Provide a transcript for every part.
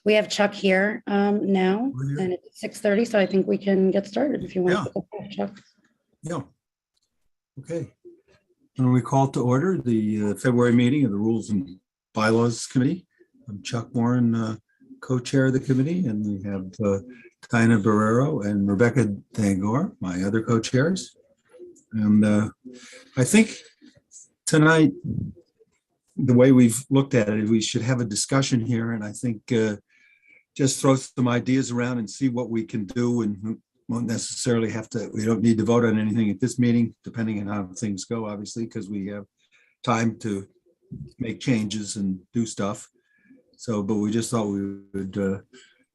We have Chuck here now, We're here. and it's 6:30, so I think we can get started if you want to. Chuck. Yeah. Okay. When we call to order the February meeting of the Rules and Bylaws Committee, I'm Chuck Warren, co-chair of the committee, and we have Tina Barrero and Rebecca Dangor, my other co-chairs. And I think tonight, the way we've looked at it, we should have a discussion here, and I think just throw some ideas around and see what we can do, and we won't necessarily have to, we don't need to vote on anything at this meeting, depending on how things go, obviously, because we have time to make changes and do stuff. So, but we just thought we would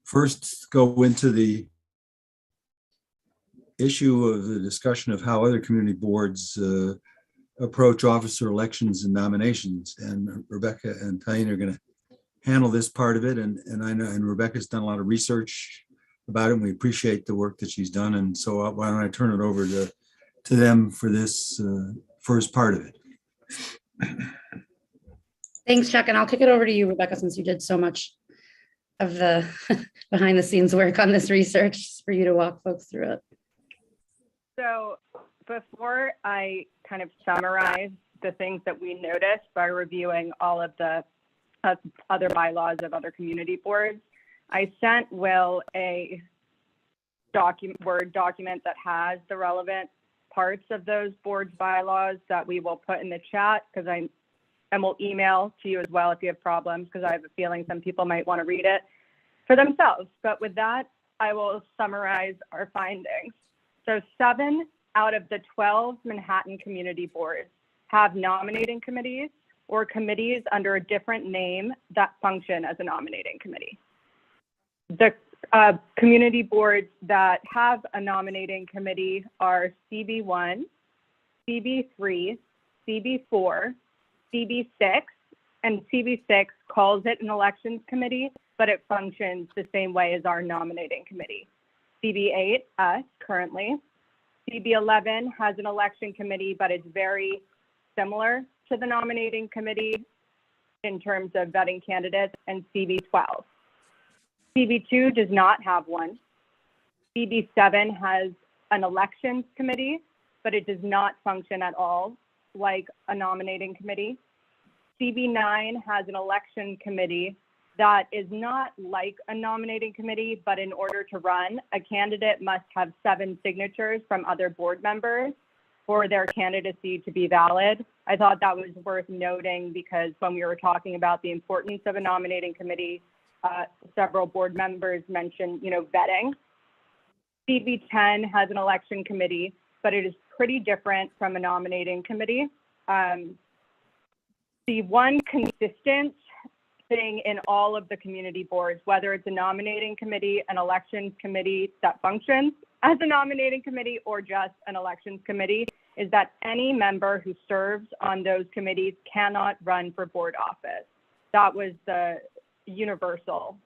first go into the issue of the discussion of how other community boards approach officer elections and nominations. And Rebecca and Tina are going to handle this part of it. And I know, and Rebecca's done a lot of research about it, and we appreciate the work that she's done. And so why don't I turn it over to them for this first part of it. Thanks, Chuck. And I'll kick it over to you, Rebecca, since you did so much of the behind the scenes work on this research, for you to walk folks through it. So before I kind of summarize the things that we noticed by reviewing all of the other bylaws of other community boards, I sent Will a Word document that has the relevant parts of those boards bylaws that we will put in the chat, and we'll email to you as well if you have problems, because I have a feeling some people might want to read it for themselves. But with that, I will summarize our findings. So 7 out of the 12 Manhattan community boards have nominating committees or committees under a different name that function as a nominating committee. The community boards that have a nominating committee are CB1, CB3, CB4, CB6, and CB6 calls it an elections committee, but it functions the same way as our nominating committee. CB8, us currently. CB11 has an election committee, but it's very similar to the nominating committee in terms of vetting candidates, and CB12. CB2 does not have one. CB7 has an elections committee, but it does not function at all like a nominating committee. CB9 has an election committee that is not like a nominating committee, but in order to run, a candidate must have 7 signatures from other board members for their candidacy to be valid. I thought that was worth noting because when we were talking about the importance of a nominating committee, several board members mentioned, vetting. CB10 has an election committee, but it is pretty different from a nominating committee. The one consistent thing in all of the community boards, whether it's a nominating committee, an elections committee that functions as a nominating committee, or just an elections committee, is that any member who serves on those committees cannot run for board office. That was the universal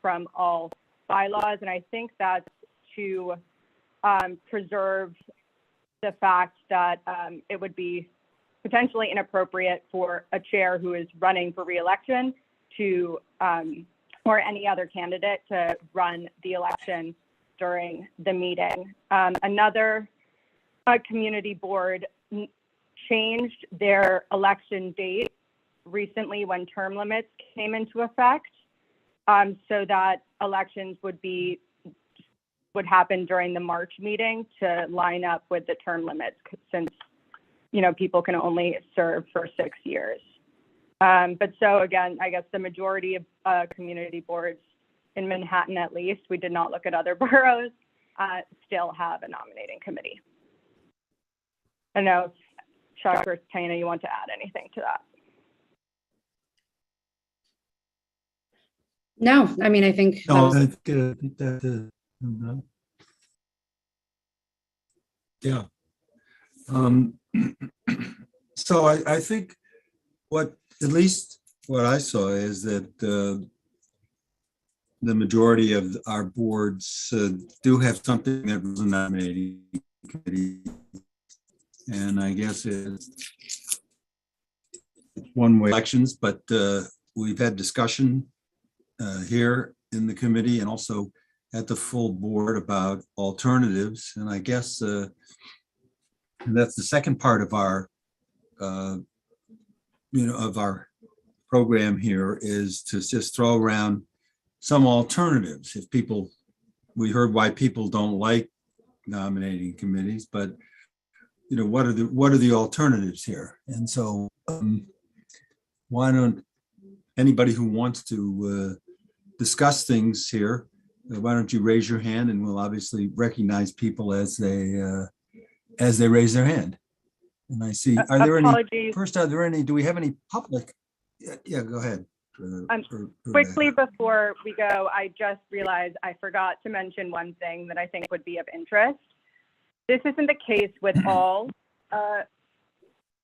from all bylaws, and I think that's to preserve the fact that it would be potentially inappropriate for a chair who is running for re-election to, or any other candidate to run the election during the meeting. Another community board changed their election date recently when term limits came into effect, so that elections would happen during the March meeting to line up with the term limits, since people can only serve for 6 years. But so again, I guess the majority of community boards in Manhattan, at least, we did not look at other boroughs, still have a nominating committee. I don't know if Chuck or Tina, you want to add anything to that? No, I mean, I think No, I think that yeah. So I think at least what I saw is that the majority of our boards do have something that was a nominating committee, and I guess it's one way elections, but we've had discussion here in the committee and also at the full board about alternatives. And I guess that's the second part of our, of our program here, is to just throw around some alternatives. If people, we heard why people don't like nominating committees, but what are the alternatives here? And so why don't anybody who wants to discuss things here, why don't you raise your hand, and we'll obviously recognize people as they raise their hand. And I see, are there any, do we have any public? Yeah, go ahead. Quickly before we go, I just realized I forgot to mention one thing that I think would be of interest. This isn't the case with all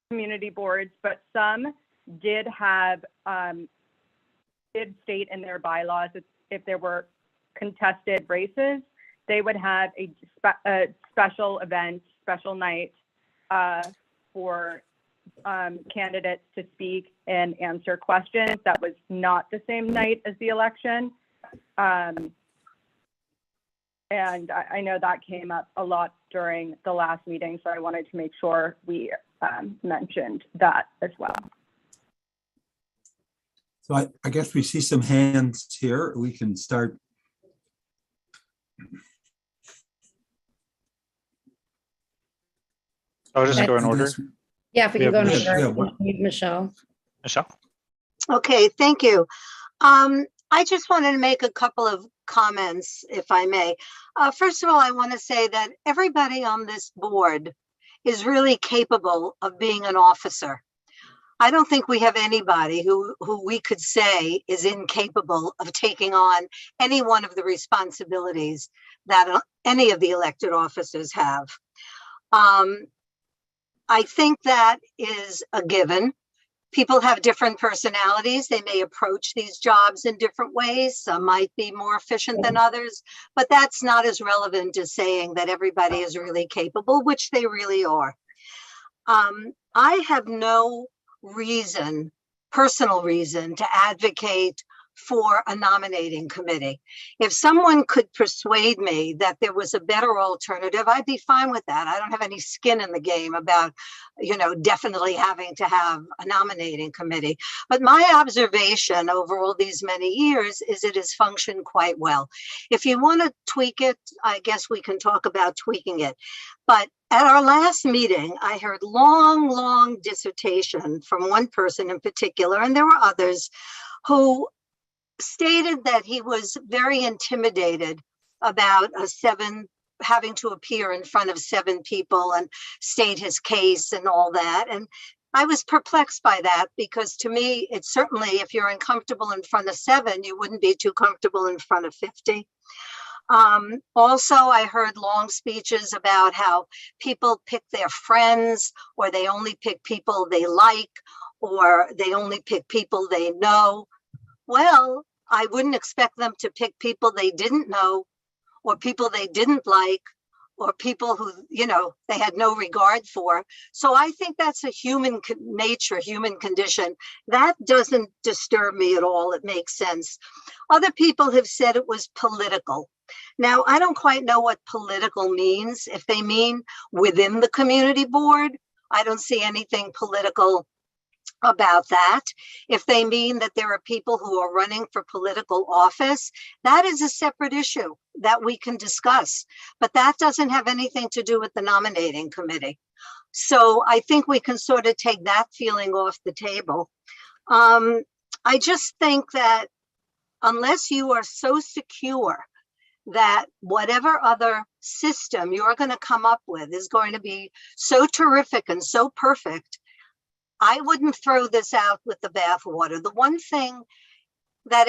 community boards, but some did have, did state in their bylaws that if there were contested races, they would have a special event, special night for candidates to speak and answer questions. That was not the same night as the election. And I know that came up a lot during the last meeting, so I wanted to make sure we mentioned that as well. So I guess we see some hands here. We can start. I'll just go in order. Yeah, if we can go in Yeah, order. Michelle. Michelle? Okay, thank you. I just wanted to make a couple of comments, if I may. First of all, I want to say that everybody on this board is really capable of being an officer. I don't think we have anybody who we could say is incapable of taking on any one of the responsibilities that any of the elected officers have. I think that is a given. People have different personalities. They may approach these jobs in different ways. Some might be more efficient than others, but that's not as relevant as saying that everybody is really capable, which they really are. I have no reason, personal reason, to advocate for a nominating committee. If someone could persuade me that there was a better alternative, I'd be fine with that. I don't have any skin in the game about, definitely having to have a nominating committee. But my observation over all these many years is it has functioned quite well. If you want to tweak it, I guess we can talk about tweaking it. But at our last meeting, I heard long dissertation from one person in particular, and there were others who stated that he was very intimidated about having to appear in front of 7 people and state his case and all that. And I was perplexed by that, because to me, it's certainly, if you're uncomfortable in front of 7, you wouldn't be too comfortable in front of 50. Also, I heard long speeches about how people pick their friends, or they only pick people they like, or they only pick people they know. Well, I wouldn't expect them to pick people they didn't know, or people they didn't like, or people who, they had no regard for. So I think that's a human nature, human condition. That doesn't disturb me at all. It makes sense. Other people have said it was political. Now, I don't quite know what political means. If they mean within the community board, I don't see anything political about that. If they mean that there are people who are running for political office, that is a separate issue that we can discuss, but that doesn't have anything to do with the nominating committee. So I think we can sort of take that feeling off the table. I just think that unless you are so secure that whatever other system you're going to come up with is going to be so terrific and so perfect, I wouldn't throw this out with the bathwater. The one thing that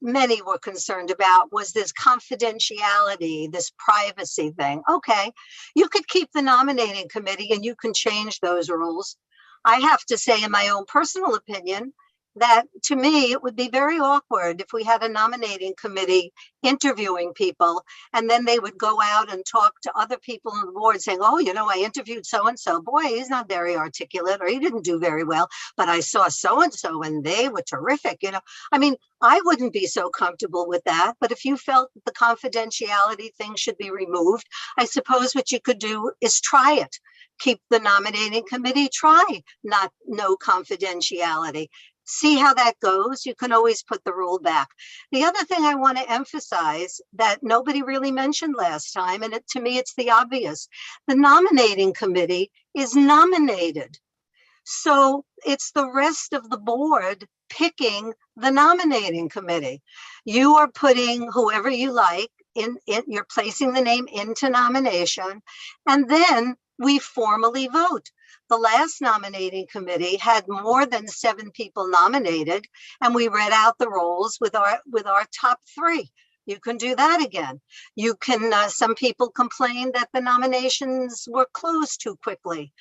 many were concerned about was this confidentiality, this privacy thing. Okay, you could keep the nominating committee and you can change those rules. I have to say, in my own personal opinion, that to me, it would be very awkward if we had a nominating committee interviewing people, and then they would go out and talk to other people on the board saying, oh, you know, I interviewed so-and-so. Boy, he's not very articulate, or he didn't do very well, but I saw so-and-so and they were terrific. You know, I mean, I wouldn't be so comfortable with that, but if you felt that the confidentiality thing should be removed, I suppose what you could do is try it. Keep the nominating committee, no confidentiality. See how that goes. You can always put the rule back. The other thing I want to emphasize that nobody really mentioned last time, and to me, it's the obvious. The nominating committee is nominated. So it's the rest of the board picking the nominating committee. You are putting whoever you like you're placing the name into nomination, and then we formally vote. The last nominating committee had more than 7 people nominated, and we read out the rolls with our top 3. You can do that again. You can, some people complained that the nominations were closed too quickly.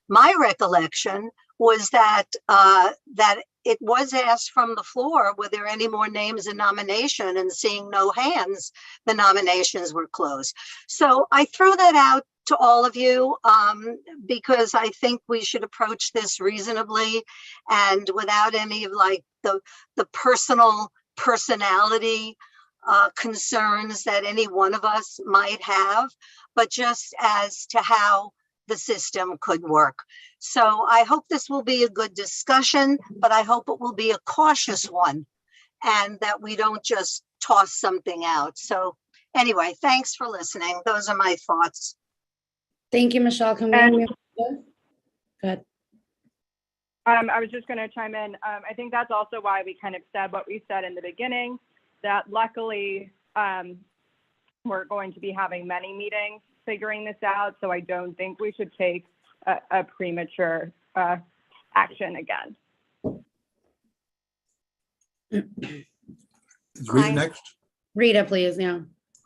My recollection was that it was asked from the floor, were there any more names in nomination, and seeing no hands, the nominations were closed. So I throw that out to all of you because I think we should approach this reasonably and without any of like the personality concerns that any one of us might have, but just as to how the system could work. So I hope this will be a good discussion, but I hope it will be a cautious one and that we don't just toss something out. So anyway, thanks for listening. Those are my thoughts. Thank you, Michelle. Can we? And- Go ahead. I was just going to chime in. I think that's also why we kind of said what we said in the beginning, that luckily we're going to be having many meetings figuring this out. So I don't think we should take a premature action again. Is Rita next? Rita, please. Yeah.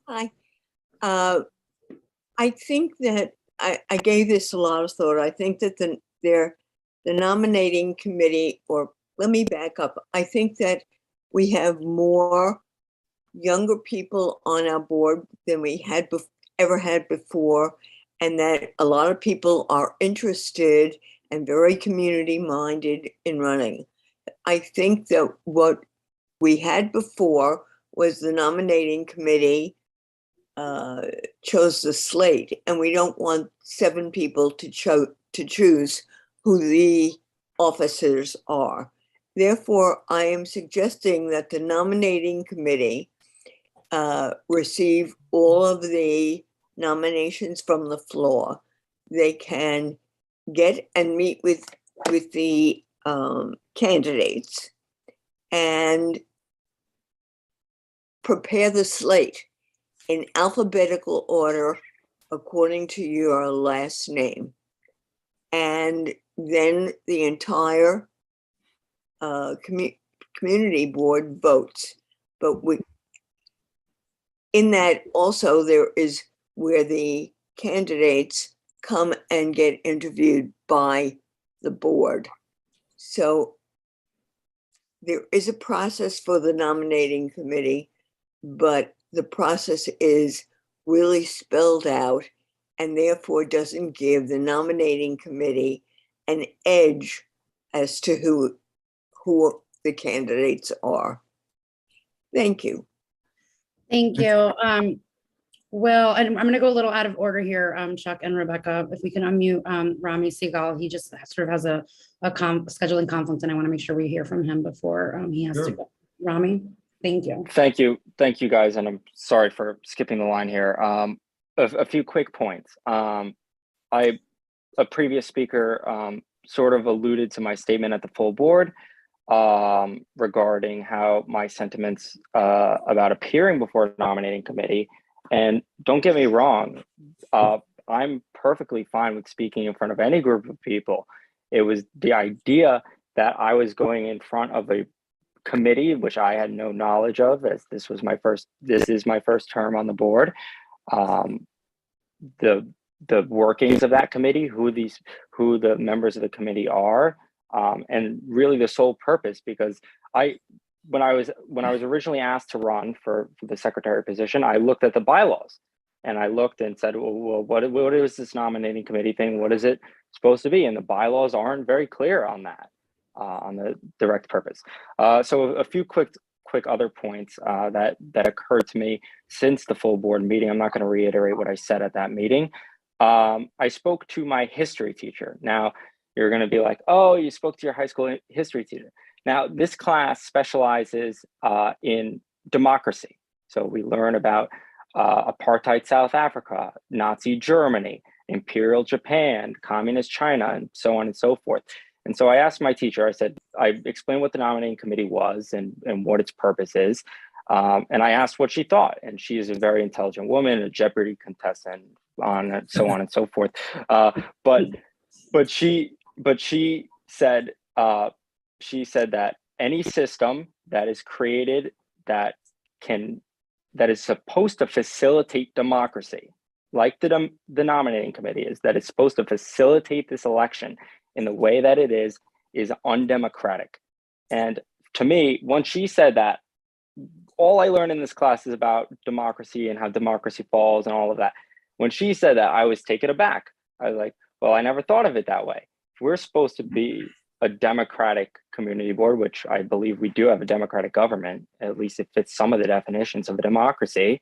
Hi. I think that I gave this a lot of thought. I think that the nominating committee, or let me back up. I think that we have more younger people on our board than we had ever had before, and that a lot of people are interested and very community minded in running. I think that what we had before was the nominating committee chose the slate, and we don't want 7 people to choose who the officers are. Therefore, I am suggesting that the nominating committee receive all of the nominations from the floor. They can get and meet with the candidates and prepare the slate in alphabetical order according to your last name. And then the entire community board votes. But in that also there is where the candidates come and get interviewed by the board. So there is a process for the nominating committee, but the process is really spelled out and therefore doesn't give the nominating committee an edge as to who the candidates are. Thank you. Thank you. Well, and I'm going to go a little out of order here, Chuck and Rebecca. If we can unmute Rami Segal, he just sort of has a scheduling conflict, and I want to make sure we hear from him before he has to go. Rami, thank you. Thank you, guys, and I'm sorry for skipping the line here. A few quick points. A previous speaker sort of alluded to my statement at the full board regarding how my sentiments about appearing before a nominating committee. And don't get me wrong, I'm perfectly fine with speaking in front of any group of people. It was the idea that I was going in front of a committee, which I had no knowledge of, as this is my first term on the board. The workings of that committee, who the members of the committee are, And really the sole purpose, because when I was originally asked to run for the secretary position, I looked at the bylaws and I looked and said, well, what is this nominating committee thing? What is it supposed to be? And the bylaws aren't very clear on that, on the direct purpose. So a few quick other points that occurred to me since the full board meeting. I'm not going to reiterate what I said at that meeting. I spoke to my history teacher. Now, you're going to be like, oh, you spoke to your high school history teacher. Now, this class specializes in democracy. So we learn about apartheid South Africa, Nazi Germany, Imperial Japan, Communist China, and so on and so forth. And so I asked my teacher, I explained what the nominating committee was and what its purpose is. And I asked what she thought. And she is a very intelligent woman, a Jeopardy contestant, and so on and so forth. But she said that any system that is created that is supposed to facilitate democracy, like the nominating committee is, that it's supposed to facilitate this election in the way that it is undemocratic. And to me, once she said that, all I learned in this class is about democracy and how democracy falls and all of that. When she said that, I was taken aback. I was like, well, I never thought of it that way. If we're supposed to be a democratic community board, which I believe we do have a democratic government, at least it fits some of the definitions of a democracy,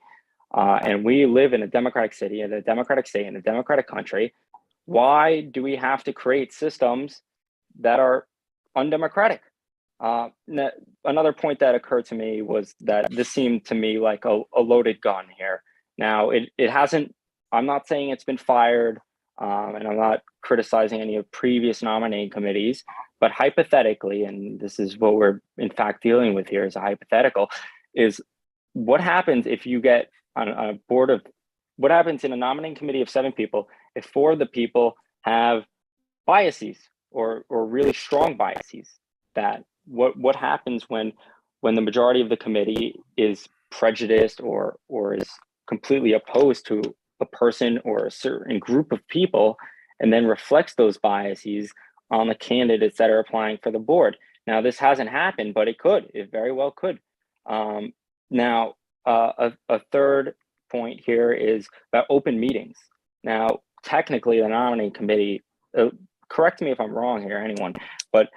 and we live in a democratic city, in a democratic state, in a democratic country, why do we have to create systems that are undemocratic? Another point that occurred to me was that this seemed to me like a loaded gun here. Now, it hasn't, I'm not saying it's been fired, and I'm not criticizing any of previous nominating committees, but hypothetically, and this is what we're in fact dealing with here is a hypothetical, is what happens if you get on a board of, what happens in a nominating committee of 7 people if 4 of the people have biases or really strong biases? That what happens when the majority of the committee is prejudiced or is completely opposed to a person or a certain group of people, and then reflects those biases on the candidates that are applying for the board? Now, this hasn't happened, but it could. It very well could. Now, a third point here is about open meetings. Now, technically, the nominating committee, correct me if I'm wrong here, anyone, but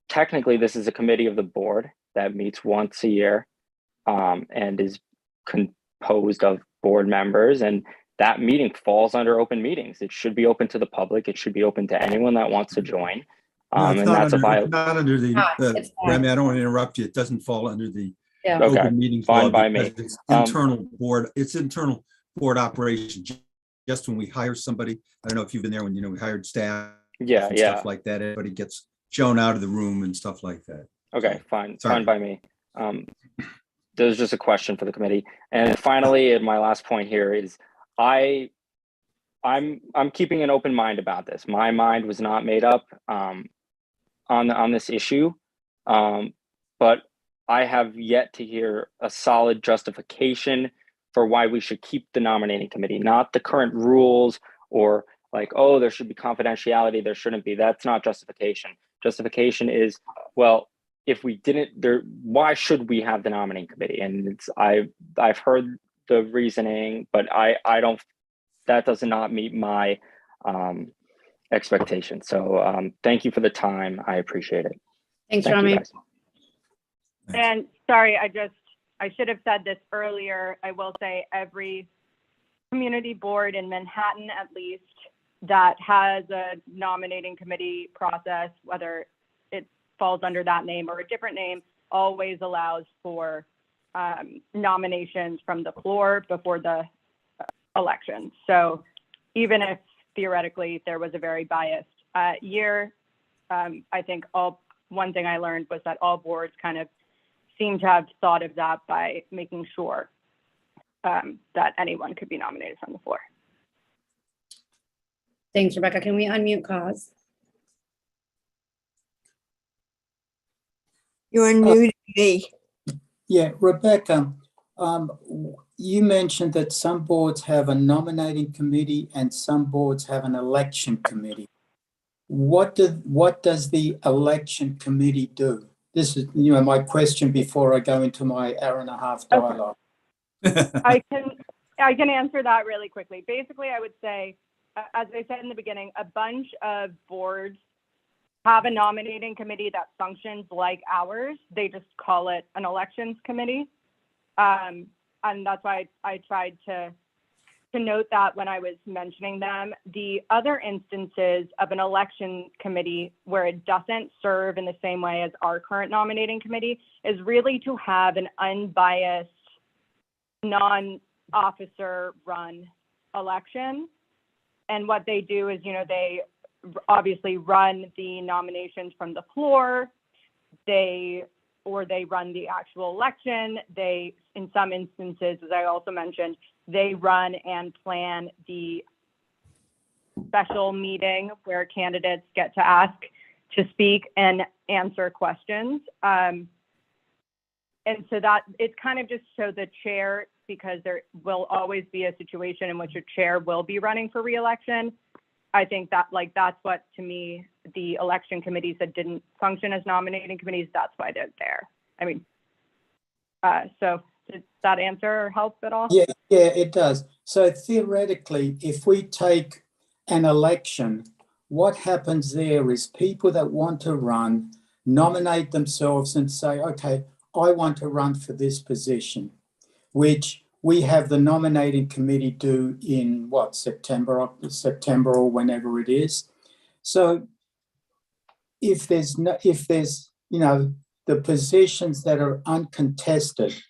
technically, this is a committee of the board that meets once a year and is composed of board members, and that meeting falls under open meetings. It should be open to the public. It should be open to anyone that wants to join. No, it's And not that's under, not under the, It's fine. Remy, I don't want to interrupt you. It doesn't fall under the Yeah. Okay, open meetings fine law by me. because it's internal board, it's internal board operation. Just when we hire somebody, I don't know if you've been there when, we hired staff Yeah, and yeah. stuff like that, everybody gets shown out of the room and stuff like that. Okay, fine, Sorry. fine by me. There's just a question for the committee. And finally, and my last point here is I'm keeping an open mind about this. My mind was not made up on this issue, but I have yet to hear a solid justification for why we should keep the nominating committee, not the current rules or like, oh, there should be confidentiality, there shouldn't be. That's not justification. Justification is, well, if we didn't, why should we have the nominating committee? And I've heard the reasoning, but I don't, that does not meet my expectations. So thank you for the time. I appreciate it. Thanks, Thank you, Rami. guys. And sorry, I should have said this earlier. I will say every community board in Manhattan, at least, that has a nominating committee process, whether it falls under that name or a different name, always allows for nominations from the floor before the election. So even if theoretically there was a very biased year, I think one thing I learned was that all boards kind of seem to have thought of that by making sure that anyone could be nominated from the floor. Thanks, Rebecca. Can we unmute Cause? You're unmuting me. Yeah, Rebecca, you mentioned that some boards have a nominating committee and some boards have an election committee. what does the election committee do? This is, my question before I go into my hour and a half dialogue. I can answer that really quickly. Basically, I would say, as I said in the beginning, a bunch of boards have a nominating committee that functions like ours. They just call it an elections committee. And that's why I tried to note that when I was mentioning them. The other instances of an election committee where it doesn't serve in the same way as our current nominating committee is really to have an unbiased, non-officer run election. And what they do is, they obviously run the nominations from the floor. They run the actual election. They, in some instances, as I also mentioned, they run and plan the special meeting where candidates get to ask to speak and answer questions. And so that it's kind of just so the chair, because there will always be a situation in which a chair will be running for re-election. I think that that's what, to me, the election committees that didn't function as nominating committees, that's why they're there. I mean, so did that answer or help at all? Yeah, it does. So theoretically, if we take an election, what happens there is people that want to run nominate themselves and say, okay, I want to run for this position, which we have the nominating committee do in September or whenever it is. So if there's the positions that are uncontested,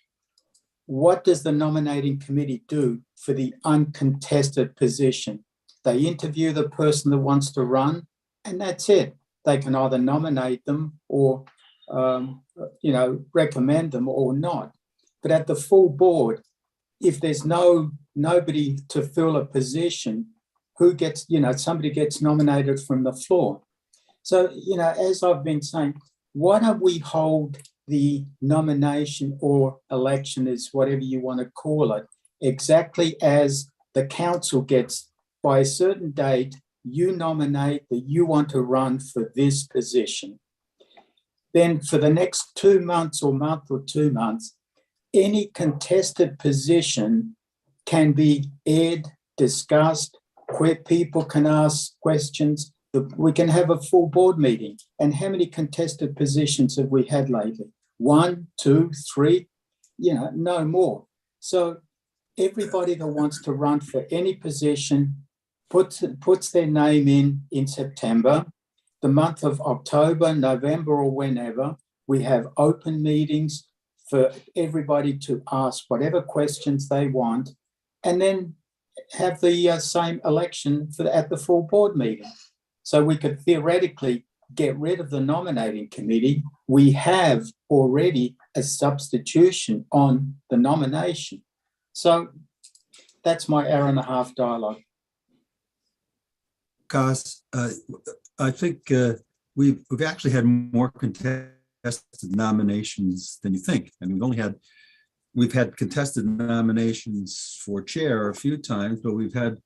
what does the nominating committee do for the uncontested position? They interview the person that wants to run, and that's it. They can either nominate them or, recommend them or not. But at the full board, if there's nobody to fill a position, who gets, somebody gets nominated from the floor. So, as I've been saying, why don't we hold the nomination or election, is whatever you want to call it, exactly as the council gets by a certain date, you nominate that you want to run for this position. Then for the next 2 months or month or 2 months, any contested position can be aired, discussed, where people can ask questions. We can have a full board meeting. And how many contested positions have we had lately? 1, 2, 3, no more. So everybody that wants to run for any position puts their name in September. The month of October, November, or whenever, we have open meetings for everybody to ask whatever questions they want, and then have the same election at the full board meeting. So we could theoretically get rid of the nominating committee. We have already a substitution on the nomination. So that's my hour and a half dialogue. Cos, I think we've actually had more contested nominations than you think. And we've had contested nominations for chair a few times, but we've had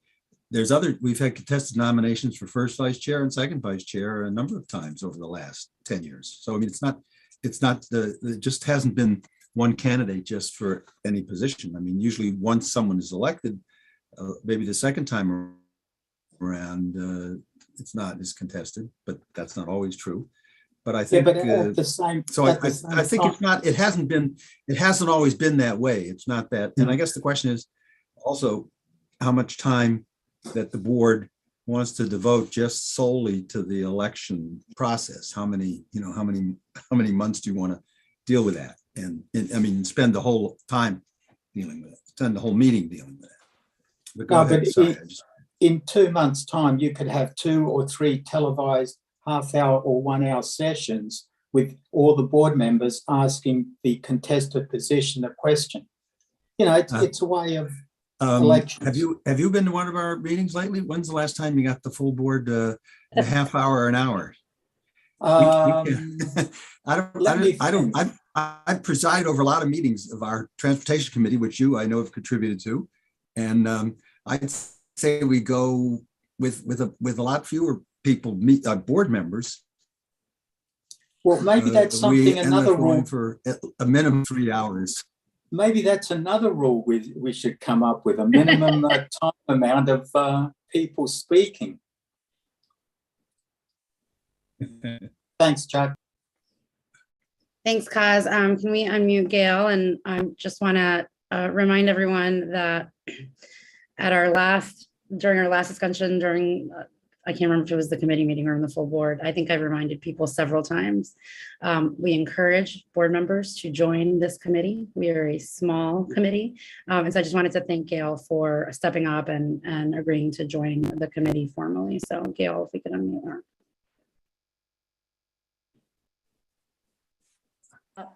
contested nominations for first vice chair and second vice chair a number of times over the last 10 years. So I mean, it just hasn't been one candidate just for any position. I mean, usually once someone is elected, maybe the second time around, it's not as contested, but that's not always true. But I think, at the same, so I think it hasn't always been that way. It's not that. And I guess the question is also how much time that the board wants to devote just solely to the election process. How many months do you want to deal with that? And I mean, spend the whole time dealing with it, spend the whole meeting dealing with it. But in 2 months' time, you could have 2 or 3 televised half-hour or 1-hour sessions with all the board members asking the contested position a question. It's a way of elections. Have you been to one of our meetings lately? When's the last time you got the full board a half hour or an hour? I preside over a lot of meetings of our transportation committee, which I know have contributed to, and I'd say we go with a lot fewer people meet, board members. Well, maybe that's We something, end another up going rule. for a minimum 3 hours. Maybe that's another rule we should come up with, a minimum time amount of people speaking. Thanks, Chuck. Thanks, Kaz. Can we unmute Gail? And I just want to remind everyone that during our last discussion, I can't remember if it was the committee meeting or in the full board, I think I reminded people several times. We encourage board members to join this committee. We are a small committee. And so I just wanted to thank Gail for stepping up and agreeing to join the committee formally. So Gail, if we could unmute her.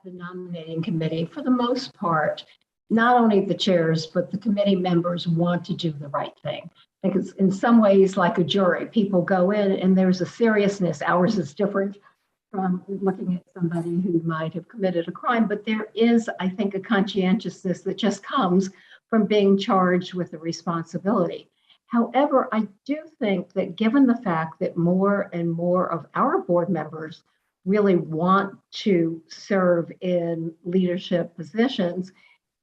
The nominating committee, for the most part, not only the chairs, but the committee members want to do the right thing. Because in some ways, like a jury, people go in and there's a seriousness. Ours is different from looking at somebody who might have committed a crime, but there is, I think, a conscientiousness that just comes from being charged with a responsibility. However, I do think that given the fact that more and more of our board members really want to serve in leadership positions.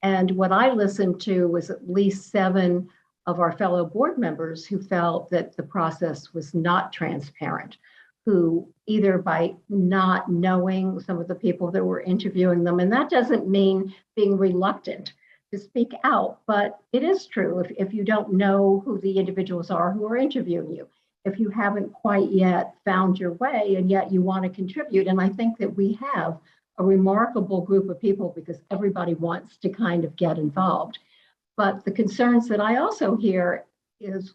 And what I listened to was at least 7 of our fellow board members who felt that the process was not transparent, who either by not knowing some of the people that were interviewing them, and that doesn't mean being reluctant to speak out, but it is true if you don't know who the individuals are who are interviewing you. If you haven't quite yet found your way and yet you want to contribute. And I think that we have a remarkable group of people because everybody wants to kind of get involved. But the concerns that I also hear is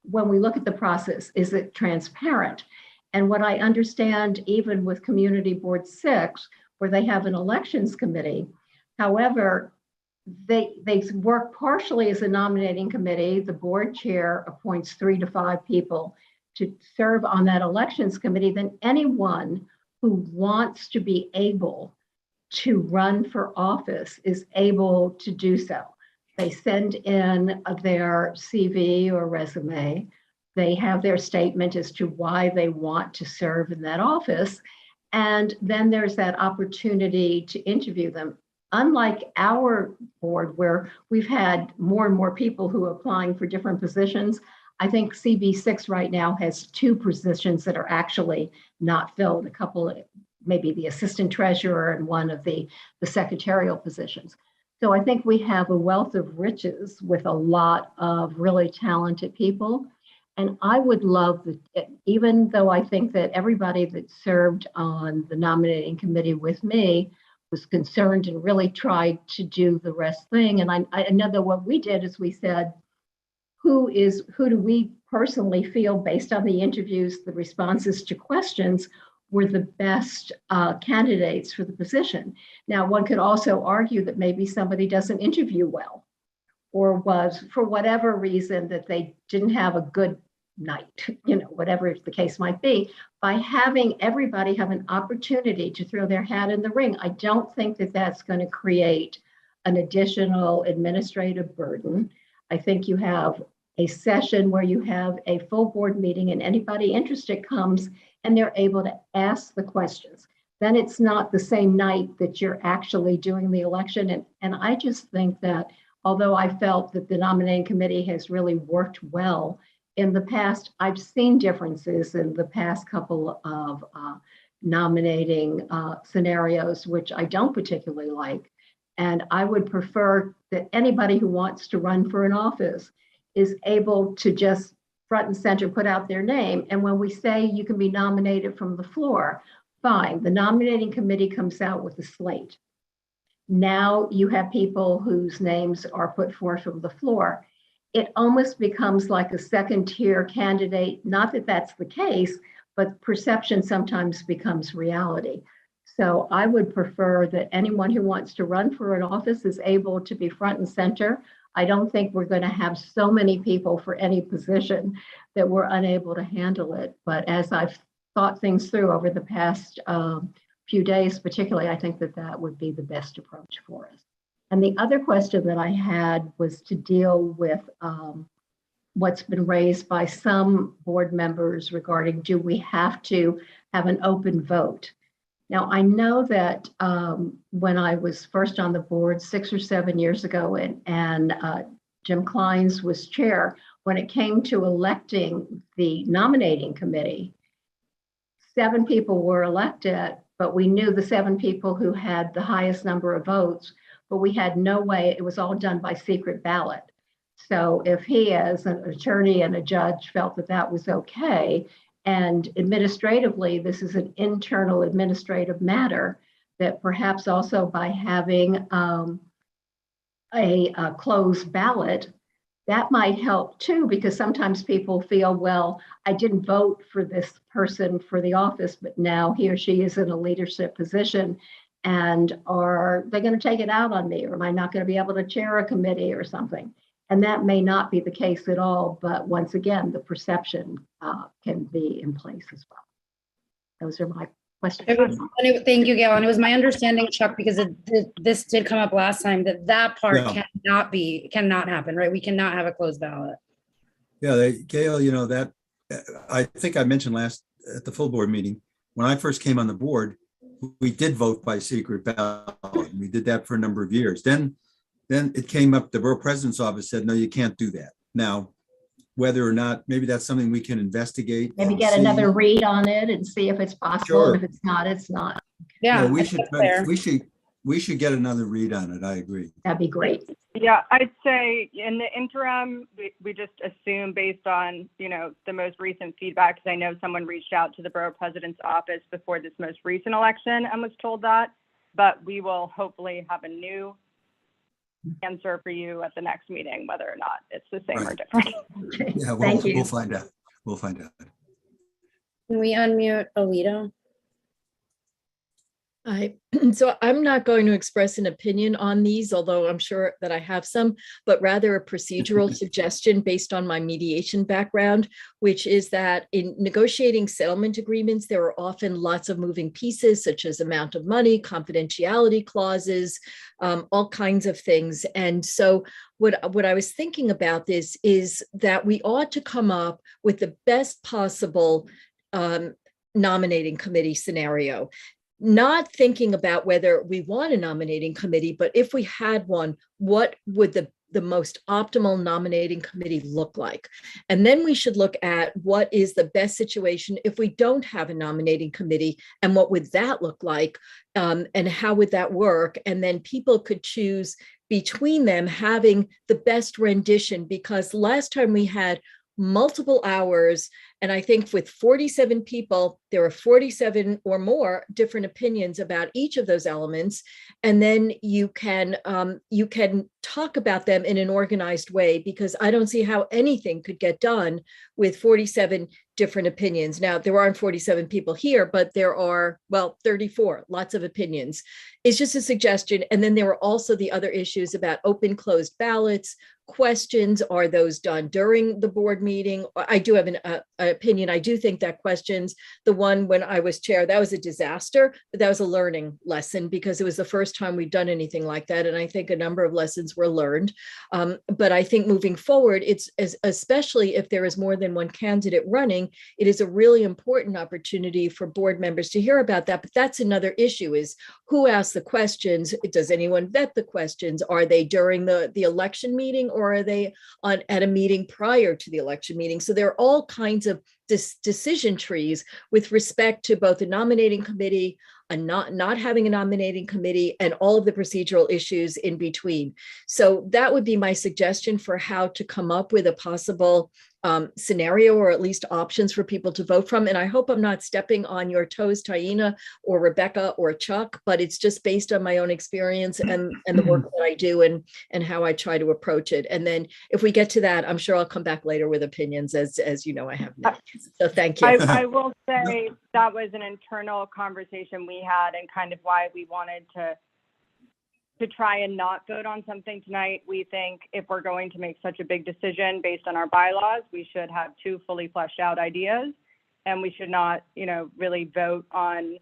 when we look at the process, is it transparent? And what I understand, even with Community Board 6, where they have an elections committee, however, they work partially as a nominating committee. The board chair appoints 3 to 5 people to serve on that elections committee. Then anyone who wants to be able to run for office is able to do so. They send in their CV or resume. They have their statement as to why they want to serve in that office. And then there's that opportunity to interview them. Unlike our board, where we've had more and more people who are applying for different positions, I think CB6 right now has 2 positions that are actually not filled, a couple, maybe the assistant treasurer and one of the secretarial positions. So I think we have a wealth of riches with a lot of really talented people. And I would love, even though I think that everybody that served on the nominating committee with me was concerned and really tried to do the rest thing. And I know that what we did is we said, who do we personally feel based on the interviews, the responses to questions were the best candidates for the position. Now, one could also argue that maybe somebody doesn't interview well or was, for whatever reason, that they didn't have a good night, whatever the case might be. By having everybody have an opportunity to throw their hat in the ring, I don't think that that's going to create an additional administrative burden. I think you have a session where you have a full board meeting and anybody interested comes and they're able to ask the questions. Then it's not the same night that you're actually doing the election. And I just think that although I felt that the nominating committee has really worked well in the past, I've seen differences in the past couple of nominating scenarios, which I don't particularly like. And I would prefer that anybody who wants to run for an office is able to just front and center put out their name. And when we say you can be nominated from the floor, fine. The nominating committee comes out with a slate. Now you have people whose names are put forth from the floor. It almost becomes like a second tier candidate. Not that that's the case, but perception sometimes becomes reality. So I would prefer that anyone who wants to run for an office is able to be front and center. I don't think we're going to have so many people for any position that we're unable to handle it. But as I've thought things through over the past few days, particularly, I think that that would be the best approach for us. And the other question that I had was to deal with what's been raised by some board members regarding, do we have to have an open vote? Now, I know that when I was first on the board 6 or 7 years ago, and Jim Kleins was chair, when it came to electing the nominating committee, 7 people were elected, but we knew the 7 people who had the highest number of votes, but we had no way, it was all done by secret ballot. So if he, as an attorney and a judge, felt that that was okay, and administratively, this is an internal administrative matter, that perhaps also by having a closed ballot, that might help too, because sometimes people feel, well, I didn't vote for this person for the office, but now he or she is in a leadership position. And are they going to take it out on me? Or am I not going to be able to chair a committee or something? And that may not be the case at all. But once again, the perception can be in place as well. Those are my questions. Thank you, Gail. And it was my understanding, Chuck, because this did come up last time, that part cannot happen, right? We cannot have a closed ballot. Yeah, Gail, that I think I mentioned at the full board meeting, when I first came on the board, we did vote by secret ballot. We did that for a number of years. Then it came up, the borough president's office said, no, you can't do that. Now, whether or not, maybe that's something we can investigate. Maybe get another read on it and see if it's possible. Sure. And if it's not, it's not. Yeah, we should get another read on it. I agree. That'd be great. Yeah, I'd say in the interim, we just assume based on, the most recent feedback, because I know someone reached out to the borough president's office before this most recent election and was told that, but we will hopefully have a new answer for you at the next meeting, whether or not it's the same or different. Okay. Yeah, Thank you. we'll find out. We'll find out. Can we unmute Alito? So I'm not going to express an opinion on these, although I'm sure that I have some, but rather a procedural suggestion based on my mediation background, which is that in negotiating settlement agreements, there are often lots of moving pieces, such as amount of money, confidentiality clauses, all kinds of things. And so what I was thinking about this is that we ought to come up with the best possible nominating committee scenario. Not thinking about whether we want a nominating committee, but if we had one, what would the most optimal nominating committee look like? And then we should look at what is the best situation if we don't have a nominating committee, and what would that look like, and how would that work? And then people could choose between them having the best rendition, because last time we had multiple hours, and I think with 47 people, there are 47 or more different opinions about each of those elements. And then you can talk about them in an organized way, because I don't see how anything could get done with 47 different opinions. Now, there aren't 47 people here, but there are, 34, lots of opinions. It's just a suggestion. And then there were also the other issues about open, closed ballots, questions. Are those done during the board meeting? I do have an opinion. I do think that questions, the one when I was chair, that was a disaster, but that was a learning lesson, because it was the first time we'd done anything like that. And I think a number of lessons were learned. But I think moving forward, it's especially if there is more than one candidate running, it is a really important opportunity for board members to hear about that. But that's another issue, is who asks the questions? Does anyone vet the questions? Are they during the election meeting, or are they at a meeting prior to the election meeting? So there are all kinds of decision trees with respect to both the nominating committee and not having a nominating committee, and all of the procedural issues in between. So that would be my suggestion for how to come up with a possible scenario, or at least options for people to vote from. And I hope I'm not stepping on your toes, Taina or Rebecca or Chuck, but it's just based on my own experience and the work that I do and how I try to approach it. And then if we get to that, I'm sure I'll come back later with opinions, as you know I have now. So thank you. I will say that was an internal conversation we had, and kind of why we wanted to try and not vote on something tonight. We think if we're going to make such a big decision based on our bylaws, we should have 2 fully fleshed out ideas, and we should not, really vote on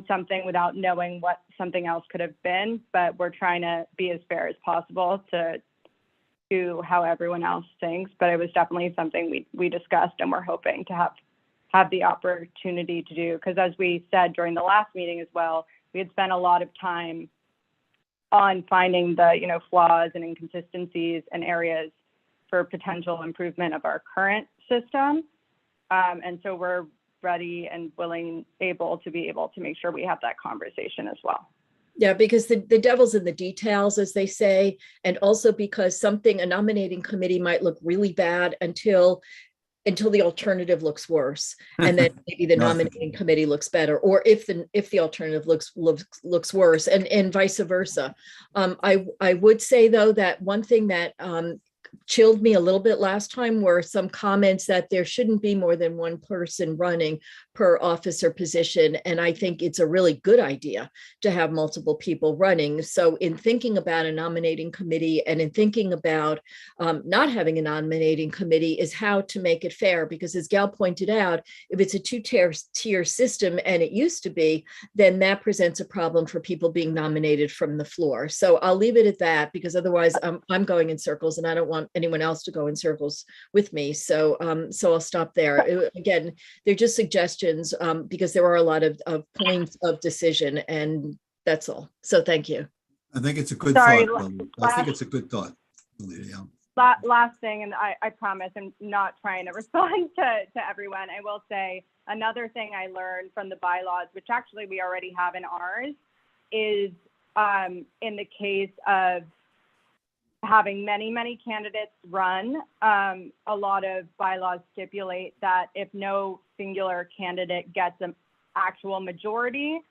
something without knowing what something else could have been. But we're trying to be as fair as possible to to how everyone else thinks, but it was definitely something we discussed and we're hoping to have the opportunity to do. Because as we said during the last meeting as well, we had spent a lot of time on finding the flaws and inconsistencies and areas for potential improvement of our current system. And so we're ready and able to make sure we have that conversation as well. Yeah, because the devil's in the details, as they say, and also because a nominating committee might look really bad until the alternative looks worse, and then maybe the nominating committee looks better, or if the alternative looks worse, and vice versa. I would say though that one thing that chilled me a little bit last time were some comments that there shouldn't be more than one person running per office or position. And I think it's a really good idea to have multiple people running. So in thinking about a nominating committee and in thinking about not having a nominating committee is how to make it fair. Because as Gal pointed out, if it's a two-tier system, and it used to be, then that presents a problem for people being nominated from the floor. So I'll leave it at that, because otherwise I'm going in circles and I don't want anyone else to go in circles with me. So I'll stop there. Again, they're just suggestions because there are a lot of points of decision, and that's all. So thank you. I think it's a good Sorry, thought. I think it's a good thought. Yeah. Last thing, and I promise I'm not trying to respond to everyone. I will say another thing I learned from the bylaws, which actually we already have in ours, is in the case of having many candidates run, a lot of bylaws stipulate that if no singular candidate gets an actual majority,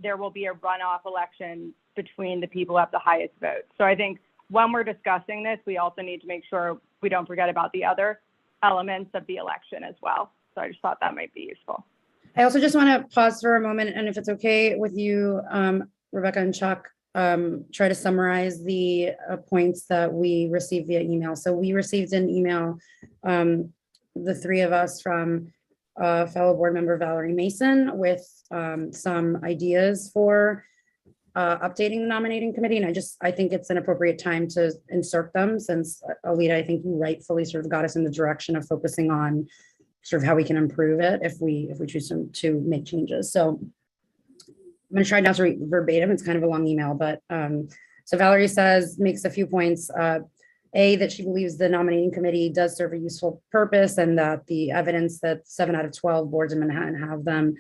there will be a runoff election between the people who have the highest vote. So I think when we're discussing this, we also need to make sure we don't forget about the other elements of the election as well. So I just thought that might be useful. I also just want to pause for a moment, and if it's okay with you, Rebecca and Chuck, try to summarize the points that we received via email. So we received an email, the three of us, from fellow board member Valerie Mason with some ideas for updating the nominating committee. And I think it's an appropriate time to insert them, since Alita, I think you rightfully sort of got us in the direction of focusing on sort of how we can improve it if we choose to make changes. So I'm going to try not to read verbatim. It's kind of a long email, but so Valerie makes a few points. A, that she believes the nominating committee does serve a useful purpose, and that the evidence that 7 out of 12 boards in Manhattan have them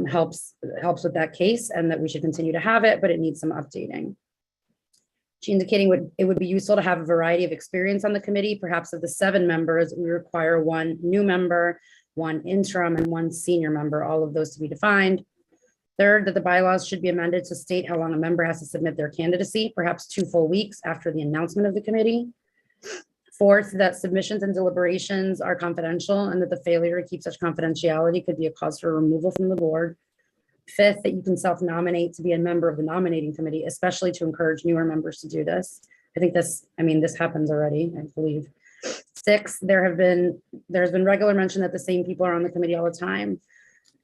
helps with that case, and that we should continue to have it, but it needs some updating. She indicating it would be useful to have a variety of experience on the committee. Perhaps of the 7 members, we require 1 new member, 1 interim, and 1 senior member, all of those to be defined. Third, that the bylaws should be amended to state how long a member has to submit their candidacy, perhaps 2 full weeks after the announcement of the committee. Fourth, that submissions and deliberations are confidential, and that the failure to keep such confidentiality could be a cause for removal from the board. Fifth, that you can self-nominate to be a member of the nominating committee, especially to encourage newer members to do this. I think this happens already, I believe. Sixth, there has been regular mention that the same people are on the committee all the time.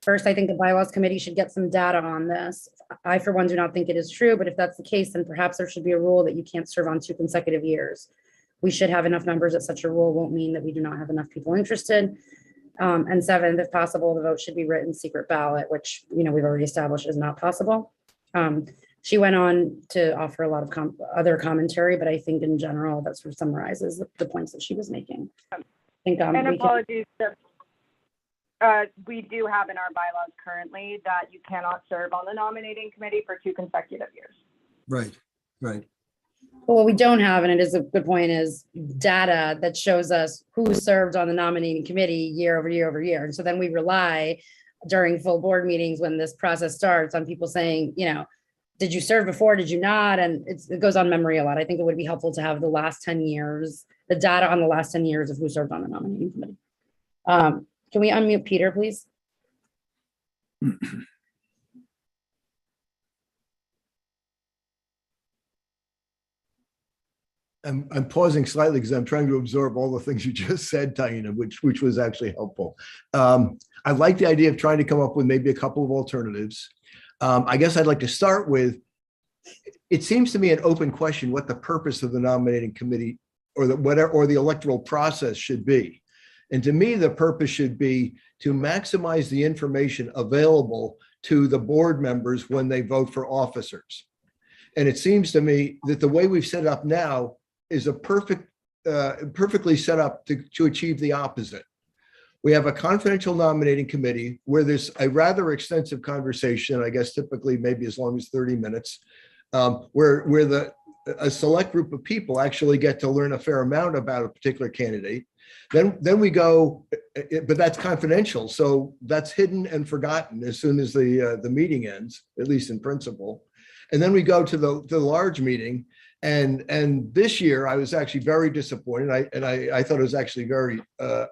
First, I think the bylaws committee should get some data on this. I, for one, do not think it is true, but if that's the case, then perhaps there should be a rule that you can't serve on 2 consecutive years. We should have enough members that such a rule won't mean that we do not have enough people interested. And 7th, if possible, the vote should be written secret ballot, which we've already established is not possible. She went on to offer a lot of other commentary, but I think in general that sort of summarizes the points that she was making. I think, and apologies. We do have in our bylaws currently that you cannot serve on the nominating committee for 2 consecutive years. Right. Well, what we don't have, and it is a good point, is data that shows us who served on the nominating committee year over year over year. And so then we rely during full board meetings when this process starts on people saying, did you serve before? Did you not? And it goes on memory a lot. I think it would be helpful to have the last 10 years, the data on the last 10 years of who served on the nominating committee. Can we unmute Peter, please? I'm pausing slightly because I'm trying to absorb all the things you just said, Taina, which was actually helpful. I like the idea of trying to come up with maybe a couple of alternatives. I guess I'd like to start with, it seems to me an open question what the purpose of the nominating committee or the electoral process should be. And to me, the purpose should be to maximize the information available to the board members when they vote for officers. And it seems to me that the way we've set it up now is a perfectly set up to achieve the opposite. We have a confidential nominating committee where there's a rather extensive conversation, I guess typically maybe as long as 30 minutes, where a select group of people actually get to learn a fair amount about a particular candidate. Then we go, but that's confidential, so that's hidden and forgotten as soon as the meeting ends, at least in principle. And then we go to the large meeting. And this year, I was actually very disappointed. I thought it was actually very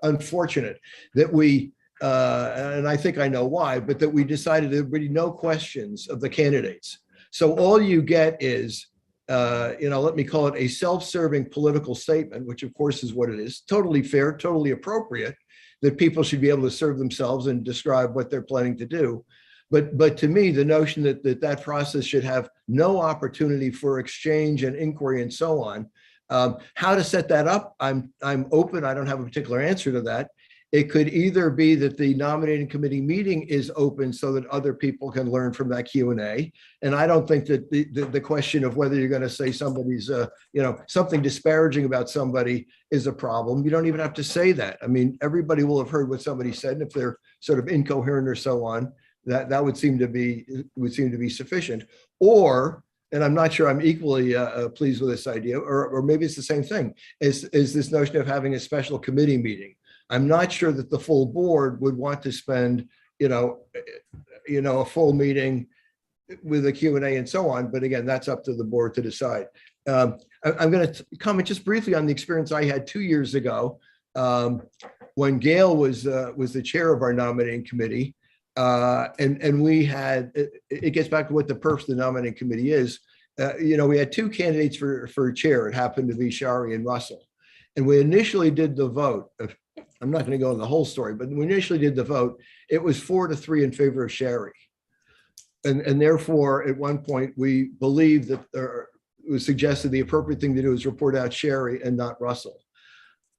unfortunate that we, and I think I know why, but that we decided there would be no questions of the candidates. So all you get is, let me call it a self-serving political statement, which of course is what it is, totally fair, totally appropriate, that people should be able to serve themselves and describe what they're planning to do. But to me, the notion that process should have no opportunity for exchange and inquiry and so on, how to set that up, I'm open. I don't have a particular answer to that. It could either be that the nominating committee meeting is open so that other people can learn from that Q&A. And I don't think that the question of whether you're going to say somebody's, something disparaging about somebody is a problem. You don't even have to say that. I mean, everybody will have heard what somebody said. And if they're sort of incoherent or so on, that would seem to be sufficient. Or, and I'm not sure I'm equally pleased with this idea, or maybe it's the same thing, is this notion of having a special committee meeting. I'm not sure that the full board would want to spend, a full meeting with a Q&A and so on. But again, that's up to the board to decide. I'm going to comment just briefly on the experience I had 2 years ago when Gail was the chair of our nominating committee. And we had, it gets back to what the purpose of the nominating committee is. We had two candidates for chair. It happened to be Shari and Russell. And we initially did the vote. I'm not going to go into the whole story, but we initially did the vote. It was 4-3 in favor of Shari. And therefore, at one point, we believed that it was suggested the appropriate thing to do is report out Shari and not Russell.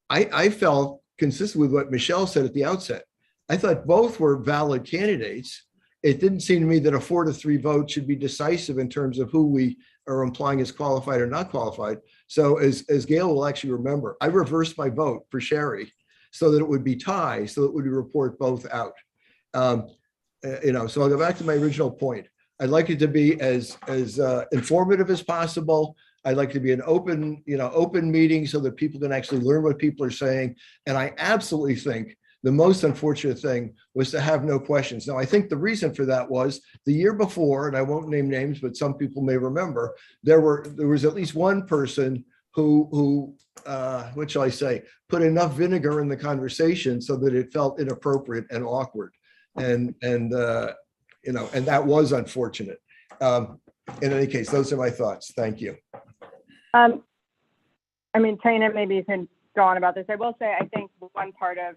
I felt consistent with what Michelle said at the outset. I thought both were valid candidates. It didn't seem to me that a 4-3 vote should be decisive in terms of who we are implying is qualified or not qualified. So as Gail will actually remember, I reversed my vote for Shari so that it would be tie, so that we would report both out. So I'll go back to my original point. I'd like it to be as informative as possible. I'd like to be an open meeting so that people can actually learn what people are saying. And I absolutely think the most unfortunate thing was to have no questions. Now, I think the reason for that was the year before, and I won't name names, but some people may remember, there was at least one person who what shall I say, put enough vinegar in the conversation so that it felt inappropriate and awkward. And that was unfortunate. In any case, those are my thoughts. Thank you. Tina, maybe you can go on about this. I will say, I think one part of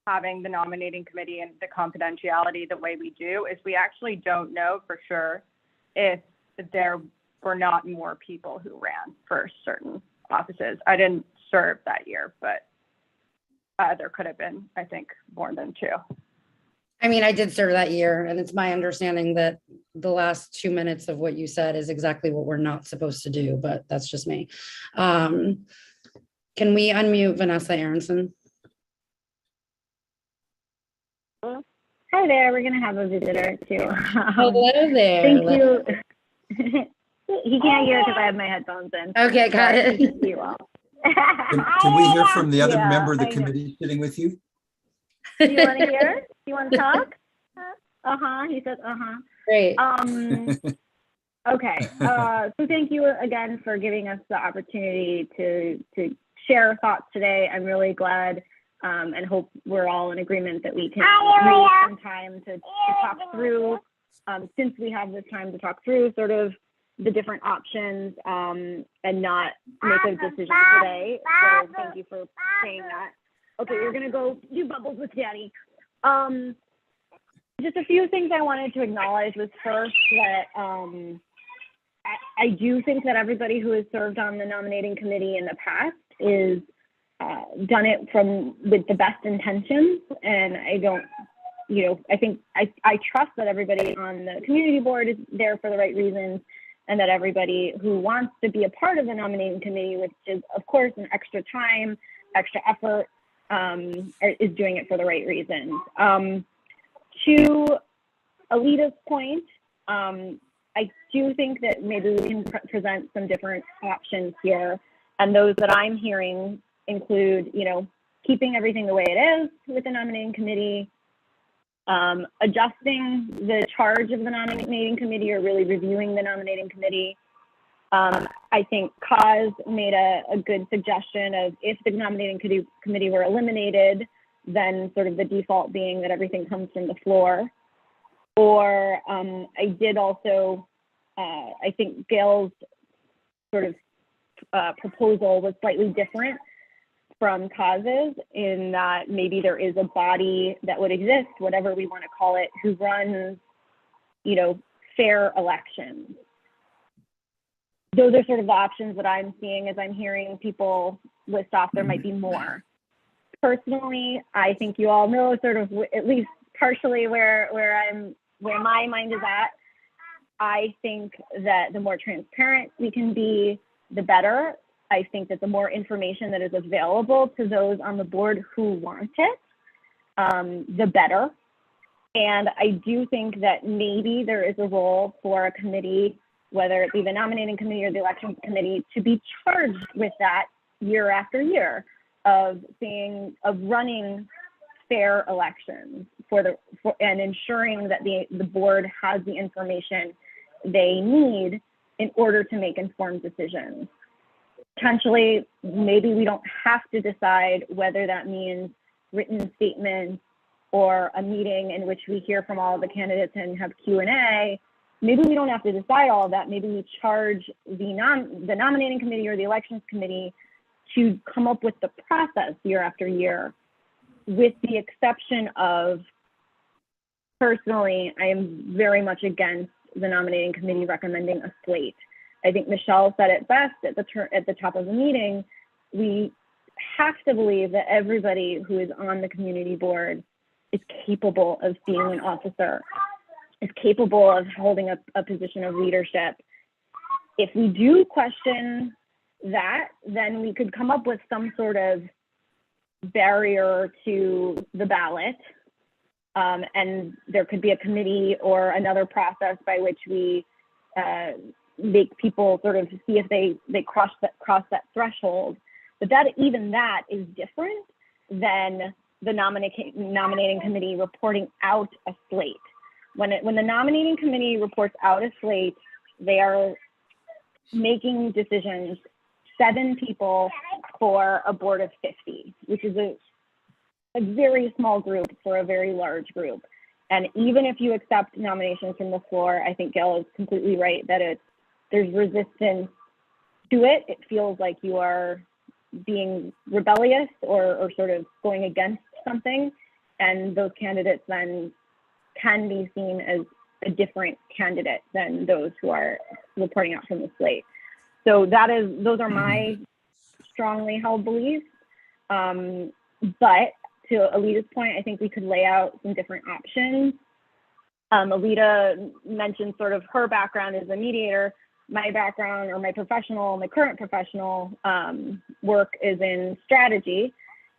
having the nominating committee and the confidentiality the way we do is we actually don't know for sure if there were not more people who ran for certain offices. I didn't serve that year, but there could have been, I think, more than two. I mean, I did serve that year, and it's my understanding that the last 2 minutes of what you said is exactly what we're not supposed to do, but that's just me. Can we unmute Vanessa Aronson? Hi there, we're going to have a visitor too. Hello there. Thank you. He can't hear because I have my headphones in. Okay, got it. You all. Can we hear from the other member of the committee sitting with you? Do you want to hear? Do you want to talk? He says, Great. Okay. So thank you again for giving us the opportunity to share our thoughts today. I'm really glad and hope we're all in agreement that we can make some time to talk through, since we have this time to talk through sort of the different options and not make a decision today. So thank you for saying that. Okay, you're going to go do bubbles with Daddy. just a few things I wanted to acknowledge was first that I do think that everybody who has served on the nominating committee in the past is done it with the best intentions, and I don't, I think I trust that everybody on the community board is there for the right reasons, and that everybody who wants to be a part of the nominating committee, which is of course an extra time, extra effort, is doing it for the right reasons. To Alita's point, I do think that maybe we can present some different options here, and those that I'm hearing include, keeping everything the way it is with the nominating committee, adjusting the charge of the nominating committee, or really reviewing the nominating committee. I think Kaz made a good suggestion of, if the nominating committee were eliminated, then sort of the default being that everything comes from the floor. Or I did also, I think Gail's sort of proposal was slightly different from Kaz's, in that maybe there is a body that would exist, whatever we want to call it, who runs, fair elections. Those are sort of the options that I'm seeing as I'm hearing people list off. There might be more. Personally, I think you all know sort of at least partially where my mind is at. I think that the more transparent we can be, the better. I think that the more information that is available to those on the board who want it, the better. And I do think that maybe there is a role for a committee, whether it be the nominating committee or the elections committee, to be charged with that year after year of running fair elections and ensuring that the board has the information they need in order to make informed decisions. Potentially, maybe we don't have to decide whether that means written statements or a meeting in which we hear from all of the candidates and have Q&A. Maybe we don't have to decide all of that. Maybe we charge the nominating committee or the elections committee to come up with the process year after year, with the exception of, personally, I am very much against the nominating committee recommending a slate. I think Michelle said it best at the top of the meeting. We have to believe that everybody who is on the community board is capable of being an officer, is capable of holding a position of leadership. If we do question that, then we could come up with some sort of barrier to the ballot. And there could be a committee or another process by which we make people sort of see if they cross that threshold. But even that is different than the nominating committee reporting out a slate. When the nominating committee reports out a slate, they are making decisions, 7 people for a board of 50, which is a very small group for a very large group. And even if you accept nominations from the floor, I think Gail is completely right that there's resistance to it. It feels like you are being rebellious or sort of going against something. And those candidates then can be seen as a different candidate than those who are reporting out from the slate. So those are my strongly held beliefs. But to Alita's point, I think we could lay out some different options. Alita mentioned sort of her background as a mediator. My background, or my current professional work, is in strategy.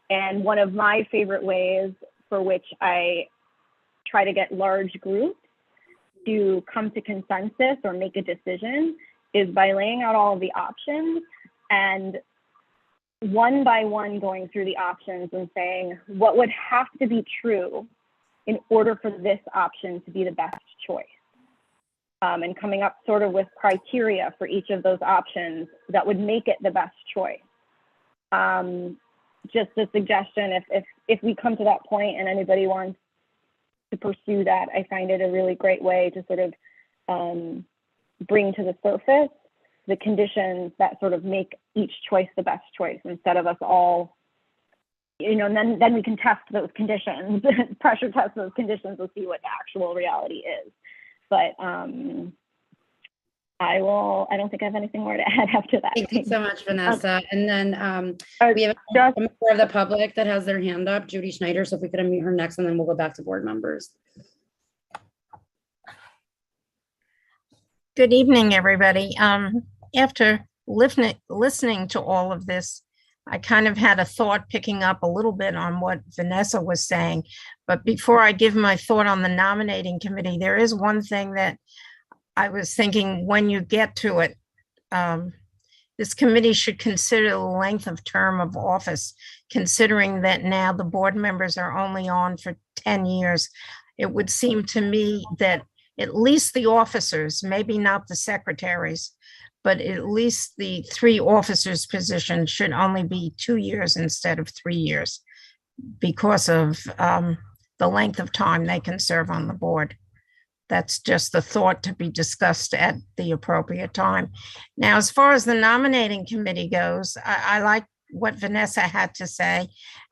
And one of my favorite ways for which I try to get large groups to come to consensus or make a decision is by laying out all of the options and one by one going through the options and saying what would have to be true in order for this option to be the best choice. And coming up sort of with criteria for each of those options that would make it the best choice. Just a suggestion, if we come to that point and anybody wants to pursue that, I find it a really great way to sort of bring to the surface the conditions that sort of make each choice the best choice, instead of us all, and then we can test those conditions, pressure test those conditions to see what the actual reality is. But I don't think I have anything more to add after that. Thank you so much, Vanessa. And then we have a just- member of the public that has their hand up, Judy Schneider. So if we could unmute her next, and then we'll go back to board members. Good evening, everybody. After listening to all of this, I kind of had a thought picking up a little bit on what Vanessa was saying. But before I give my thought on the nominating committee, there is one thing that I was thinking when you get to it. This committee should consider the length of term of office, considering that now the board members are only on for 10 years. It would seem to me that at least the officers, maybe not the secretaries, but at least the 3 officers' position should only be 2 years instead of 3 years because of the length of time they can serve on the board. That's just the thought to be discussed at the appropriate time. Now, as far as the nominating committee goes, I like what Vanessa had to say.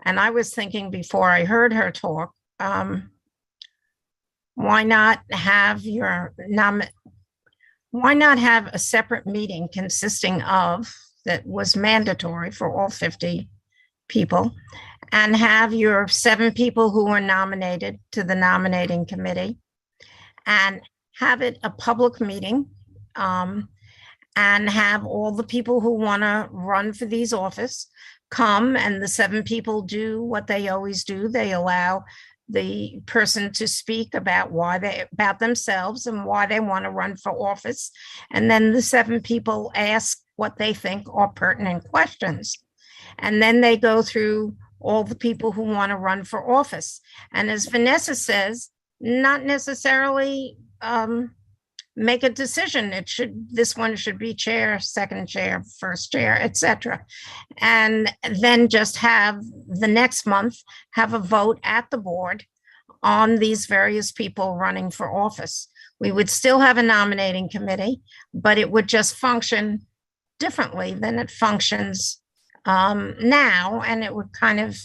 And I was thinking before I heard her talk, why not have a separate meeting consisting of, that was mandatory for all 50 people, and have your 7 people who are nominated to the nominating committee, and have it a public meeting, and have all the people who want to run for these office come, and the 7 people do what they always do. They allow the person to speak about about themselves and why they want to run for office. And then the 7 people ask what they think are pertinent questions. And then they go through all the people who want to run for office. And as Vanessa says, not necessarily make a decision. This one should be chair, second chair, first chair, etc. And then just have the next month have a vote at the board on these various people running for office. We would still have a nominating committee, but it would just function differently than it functions now, and it would kind of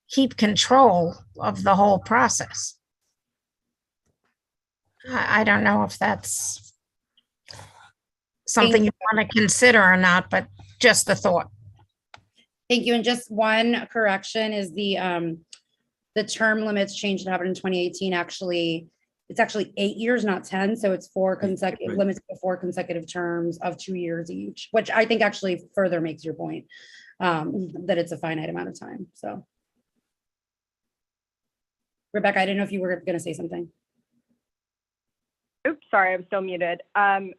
keep control of the whole process. I don't know if that's something you want to consider or not, but just a thought. Thank you. And just one correction is the term limits change that happened in 2018. Actually, it's actually 8 years, not 10. So it's 4 consecutive Right. limits to 4 consecutive terms of 2 years each, which I think actually further makes your point that it's a finite amount of time. So, Rebecca, I didn't know if you were going to say something. Oops, sorry, I was still muted. I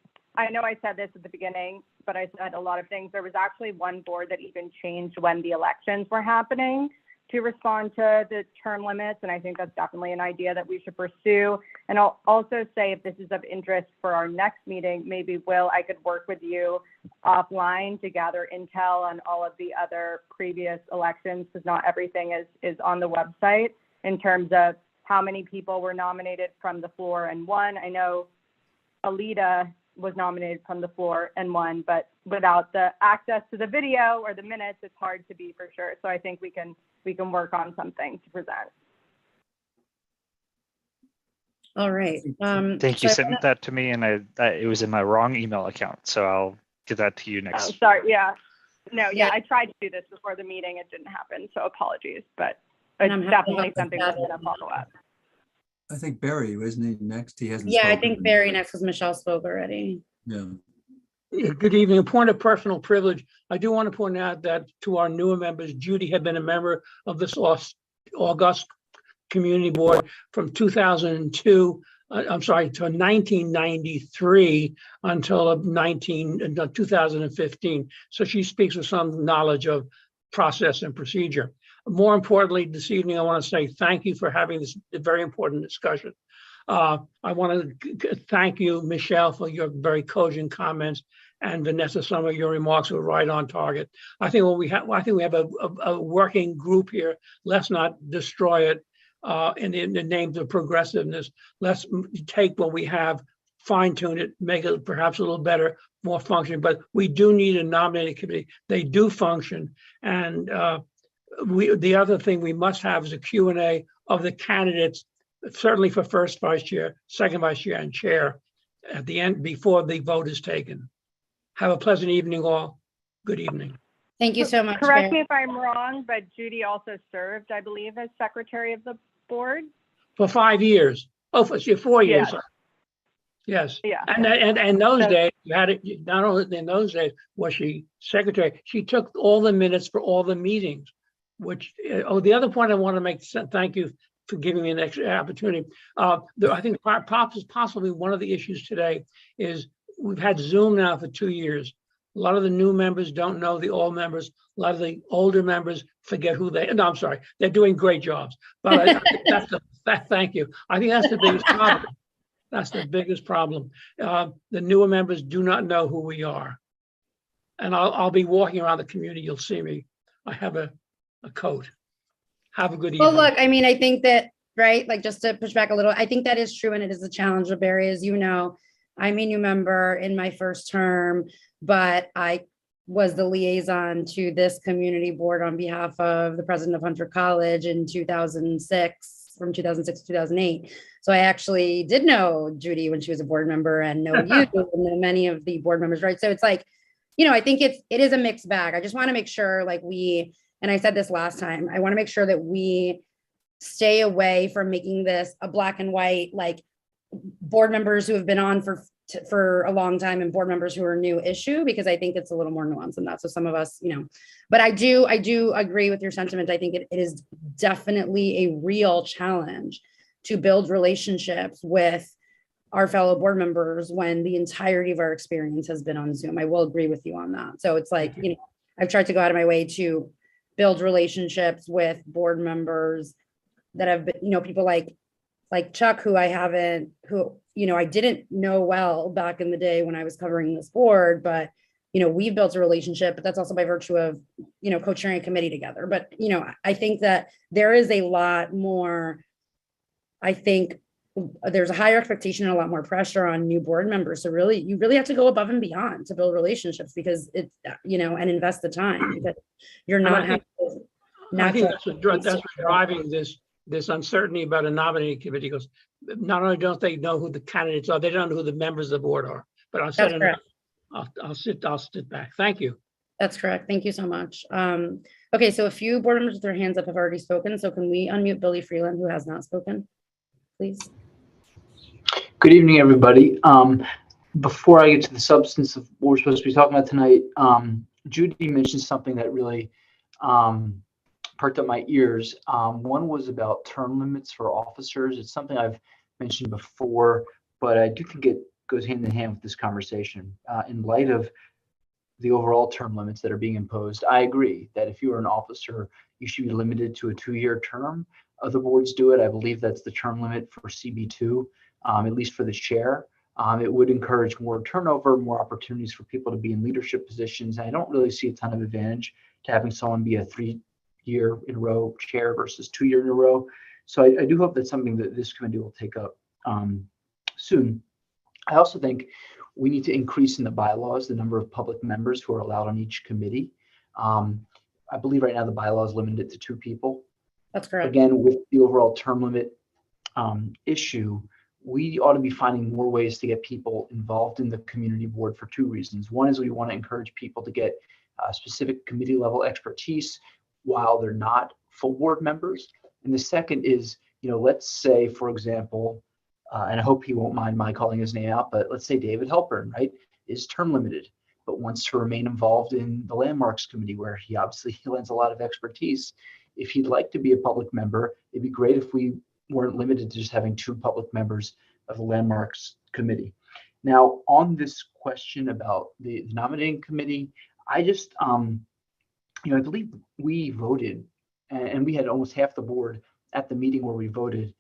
know I said this at the beginning, but I said a lot of things. There was actually one board that even changed when the elections were happening to respond to the term limits. And I think that's definitely an idea that we should pursue. And I'll also say, if this is of interest for our next meeting, maybe Will, I could work with you offline to gather intel on all of the other previous elections, because not everything is on the website in terms of how many people were nominated from the floor and won. I know Alita was nominated from the floor and won, but without the access to the video or the minutes, it's hard to be for sure. So I think we can work on something to present. All right. Thank you. Sent that to me, and it was in my wrong email account, so I'll get that to you next. Oh, sorry. Yeah. No. Yeah. I tried to do this before the meeting. It didn't happen. So apologies, but it's definitely something we're going to follow up. I think Barry, isn't he next? He hasn't. Yeah, I spoken. think Barry next, because Michelle spoke already. Yeah. Good evening. A point of personal privilege. I do want to point out that to our newer members, Judy had been a member of this August Community Board from 2002. I'm sorry, to 1993 until 2015. So she speaks with some knowledge of process and procedure. More importantly, this evening, I want to say thank you for having this very important discussion. I want to thank you, Michelle, for your very cogent comments, and Vanessa, some of your remarks were right on target. I think we have a working group here. Let's not destroy it in the name of progressiveness. Let's take what we have, fine tune it, make it perhaps a little better, more functioning. But we do need a nominating committee. They do function, and the other thing we must have is a Q&A of the candidates, certainly for first vice chair, second vice chair, and chair at the end before the vote is taken. Have a pleasant evening, all. Good evening. Thank you so much. Correct me Chair. if I'm wrong, but Judy also served, I believe, as secretary of the board. For 5 years. Oh, for 4 years. Yes. Yes. Yeah. And those So- days, you had it, not only in those days was she secretary, she took all the minutes for all the meetings, which, the other point I want to make, thank you for giving me an extra opportunity. I think possibly one of the issues today is we've had Zoom now for 2 years. A lot of the new members don't know the old members. A lot of the older members forget who they, no, I'm sorry. They're doing great jobs. But I think thank you. I think that's the biggest problem. That's the biggest problem. The newer members do not know who we are. And I'll be walking around the community. You'll see me. I have a coat. Have a good evening. Well, look, I mean, I think that, right, like just to push back a little, I think that is true, and it is a challenge of Barry, as you know. I'm a new member in my first term, but I was the liaison to this community board on behalf of the president of Hunter College in 2006, from 2006 to 2008. So I actually did know Judy when she was a board member, and know you and many of the board members, right? So it's like, you know, I think it is a mixed bag. I just want to make sure, like, and I said this last time, I want to make sure that we stay away from making this a black and white, like board members who have been on for a long time and board members who are new issue, because I think it's a little more nuanced than that. So some of us, you know, but I do agree with your sentiment. I think it is definitely a real challenge to build relationships with our fellow board members when the entirety of our experience has been on Zoom. I will agree with you on that. So it's like, you know, I've tried to go out of my way to build relationships with board members that have been, you know, people like Chuck, who you know, I didn't know well back in the day when I was covering this board, but, you know, we've built a relationship, but that's also by virtue of, you know, co-chairing a committee together. But, you know, I think that there is a lot more, I think there's a higher expectation and a lot more pressure on new board members. So really, you really have to go above and beyond to build relationships, because it's, you know, and invest the time, because you're not having to. I think that's what's driving this uncertainty about a nominating committee, because not only don't they know who the candidates are, they don't know who the members of the board are. But I'll set enough. I'll sit back. Thank you. That's correct. Thank you so much. Okay, so a few board members with their hands up have already spoken. So can we unmute Billy Freeland, who has not spoken, please? Good evening, everybody. Before I get to the substance of what we're supposed to be talking about tonight, Judy mentioned something that really perked up my ears. One was about term limits for officers. It's something I've mentioned before, but I do think it goes hand in hand with this conversation. In light of the overall term limits that are being imposed, I agree that if you are an officer, you should be limited to a 2-year term. Other boards do it. I believe that's the term limit for CB2, at least for the chair. It would encourage more turnover, more opportunities for people to be in leadership positions. I don't really see a ton of advantage to having someone be a 3-year in a row chair versus 2-year in a row. So I do hope that's something that this committee will take up soon. I also think we need to increase in the bylaws the number of public members who are allowed on each committee. I believe right now the bylaws limit it to 2 people. That's correct. Again, with the overall term limit issue, we ought to be finding more ways to get people involved in the community board for 2 reasons. One is we want to encourage people to get specific committee level expertise while they're not full board members. And the second is, you know, let's say, for example, and I hope he won't mind my calling his name out, but let's say David Halpern, right, is term limited, but wants to remain involved in the Landmarks Committee, where he obviously lends a lot of expertise. If he'd like to be a public member, it'd be great if we weren't limited to just having 2 public members of the Landmarks Committee. Now, on this question about the nominating committee, I just, you know, I believe we voted, and we had almost half the board at the meeting where we voted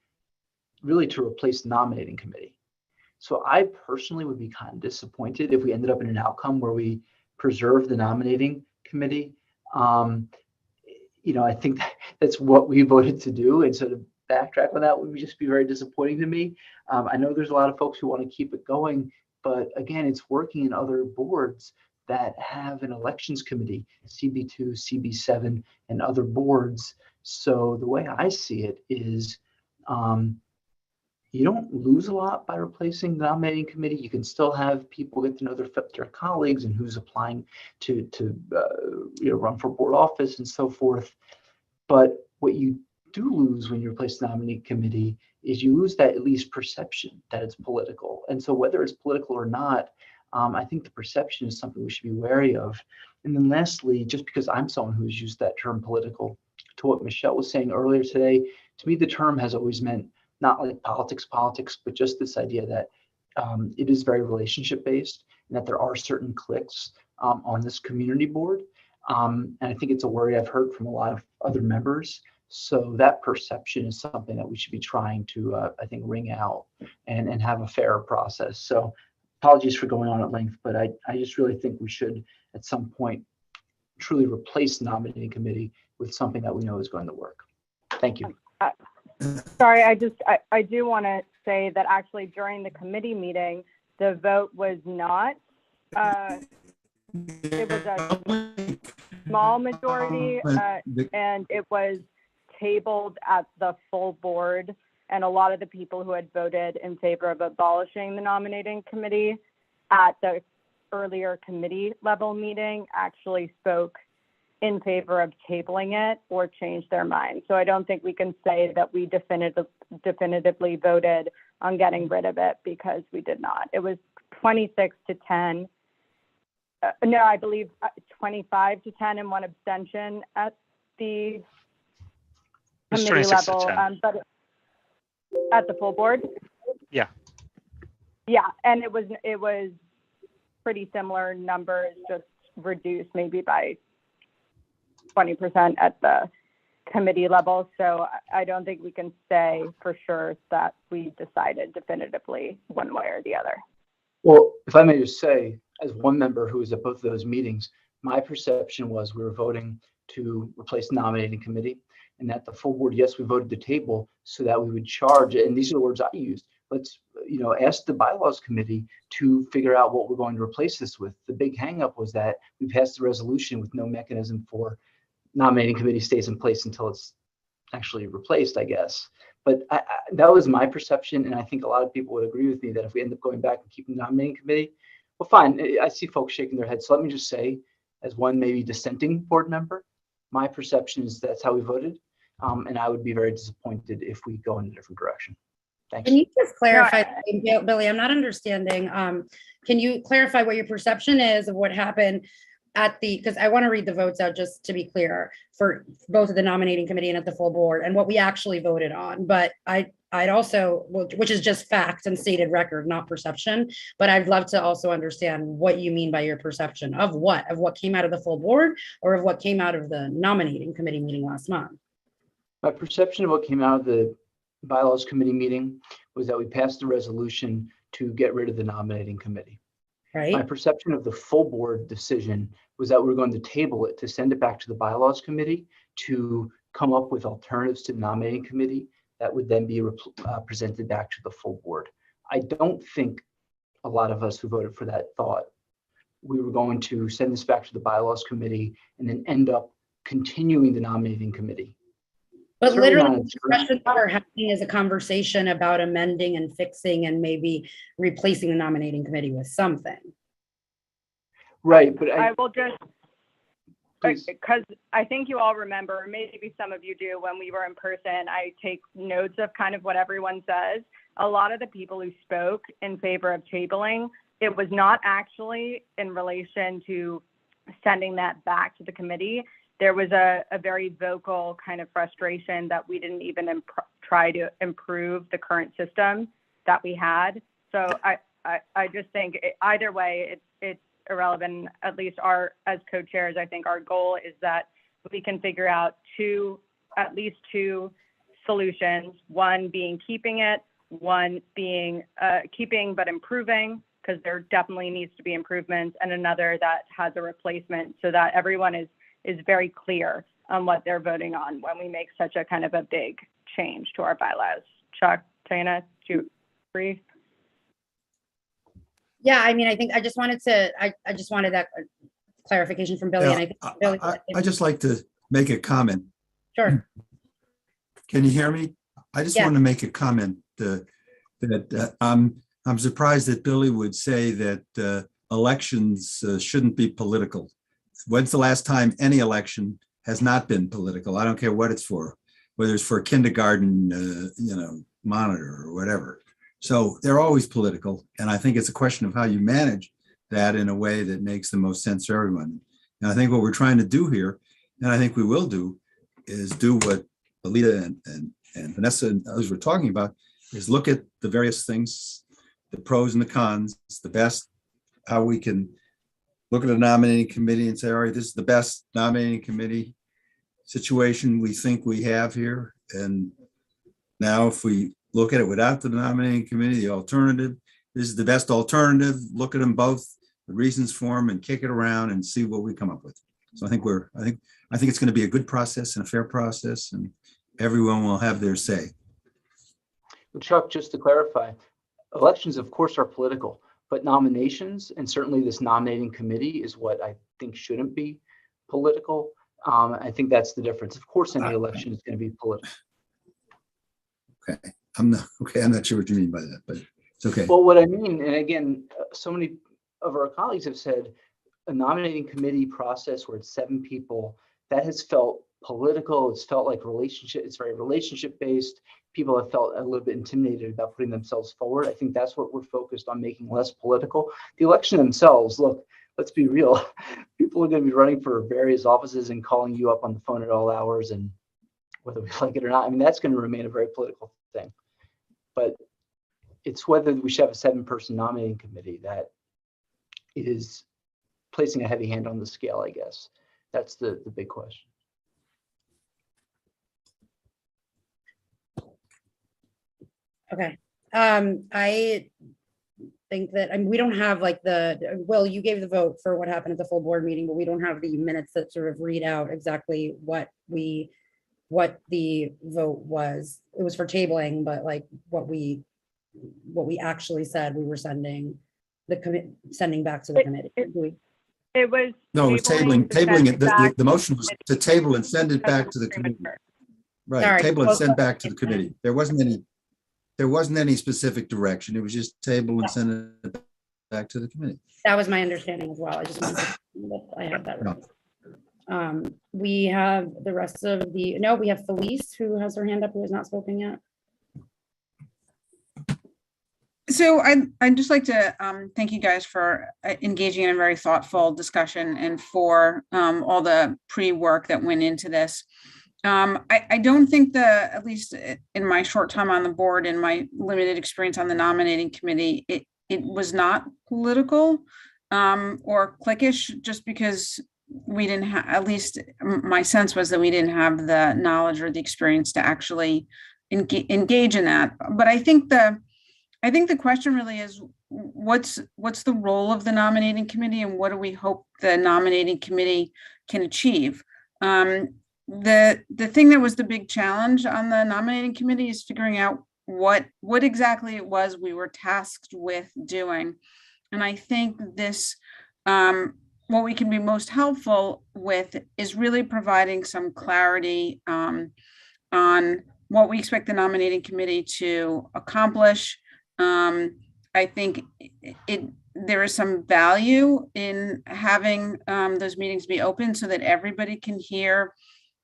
really to replace the nominating committee. So I personally would be kind of disappointed if we ended up in an outcome where we preserve the nominating committee. You know, I think that's what we voted to do, and so to backtrack on that would just be very disappointing to me. I know there's a lot of folks who want to keep it going, but again, it's working in other boards that have an elections committee, CB2, CB7, and other boards. So the way I see it is you don't lose a lot by replacing the nominating committee. You can still have people get to know their colleagues and who's applying to run for board office and so forth. But what you do lose when you replace the nominating committee is you lose that at least perception that it's political. And so whether it's political or not, I think the perception is something we should be wary of. And then lastly, just because I'm someone who's used that term political, to what Michelle was saying earlier today, to me, the term has always meant not like politics, but just this idea that it is very relationship based and that there are certain cliques on this community board. And I think it's a worry I've heard from a lot of other members. So that perception is something that we should be trying to, I think, wring out and have a fairer process. So apologies for going on at length, but I just really think we should at some point truly replace the nominating committee with something that we know is going to work. Thank you. Sorry, I do want to say that actually during the committee meeting, the vote was not, it was a small majority and it was tabled at the full board. And a lot of the people who had voted in favor of abolishing the nominating committee at the earlier committee level meeting actually spoke in favor of tabling it or changed their mind. So I don't think we can say that we definitively voted on getting rid of it, because we did not. It was 26-10. No, I believe 25-10 and one abstention at the committee level, but at the full board. Yeah. Yeah, and it was pretty similar numbers, just reduced maybe by 20% at the committee level. So I don't think we can say for sure that we decided definitively one way or the other. Well, if I may just say, as one member who was at both of those meetings, my perception was we were voting to replace the nominating committee, and that the full board, yes, we voted the table so that we would charge, and these are the words I used, let's ask the bylaws committee to figure out what we're going to replace this with. The big hangup was that we passed the resolution with no mechanism for nominating committee stays in place until it's actually replaced, I guess. But that was my perception, and I think a lot of people would agree with me that if we end up going back and keeping the nominating committee, well, fine. I see folks shaking their heads. So let me just say, as one maybe dissenting board member, my perception is that's how we voted, and I would be very disappointed if we go in a different direction. Thanks. Can you just clarify, Billy? I'm not understanding. Can you clarify what your perception is of what happened at the, because I want to read the votes out just to be clear for both of the nominating committee and at the full board and what we actually voted on. But I'd also, which is just fact and stated record, not perception, but I'd love to also understand what you mean by your perception of what came out of the full board or of what came out of the nominating committee meeting last month. My perception of what came out of the bylaws committee meeting was that we passed the resolution to get rid of the nominating committee. Right. My perception of the full board decision was that we were going to table it to send it back to the bylaws committee to come up with alternatives to the nominating committee that would then be presented back to the full board. I don't think a lot of us who voted for that thought we were going to send this back to the bylaws committee and then end up continuing the nominating committee. But Certainly literally, the discussion that we're having is a conversation about amending and fixing and maybe replacing the nominating committee with something. Right, but I will just, because I think you all remember, maybe some of you do, when we were in person, I take notes of kind of what everyone says. A lot of the people who spoke in favor of tabling, it was not actually in relation to sending that back to the committee. There was a very vocal kind of frustration that we didn't even try to improve the current system that we had. So I just think either way, it's irrelevant. At least as co-chairs, I think our goal is that we can figure out at least two solutions. One being keeping it, one being keeping but improving, because there definitely needs to be improvements, and another that has a replacement, so that everyone is very clear on what they're voting on when we make such a kind of a big change to our bylaws. Chuck, Dana, do you agree? Yeah, I mean, I think I just wanted that clarification from Billy, and I think Billy. I just like to make a comment. Sure. Can you hear me? I just Yeah. want to make a comment that I'm surprised that Billy would say that elections shouldn't be political. When's the last time any election has not been political? I don't care what it's for, whether it's for a kindergarten, monitor or whatever. So they're always political. And I think it's a question of how you manage that in a way that makes the most sense for everyone. And I think what we're trying to do here, and I think we will do, is do what Alita and Vanessa and others were talking about, is look at the various things, the pros and the cons, the best, how we can look at a nominating committee and say, all right, this is the best nominating committee situation we think we have here. And now if we look at it without the nominating committee, the alternative, this is the best alternative, look at them both, the reasons for them, and kick it around and see what we come up with. So I think it's going to be a good process and a fair process, and everyone will have their say. Well, Chuck, just to clarify, elections, of course, are political, but nominations, and certainly this nominating committee, is what I think shouldn't be political. I think that's the difference. Of course, any election is going to be political. Okay, I'm not sure what you mean by that, but it's okay. Well, what I mean, and again, so many of our colleagues have said a nominating committee process where it's 7 people, that has felt political. It's felt like it's very relationship based. People have felt a little bit intimidated about putting themselves forward. I think that's what we're focused on, making less political. The election themselves, look, let's be real. People are going to be running for various offices and calling you up on the phone at all hours, and whether we like it or not, I mean, that's going to remain a very political thing. But it's whether we should have a 7-person nominating committee that is placing a heavy hand on the scale, I guess. That's the big question. Okay. I think that, we don't have like you gave the vote for what happened at the full board meeting, but we don't have the minutes that sort of read out exactly what the vote was. It was for tabling, but like what we actually said we were sending back to the committee. It was. No, it was tabling it. The motion was to table and send it back to the committee. Right, Sorry. table and send back to the committee. There wasn't any specific direction. It was just table and send it back to the committee. That was my understanding as well. I just wanted to I have that right. We have the rest of we have Felice, who has her hand up, who has not spoken yet. So I'd just like to thank you guys for engaging in a very thoughtful discussion and for all the pre-work that went into this. I don't think at least in my short time on the board and my limited experience on the nominating committee, it was not political or cliquish, just because we didn't have, at least my sense was that we didn't have the knowledge or the experience to actually engage in that. But I think the question really is, what's the role of the nominating committee, and what do we hope the nominating committee can achieve? The thing that was the big challenge on the nominating committee is figuring out what exactly it was we were tasked with doing. And I think this, what we can be most helpful with is really providing some clarity on what we expect the nominating committee to accomplish. I think there is some value in having those meetings be open so that everybody can hear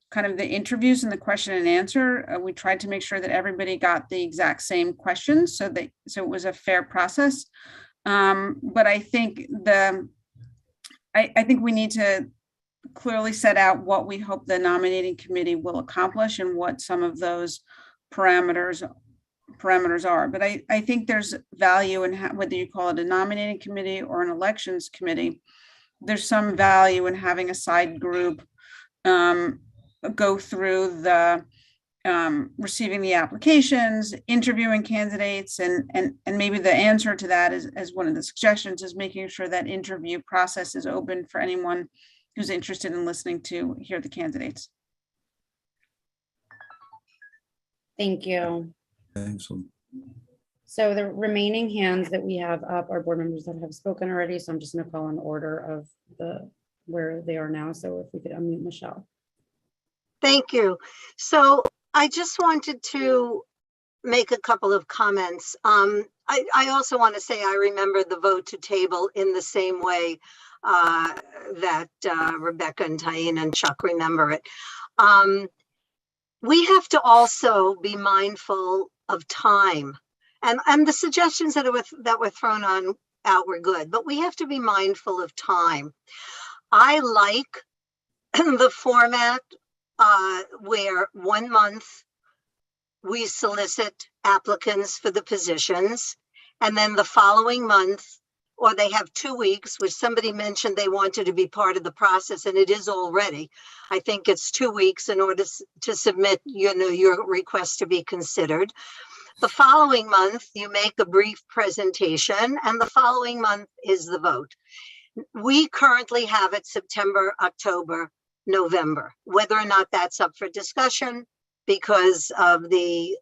kind of the interviews and the question and answer. We tried to make sure that everybody got the exact same questions, so it was a fair process. But I think I think we need to clearly set out what we hope the nominating committee will accomplish and what some of those parameters are. But I think there's value in whether you call it a nominating committee or an elections committee. There's some value in having a side group go through the receiving the applications, interviewing candidates, and maybe the answer to that is, as one of the suggestions, is making sure that interview process is open for anyone who's interested in listening to hear the candidates. Thank you. Excellent. So the remaining hands that we have up are board members that have spoken already. So I'm just gonna call in order of where they are now. So if we could unmute Michelle. Thank you. So I just wanted to make a couple of comments. I also want to say I remember the vote to table in the same way that Rebecca and Tyene and Chuck remember it. We have to also be mindful of time, and the suggestions that were thrown out were good, but we have to be mindful of time. I like the format where 1 month we solicit applicants for the positions, and then the following month, or they have 2 weeks, which somebody mentioned they wanted to be part of the process, and it is already. I think it's 2 weeks in order to submit, your request to be considered. The following month, you make a brief presentation, and the following month is the vote. We currently have it September, October, November. Whether or not that's up for discussion because of the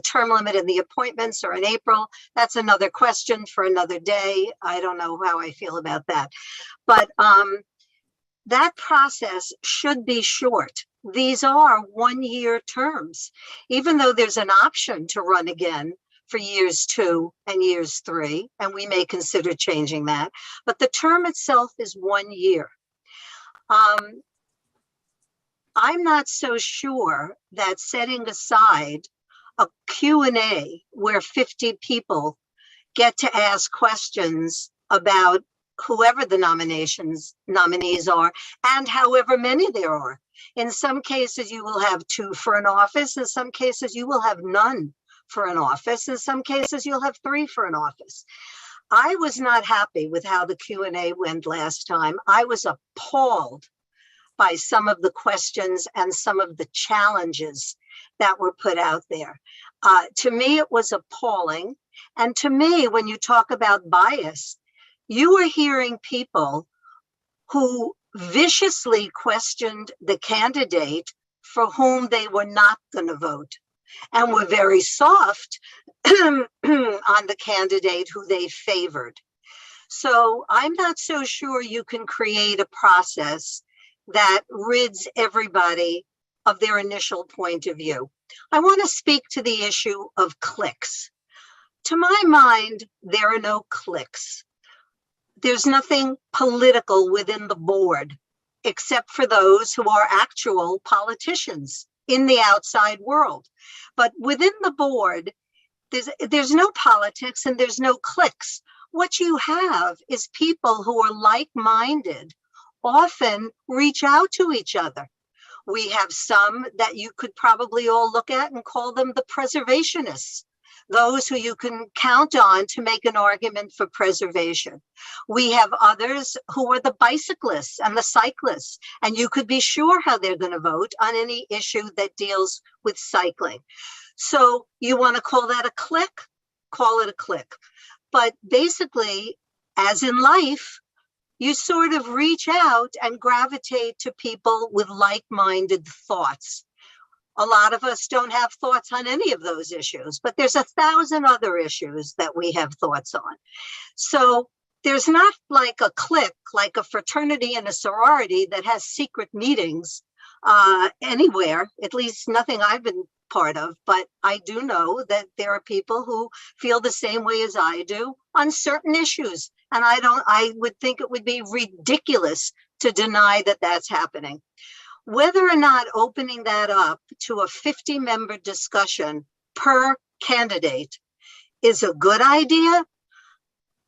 term limit and the appointments are in April, that's another question for another day. I don't know how I feel about that. But that process should be short. These are 1-year terms, even though there's an option to run again for years 2 and years 3, and we may consider changing that. But the term itself is 1 year. I'm not so sure that setting aside a Q&A where 50 people get to ask questions about whoever the nominees are, and however many there are. In some cases, you will have 2 for an office. In some cases, you will have none for an office. In some cases, you'll have 3 for an office. I was not happy with how the Q&A went last time. I was appalled by some of the questions and some of the challenges that were put out there. To me, it was appalling. And to me, when you talk about bias, you are hearing people who viciously questioned the candidate for whom they were not going to vote, and were very soft on the candidate who they favored. So I'm not so sure you can create a process that rids everybody of their initial point of view. I want to speak to the issue of cliques. To my mind, there are no cliques. There's nothing political within the board, except for those who are actual politicians in the outside world. But within the board, there's no politics and there's no cliques. What you have is people who are like-minded often reach out to each other. We have some that you could probably all look at and call them the preservationists, those who you can count on to make an argument for preservation. We have others who are the bicyclists and the cyclists, and you could be sure how they're going to vote on any issue that deals with cycling. So you want to call that a clique? Call it a clique. But basically, as in life, you sort of reach out and gravitate to people with like-minded thoughts. A lot of us don't have thoughts on any of those issues, but there's 1,000 other issues that we have thoughts on. So there's not like a clique, like a fraternity and a sorority that has secret meetings anywhere, at least nothing I've been part of, but I do know that there are people who feel the same way as I do on certain issues. And I would think it would be ridiculous to deny that that's happening. Whether or not opening that up to a 50-member discussion per candidate is a good idea,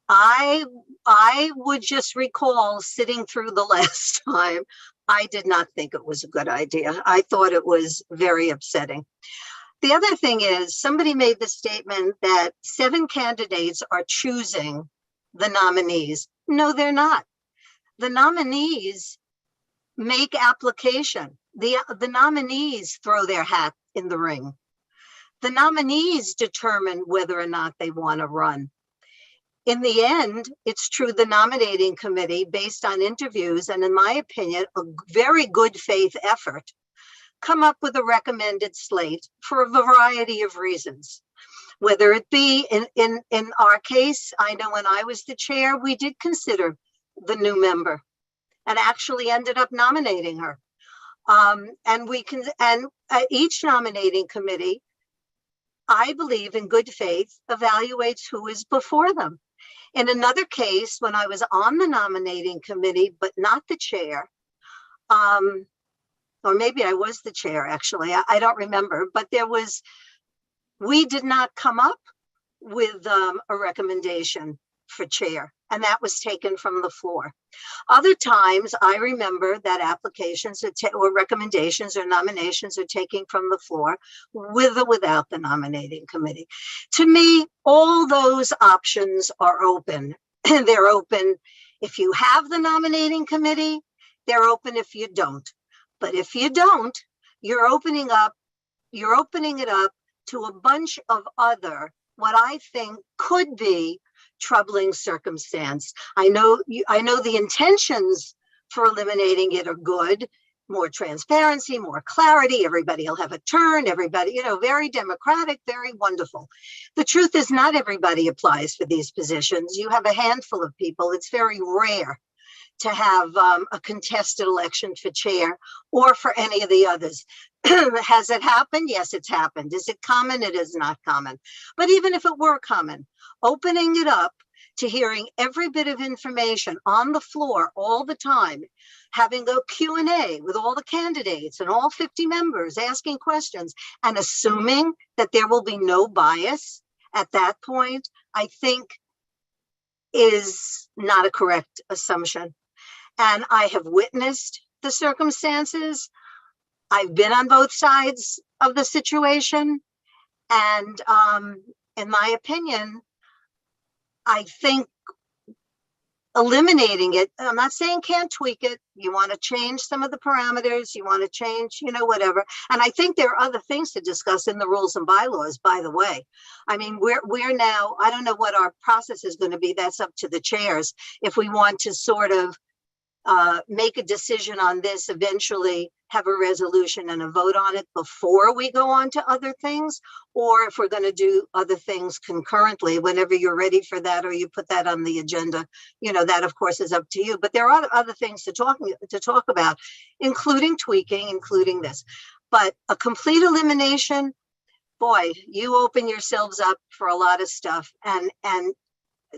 I would just recall sitting through the last time, I did not think it was a good idea. I thought it was very upsetting. The other thing is, somebody made the statement that 7 candidates are choosing the nominees. No, they're not. The nominees make application. The nominees throw their hat in the ring. The nominees determine whether or not they want to run. In the end, it's true, the nominating committee, based on interviews and in my opinion, a very good faith effort, come up with a recommended slate for a variety of reasons. Whether it be in our case, I know when I was the chair, we did consider the new member and actually ended up nominating her. And each nominating committee, I believe in good faith, evaluates who is before them. In another case, when I was on the nominating committee, but not the chair, or maybe I was the chair, actually, I don't remember, but we did not come up with a recommendation for chair, and that was taken from the floor. Other times, I remember that applications or recommendations or nominations are taken from the floor with or without the nominating committee. To me, all those options are open. They're open if you have the nominating committee, they're open if you don't. But if you don't, you're opening it up to a bunch of other, what I think could be troubling circumstance. I know the intentions for eliminating it are good, more transparency, more clarity, everybody will have a turn, everybody, very democratic, very wonderful. The truth is not everybody applies for these positions. You have a handful of people. It's very rare to have a contested election for chair or for any of the others. Has it happened? Yes, it's happened. Is it common? It is not common. But even if it were common, opening it up to hearing every bit of information on the floor all the time, having a Q&A with all the candidates and all 50 members asking questions and assuming that there will be no bias at that point, I think is not a correct assumption. And I have witnessed the circumstances. I've been on both sides of the situation. And in my opinion, I think eliminating it, I'm not saying can't tweak it. You want to change some of the parameters, you want to change, whatever. And I think there are other things to discuss in the rules and bylaws, by the way. I mean, we're now, I don't know what our process is going to be. That's up to the chairs. If we want to sort of make a decision on this, eventually have a resolution and a vote on it before we go on to other things, or if we're going to do other things concurrently, whenever you're ready for that, or you put that on the agenda, that of course is up to you. But there are other things to talk about, including tweaking, including this. But a complete elimination, boy, you open yourselves up for a lot of stuff. And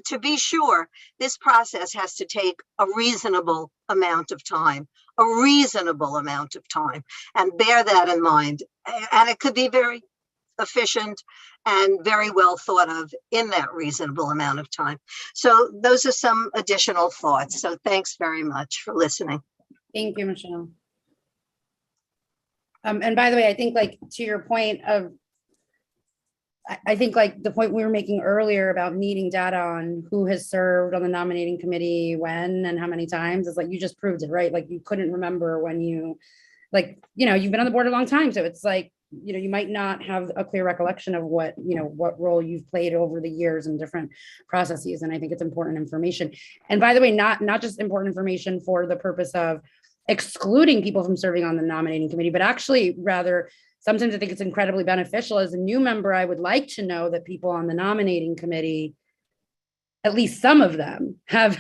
to be sure, this process has to take a reasonable amount of time, and bear that in mind. And it could be very efficient and very well thought of in that reasonable amount of time. So those are some additional thoughts. So thanks very much for listening. Thank you, Michelle. And by the way, I think to your point of, I think the point we were making earlier about needing data on who has served on the nominating committee, when and how many times, is you just proved it, right? You couldn't remember when you've been on the board a long time. So it's you might not have a clear recollection of what role you've played over the years in different processes. And I think it's important information. And by the way, not just important information for the purpose of excluding people from serving on the nominating committee, but actually rather, sometimes I think it's incredibly beneficial. As a new member, I would like to know that people on the nominating committee, at least some of them, have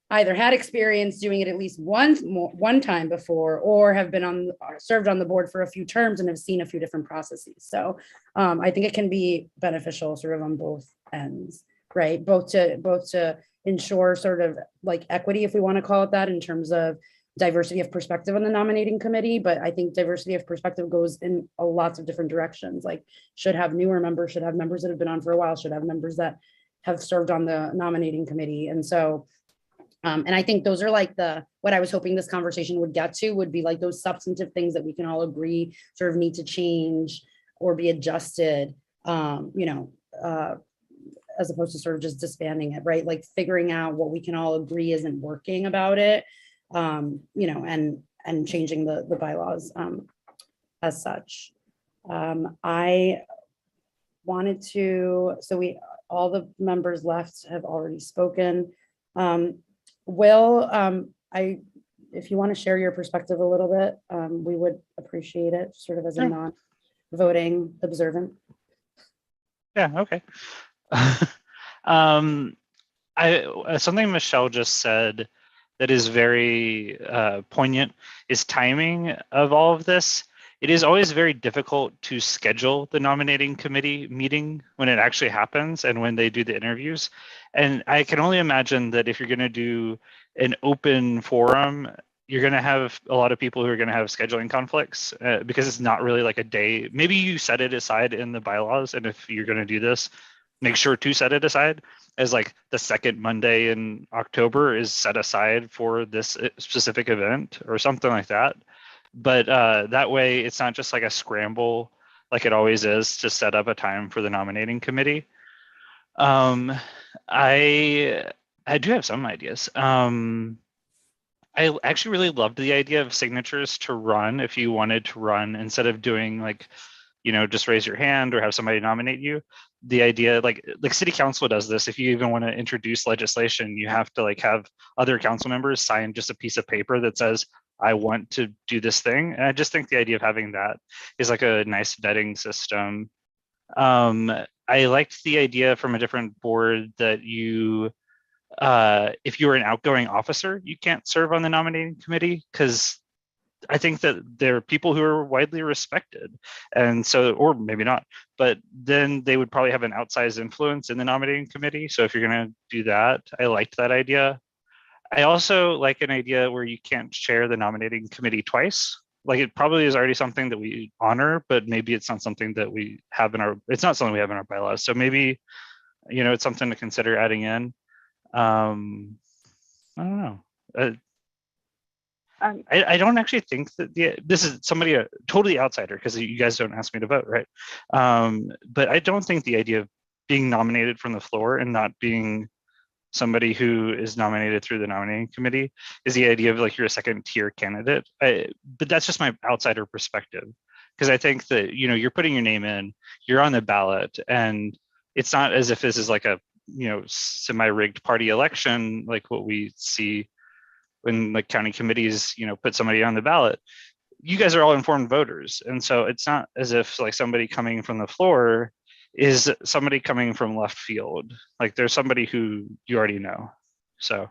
either had experience doing it at least one time before, or have been served on the board for a few terms and have seen a few different processes. So I think it can be beneficial sort of on both ends, right? Both to ensure sort of equity, if we want to call it that, in terms of diversity of perspective on the nominating committee. But I think diversity of perspective goes in lots of different directions. Should have newer members, should have members that have been on for a while, should have members that have served on the nominating committee. And so, and I think those are what I was hoping this conversation would get to, would be those substantive things that we can all agree sort of need to change or be adjusted, as opposed to sort of just disbanding it, right? Figuring out what we can all agree isn't working about it. And changing the bylaws as such. I wanted to, all the members left have already spoken. Will, if you want to share your perspective a little bit, we would appreciate it, sort of as a non-voting observant. Yeah, okay. Something Michelle just said that is very poignant is timing of all of this. It is always very difficult to schedule the nominating committee meeting when it actually happens and when they do the interviews. And I can only imagine that if you're going to do an open forum, you're going to have a lot of people who are going to have scheduling conflicts because it's not really like a day. Maybe you set it aside in the bylaws, and if you're going to do this, make sure to set it aside as like the second Monday in October is set aside for this specific event or something like that. But that way it's not just like a scramble like it always is to set up a time for the nominating committee. I do have some ideas. I actually really loved the idea of signatures to run if you wanted to run instead of doing like, you know, just raise your hand or have somebody nominate you. The idea like city council does this. If you even want to introduce legislation, you have to like have other council members sign just a piece of paper that says, I want to do this thing. And I just think the idea of having that is like a nice vetting system. I liked the idea from a different board that you, if you're an outgoing officer, you can't serve on the nominating committee because I think that there are people who are widely respected. And so, or maybe not, but then they would probably have an outsized influence in the nominating committee. So if you're going to do that, I liked that idea. I also like an idea where you can't chair the nominating committee twice. Like it probably is already something that we honor, but maybe it's not something that we have in our, it's not something we have in our bylaws. So maybe, you know, it's something to consider adding in. I don't know. I don't actually think that this is somebody a totally outsider because you guys don't ask me to vote, right? But I don't think the idea of being nominated from the floor and not being somebody who is nominated through the nominating committee is the idea of like you're a second tier candidate. But that's just my outsider perspective because I think that, you know, you're putting your name in, you're on the ballot, and it's not as if this is like a, you know, semi-rigged party election like what we see when like county committees, you know, put somebody on the ballot. You guys are all informed voters, and so it's not as if like somebody coming from the floor is somebody coming from left field. Like there's somebody who you already know. So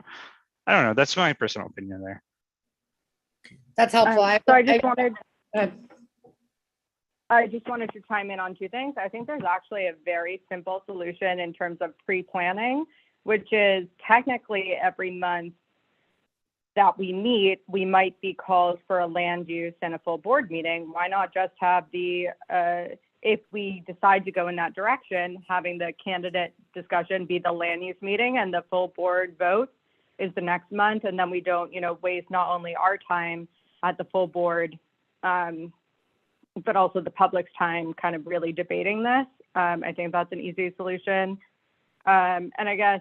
I don't know. That's my personal opinion there. That's helpful. So I just wanted to chime in on two things. I think there's actually a very simple solution in terms of pre-planning, which is technically every month that we meet, we might be called for a land use and a full board meeting. Why not just have the, if we decide to go in that direction, having the candidate discussion be the land use meeting and the full board vote is the next month. And then we don't, you know, waste not only our time at the full board, but also the public's time kind of really debating this. I think that's an easy solution. And I guess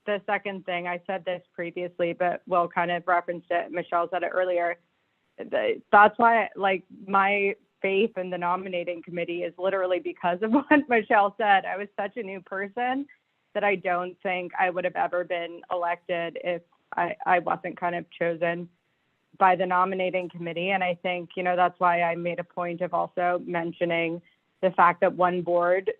the second thing, I said this previously, but Will kind of referenced it, Michelle said it earlier. That's why like my faith in the nominating committee is literally because of what Michelle said. I was such a new person that I don't think I would have ever been elected if I wasn't kind of chosen by the nominating committee. And I think, you know, that's why I made a point of also mentioning the fact that one board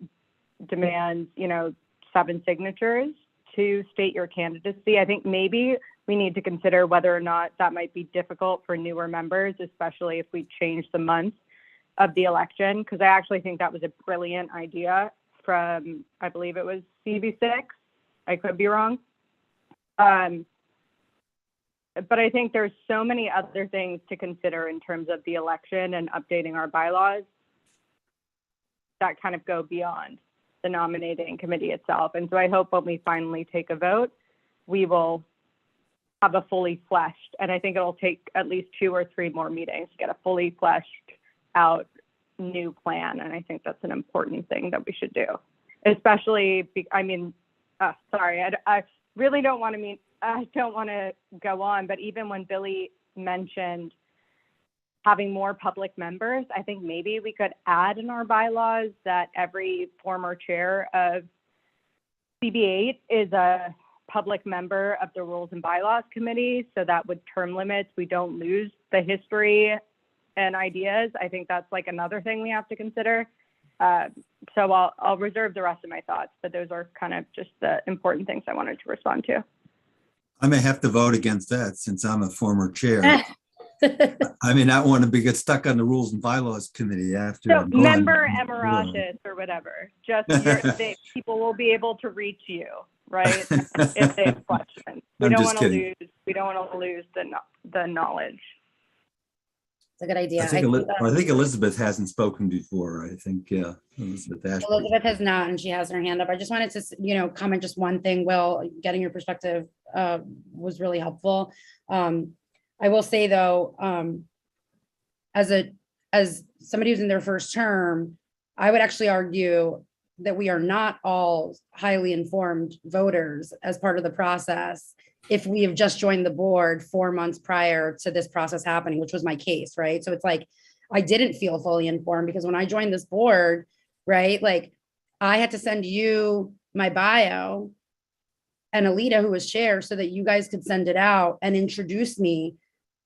demands, you know, 7 signatures to state your candidacy. I think maybe we need to consider whether or not that might be difficult for newer members, especially if we change the month of the election, because I actually think that was a brilliant idea from, I believe it was CB6. I could be wrong. But I think there's so many other things to consider in terms of the election and updating our bylaws that kind of go beyond the nominating committee itself. And so I hope when we finally take a vote, we will have a fully fleshed, and I think it'll take at least 2 or 3 more meetings to get a fully fleshed out new plan. And I think that's an important thing that we should do, especially, sorry, I really don't want to I don't want to go on, but even when Billy mentioned having more public members, I think maybe we could add in our bylaws that every former chair of CB8 is a public member of the Rules and Bylaws Committee. So that with term limits, we don't lose the history and ideas. I think that's like another thing we have to consider. So I'll reserve the rest of my thoughts, but those are kind of just the important things I wanted to respond to. I may have to vote against that since I'm a former chair. I may not want to get stuck on the Rules and Bylaws Committee after. So I'm gone. member emeritus or whatever, just people will be able to reach you, right? If they have questions. We I'm don't just want to kidding. lose. We don't want to lose the knowledge. It's a good idea. I think Elizabeth hasn't spoken before. I think Elizabeth Ashby. Elizabeth has not, and she has her hand up. I just wanted to, comment just one thing. Will, getting your perspective was really helpful. I will say though, as somebody who's in their first term, I would actually argue that we are not all highly informed voters as part of the process if we have just joined the board 4 months prior to this process happening, which was my case, right? So it's like, I didn't feel fully informed because when I joined this board, right, like I had to send you my bio and Alita, who was chair, so that you guys could send it out and introduce me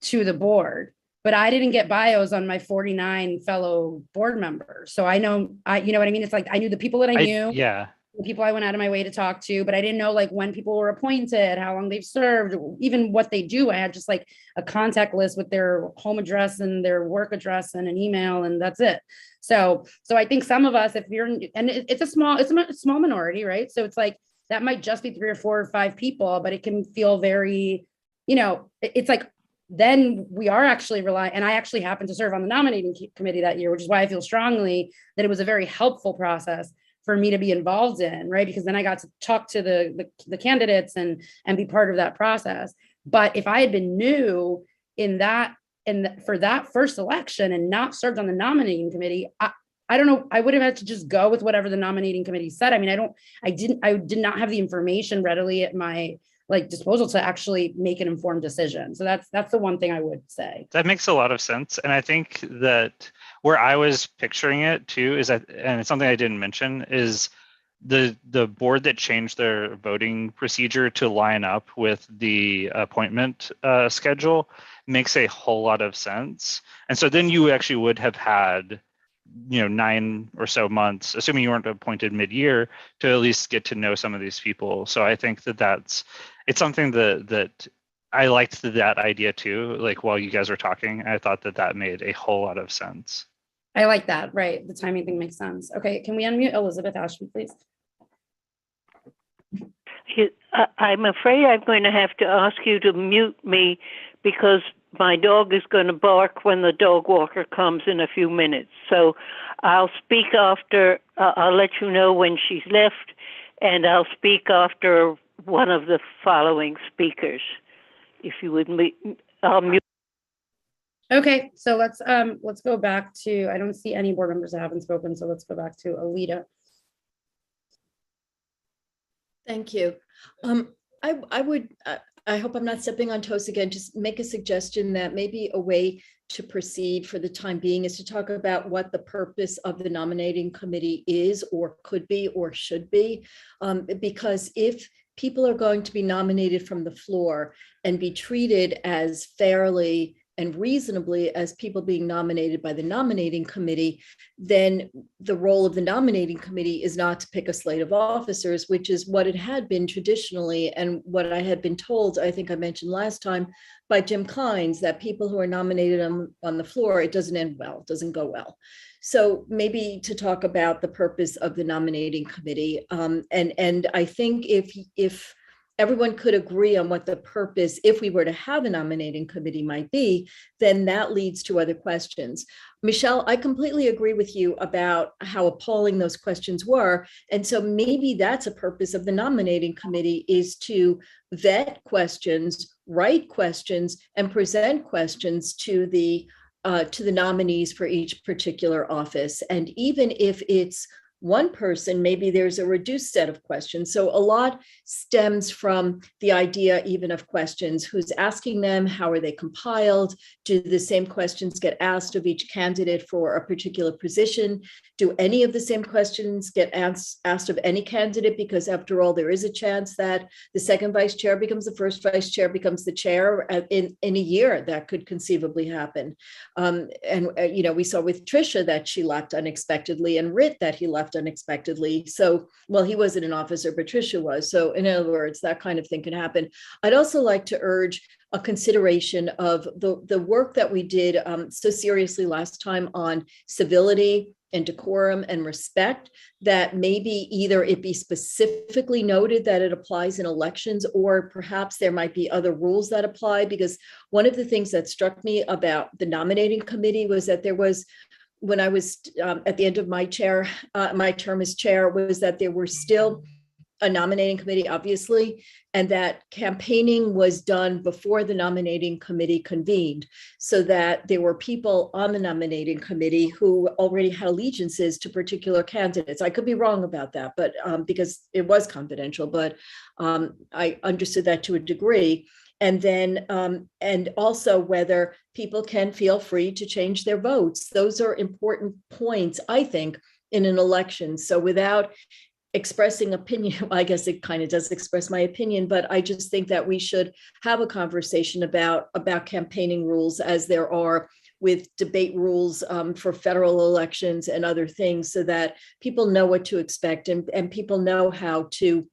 to the board. But I didn't get bios on my 49 fellow board members. So you know what I mean? It's like, I knew the people that I knew. Yeah. The people I went out of my way to talk to, but I didn't know like when people were appointed, how long they've served, even what they do. I had just like a contact list with their home address and their work address and an email, and that's it. So I think some of us, if you're, and it's a small minority, right? So it's like, that might just be 3 or 4 or 5 people, but it can feel very, it's like, then we are actually relying, and I actually happened to serve on the nominating committee that year, which is why I feel strongly that it was a very helpful process for me to be involved in, right? Because then I got to talk to the candidates and be part of that process. But if I had been new for that first election and not served on the nominating committee, I don't know, I would have had to just go with whatever the nominating committee said. I mean, I did not have the information readily at my disposal to actually make an informed decision. So that's the one thing I would say. That makes a lot of sense. And I think that where I was picturing it too is that, and it's something I didn't mention, is the board that changed their voting procedure to line up with the appointment schedule makes a whole lot of sense. And so then you actually would have had 9 or so months, assuming you weren't appointed mid-year, to at least get to know some of these people. So I think it's something that I liked that idea too. Like while you guys were talking, I thought that made a whole lot of sense. I like that, right? The timing thing makes sense. Okay, can we unmute Elizabeth Ashby, please? I'm afraid I'm going to have to ask you to mute me because my dog is going to bark when the dog walker comes in a few minutes. So I'll speak after, I'll let you know when she's left, and I'll speak after one of the following speakers. If you would mute. Okay, so let's go back to, I don't see any board members that haven't spoken, so let's go back to Alita. Thank you. I hope I'm not stepping on toes again, just make a suggestion that maybe a way to proceed for the time being is to talk about what the purpose of the nominating committee is or could be or should be. Because if people are going to be nominated from the floor and be treated as fairly and reasonably as people being nominated by the nominating committee, then the role of the nominating committee is not to pick a slate of officers, which is what it had been traditionally and what I had been told, I think I mentioned last time, by Jim Kynes, that people who are nominated on the floor, it doesn't end well, it doesn't go well. So maybe to talk about the purpose of the nominating committee. And I think if everyone could agree on what the purpose, if we were to have a nominating committee, might be, then that leads to other questions. Michelle, I completely agree with you about how appalling those questions were. And so maybe that's a purpose of the nominating committee, is to vet questions, write questions, and present questions to the nominees for each particular office. And even if it's one person, maybe there's a reduced set of questions. So a lot stems from the idea even of questions. Who's asking them? How are they compiled? Do the same questions get asked of each candidate for a particular position? Do any of the same questions get asked of any candidate? Because after all, there is a chance that the second vice chair becomes the first vice chair, becomes the chair in a year. That could conceivably happen. We saw with Tricia that she left unexpectedly, and Rit that he left left unexpectedly. So, well, he wasn't an officer, Patricia was. So in other words, that kind of thing can happen. I'd also like to urge a consideration of the work that we did so seriously last time on civility and decorum and respect, that maybe either it be specifically noted that it applies in elections, or perhaps there might be other rules that apply. Because one of the things that struck me about the nominating committee was that there was, when I was at the end of my term as chair, was that there were still a nominating committee, obviously, and that campaigning was done before the nominating committee convened, so that there were people on the nominating committee who already had allegiances to particular candidates. I could be wrong about that, but because it was confidential, but I understood that to a degree. And then, and also whether people can feel free to change their votes. Those are important points, I think, in an election. So without expressing opinion, I guess it kind of does express my opinion, but I just think that we should have a conversation about campaigning rules, as there are with debate rules for federal elections and other things, so that people know what to expect, and people know how to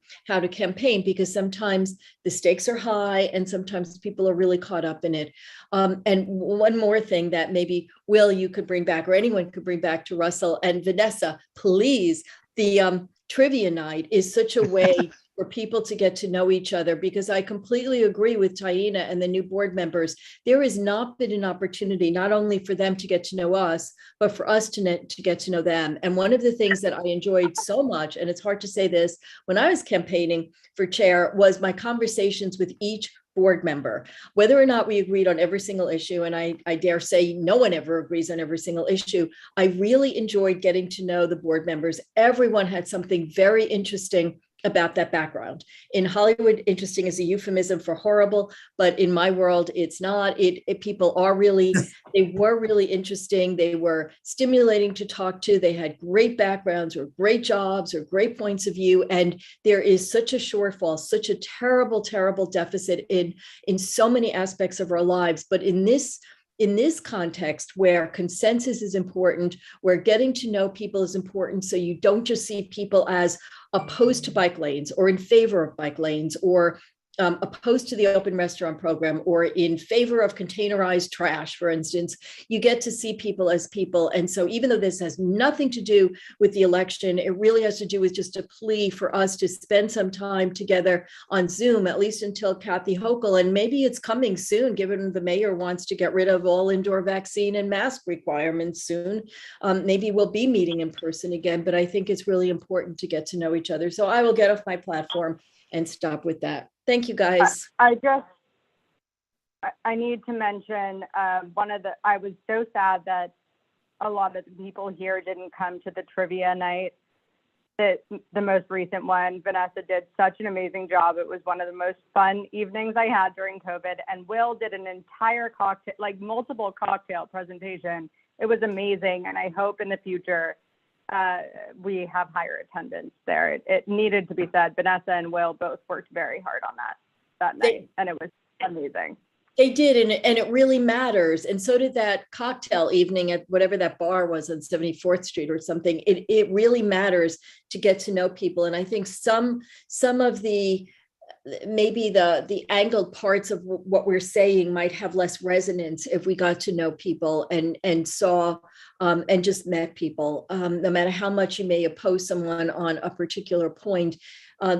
campaign, because sometimes the stakes are high and sometimes people are really caught up in it. And one more thing that maybe Will, you could bring back, or anyone could bring back to Russell and Vanessa, please, the trivia night is such a way for people to get to know each other, because I completely agree with Taina and the new board members. There has not been an opportunity, not only for them to get to know us, but for us to get to know them. And one of the things that I enjoyed so much, and it's hard to say this, when I was campaigning for chair, was my conversations with each board member, whether or not we agreed on every single issue. And I dare say no one ever agrees on every single issue. I really enjoyed getting to know the board members. Everyone had something very interesting about that background. In Hollywood, interesting is a euphemism for horrible, but in my world, it's not. People are really, they were really interesting. They were stimulating to talk to. They had great backgrounds or great jobs or great points of view. And there is such a shortfall, such a terrible, terrible deficit in so many aspects of our lives. But in this context, where consensus is important, where getting to know people is important, so you don't just see people as opposed to bike lanes or in favor of bike lanes, or opposed to the open restaurant program, or in favor of containerized trash, for instance. You get to see people as people. And so even though this has nothing to do with the election, it really has to do with just a plea for us to spend some time together on Zoom, at least until Kathy Hochul, and maybe it's coming soon, given the mayor wants to get rid of all indoor vaccine and mask requirements soon. Maybe we'll be meeting in person again, but I think it's really important to get to know each other. So I will get off my platform and stop with that. Thank you, guys. I need to mention I was so sad that a lot of the people here didn't come to the trivia night. The most recent one, Vanessa did such an amazing job. It was one of the most fun evenings I had during COVID. And Will did an entire cocktail, like multiple cocktail presentation. It was amazing. And I hope in the future we have higher attendance there. It needed to be said. Vanessa and Will both worked very hard on that night, and it was amazing. They did, and it really matters. And so did that cocktail evening at whatever that bar was on 74th Street or something. It really matters to get to know people. And I think some of the maybe the angled parts of what we're saying might have less resonance if we got to know people and saw and just met people. No matter how much you may oppose someone on a particular point,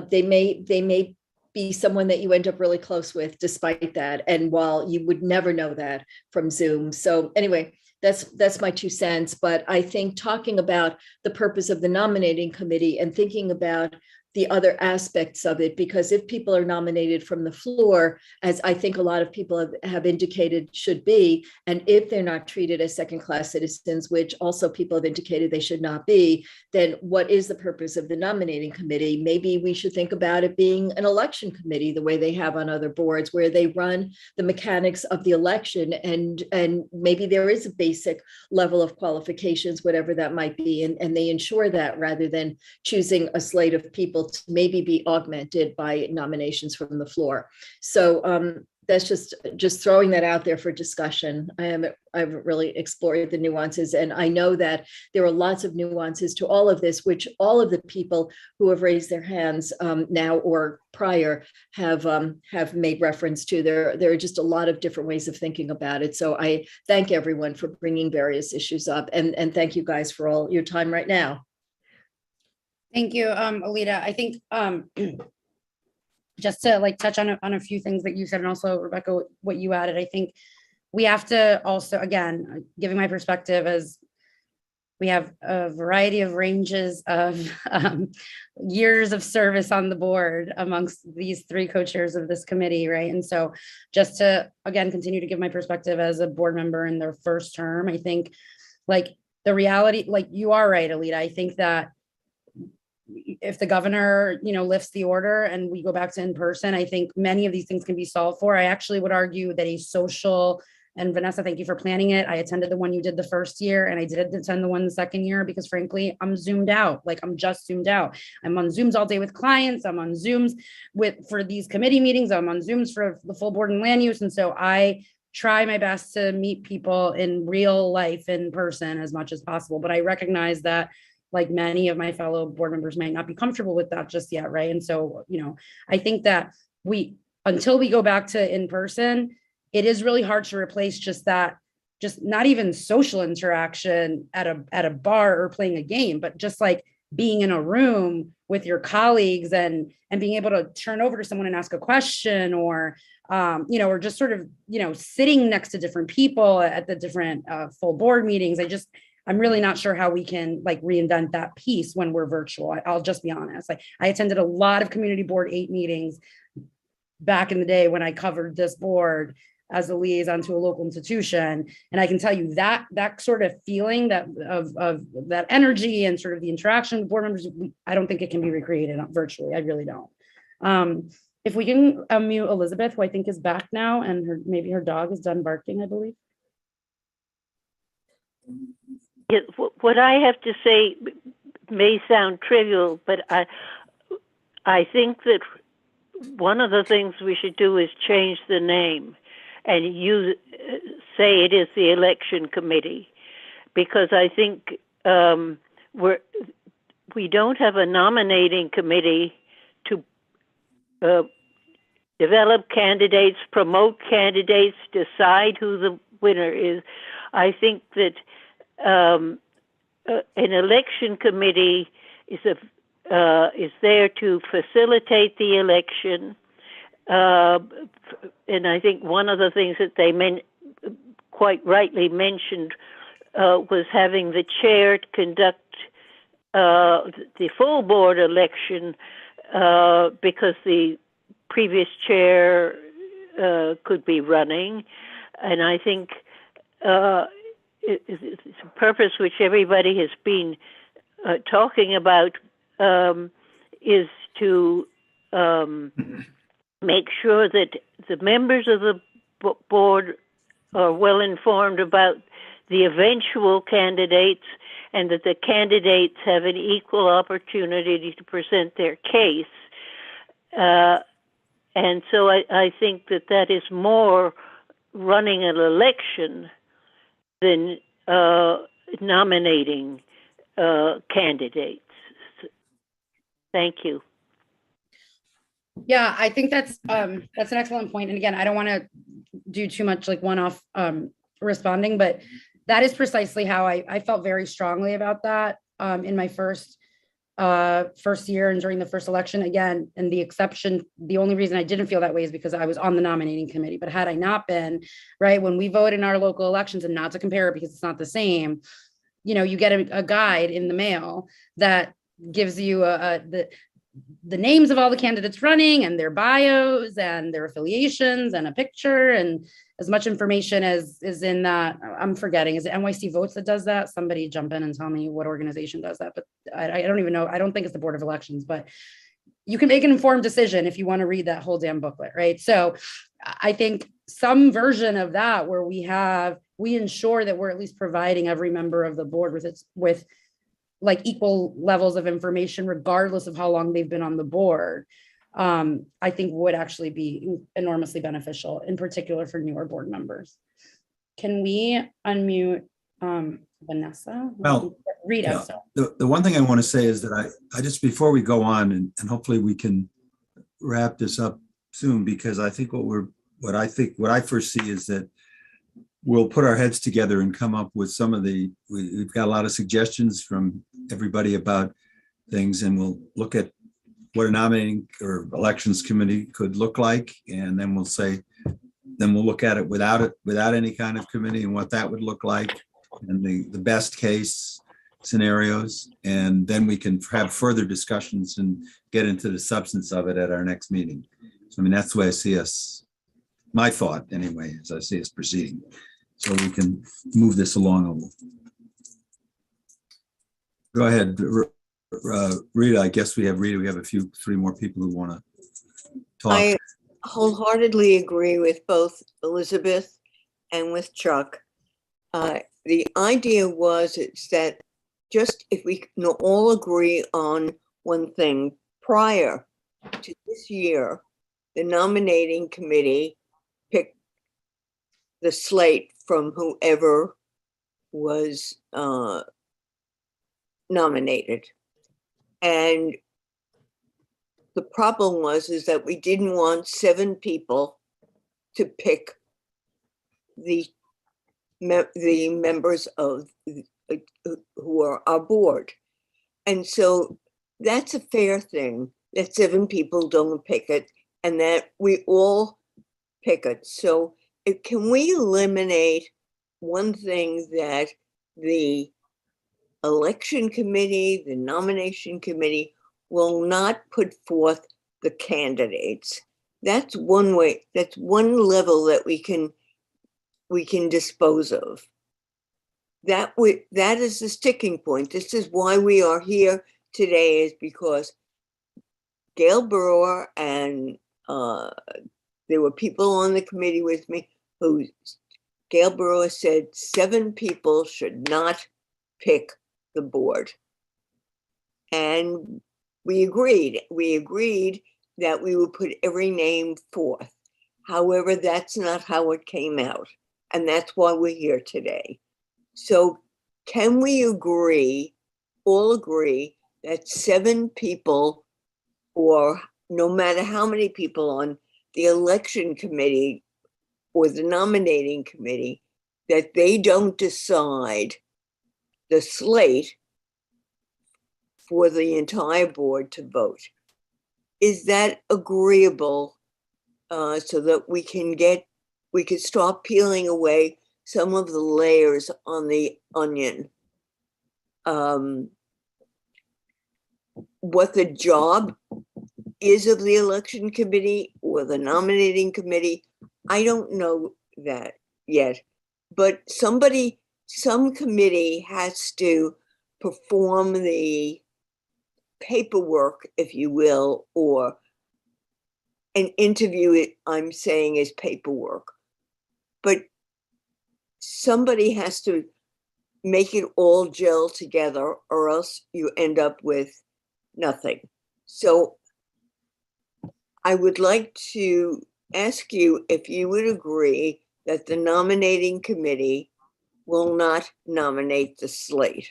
they may be someone that you end up really close with despite that. And while you would never know that from Zoom. So anyway, that's my 2 cents. But I think talking about the purpose of the nominating committee and thinking about the other aspects of it, because if people are nominated from the floor, as I think a lot of people have indicated should be, and if they're not treated as second-class citizens, which also people have indicated they should not be, then what is the purpose of the nominating committee? Maybe we should think about it being an election committee, the way they have on other boards, where they run the mechanics of the election, and maybe there is a basic level of qualifications, whatever that might be, and they ensure that, rather than choosing a slate of people to maybe be augmented by nominations from the floor. So that's just throwing that out there for discussion. I've really explored the nuances, and I know that there are lots of nuances to all of this, which all of the people who have raised their hands now or prior have made reference to. There are just a lot of different ways of thinking about it. So I thank everyone for bringing various issues up, and thank you guys for all your time right now. Thank you, Alita. I think just to like touch on a few things that you said, and also Rebecca, what you added, I think we have to also, again, giving my perspective as we have a variety of ranges of years of service on the board amongst these three co-chairs of this committee, right? And so just to, again, continue to give my perspective as a board member in their first term, I think like the reality, like you are right, Alita, I think that if the governor, lifts the order and we go back to in person, I think many of these things can be solved for. I actually would argue that a social, and Vanessa, thank you for planning it. I attended the one you did the first year, and I didn't attend the one the second year because frankly, I'm zoomed out. Like I'm just zoomed out. I'm on Zooms all day with clients. I'm on Zooms for these committee meetings. I'm on Zooms for the full board and land use. And so I try my best to meet people in real life in person as much as possible. But I recognize that like many of my fellow board members might not be comfortable with that just yet, right? And so, I think that until we go back to in person, it is really hard to replace just not even social interaction at a bar or playing a game, but just like being in a room with your colleagues and being able to turn over to someone and ask a question or just sort of, sitting next to different people at the different full board meetings. I'm really not sure how we can like reinvent that piece when we're virtual. I'll just be honest. Like I attended a lot of community board 8 meetings back in the day when I covered this board as a liaison to a local institution. And I can tell you that sort of feeling that of that energy and sort of the interaction with board members, I don't think it can be recreated virtually. I really don't. If we can unmute Elizabeth, who I think is back now, and maybe her dog is done barking, I believe. Yeah, what I have to say may sound trivial, but I think that one of the things we should do is change the name and say it is the election committee, because I think we don't have a nominating committee to develop candidates, promote candidates, decide who the winner is. I think that an election committee is there to facilitate the election, and I think one of the things that they quite rightly mentioned was having the chair conduct the full board election because the previous chair could be running, and I think it's a purpose which everybody has been talking about is to make sure that the members of the board are well informed about the eventual candidates and that the candidates have an equal opportunity to present their case. And so I think that is more running an election than nominating candidates. Thank you. Yeah, I think that's an excellent point. And again, I don't want to do too much like one-off responding, but that is precisely how I felt very strongly about that in my first year and during the first election. Again, and the only reason I didn't feel that way is because I was on the nominating committee. But had I not been, right, when we vote in our local elections, and not to compare it because it's not the same, you get a guide in the mail that gives you the names of all the candidates running and their bios and their affiliations and a picture and as much information as is in that. I'm forgetting, is it NYC Votes that does that? Somebody jump in and tell me what organization does that, but I don't even know. I don't think it's the Board of Elections, but you can make an informed decision if you want to read that whole damn booklet, right? So I think some version of that where we ensure that we're at least providing every member of the board with like equal levels of information, regardless of how long they've been on the board. I think would actually be enormously beneficial, in particular for newer board members. Can we unmute Vanessa? Well, Rita. yeah. So. The one thing I want to say is that I just, before we go on, and hopefully we can wrap this up soon, because I think what I first see is that we'll put our heads together and come up with some of we've got a lot of suggestions from everybody about things, and we'll look at what a nominating or elections committee could look like. And then we'll look at it without any kind of committee and what that would look like, and the best case scenarios. And then we can have further discussions and get into the substance of it at our next meeting. So, I mean, that's the way I see us, my thought anyway, as I see us proceeding. So we can move this along a little. Go ahead, Rita. I guess we have three more people who want to talk. I wholeheartedly agree with both Elizabeth and with Chuck. The idea was that just if we can all agree on one thing, prior to this year, the nominating committee picked the slate from whoever was nominated. And the problem is that we didn't want 7 people to pick the members of who are our board. And so that's a fair thing that 7 people don't pick it and that we all pick it. So can we eliminate one thing that the election committee, the nomination committee will not put forth the candidates? That's one way, that's one level that we can dispose of. That is the sticking point. This is why we are here today, is because Gail Brewer and there were people on the committee with me who Gail Brewer said 7 people should not pick the board. And we agreed. We agreed that we would put every name forth. However, that's not how it came out. And that's why we're here today. So can we all agree that 7 people, or no matter how many people on the election committee or the nominating committee, that they don't decide the slate for the entire board to vote? Is that agreeable, so that we could start peeling away some of the layers on the onion? What the job is of the election committee or the nominating committee, I don't know that yet. But some committee has to perform the paperwork, if you will, or an interview, I'm saying, is paperwork. But somebody has to make it all gel together, or else you end up with nothing. So I would like to ask you if you would agree that the nominating committee will not nominate the slate,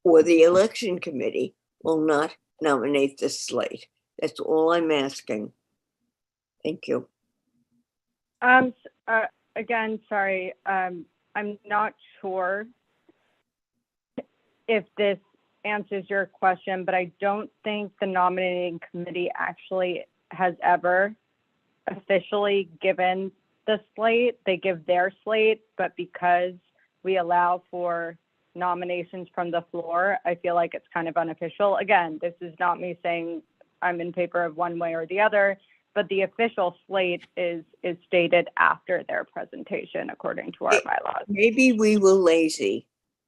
or the election committee will not nominate the slate. That's all I'm asking. Thank you. Again, sorry, I'm not sure if this answers your question, but I don't think the nominating committee actually has ever officially given the slate. They give their slate, but because we allow for nominations from the floor, I feel like it's kind of unofficial. Again, this is not me saying I'm in favor of one way or the other, but the official slate is stated after their presentation, according to our bylaws. Maybe we were lazy,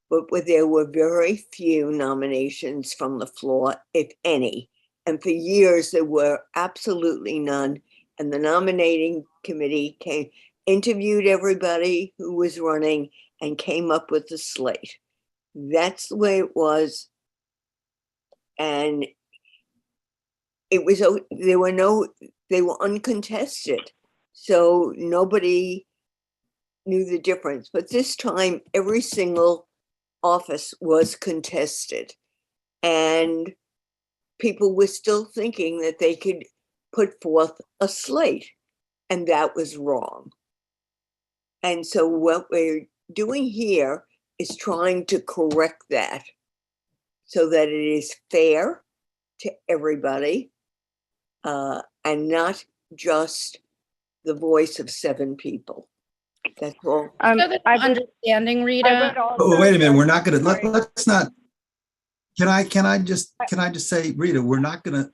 but there were very few nominations from the floor, if any. And for years, there were absolutely none. And the nominating committee interviewed everybody who was running and came up with the slate. That's the way it was. And they were uncontested. So nobody knew the difference. But this time, every single office was contested. And people were still thinking that they could put forth a slate, and that was wrong. And so what we're doing here is trying to correct that so that it is fair to everybody, and not just the voice of 7 people. That's all. So that understanding, Rita. Oh, wait a minute, we're not gonna, let's not, can I just say, Rita, what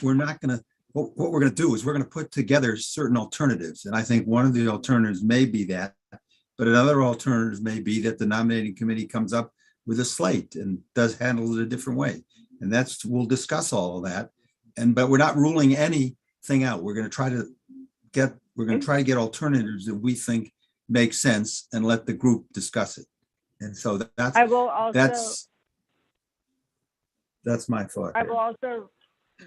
we're gonna do is we're gonna put together certain alternatives. And I think one of the alternatives may be that, but another alternative may be that the nominating committee comes up with a slate and does handle it a different way. And we'll discuss all of that. But we're not ruling anything out. We're gonna try to get alternatives that we think make sense and let the group discuss it. And so that's my thought. I will also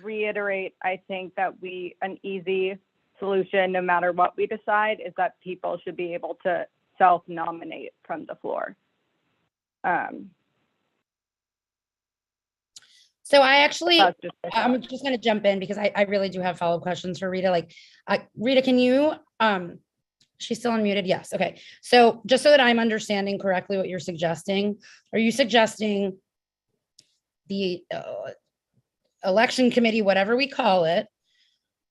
reiterate, I think that an easy solution, no matter what we decide, is that people should be able to self-nominate from the floor. So I'm just going to jump in because I really do have follow-up questions for Rita. Rita, can you, she's still unmuted? Yes. Okay. So just so that I'm understanding correctly what you're suggesting, are you suggesting the election committee, whatever we call it,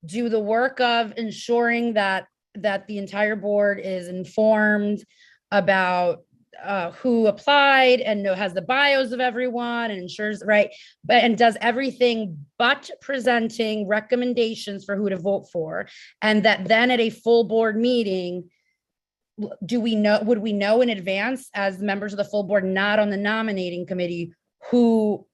do the work of ensuring that the entire board is informed about who applied and has the bios of everyone and ensures, right? And does everything but presenting recommendations for who to vote for. And that then at a full board meeting, would we know in advance as members of the full board, not on the nominating committee, who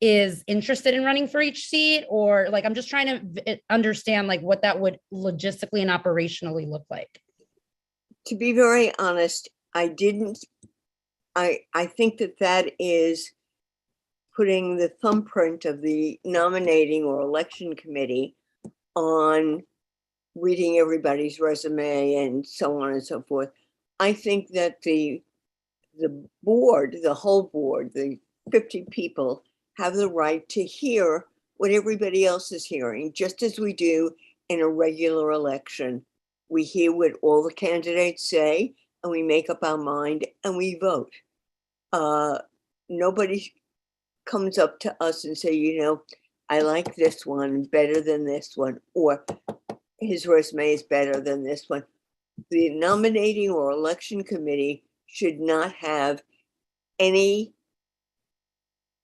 is interested in running for each seat? Or I'm just trying to understand what that would logistically and operationally look like. To be very honest, I think that is putting the thumbprint of the nominating or election committee on reading everybody's resume and so on and so forth. I think that the board, the whole board, the 50 people have the right to hear what everybody else is hearing, just as we do in a regular election. We hear what all the candidates say and we make up our mind and we vote. Nobody comes up to us and say, I like this one better than this one, or his resume is better than this one. The nominating or election committee should not have any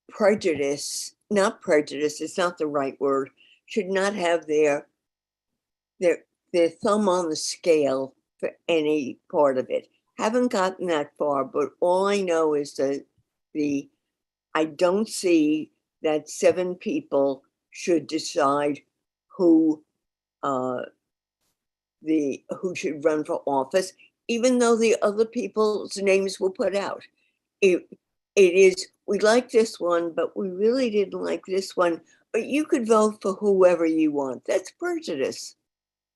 prejudice, it's not the right word, should not have their thumb on the scale for any part of it. Haven't gotten that far, but all I know is that I don't see that 7 people should decide who should run for office, even though the other people's names were put out. It is, we like this one, but we really didn't like this one, but you could vote for whoever you want. That's prejudice.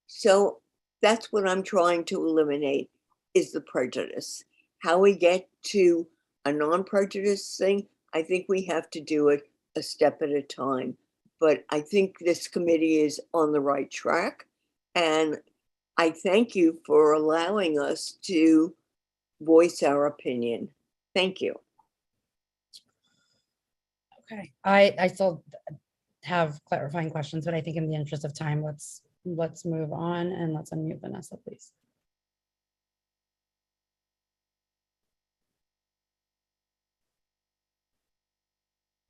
So that's what I'm trying to eliminate, is the prejudice. How we get to a non-prejudice thing, I think we have to do it a step at a time. But I think this committee is on the right track. And I thank you for allowing us to voice our opinion. Thank you. Okay, I still have clarifying questions, but I think in the interest of time, let's move on and let's unmute Vanessa, please.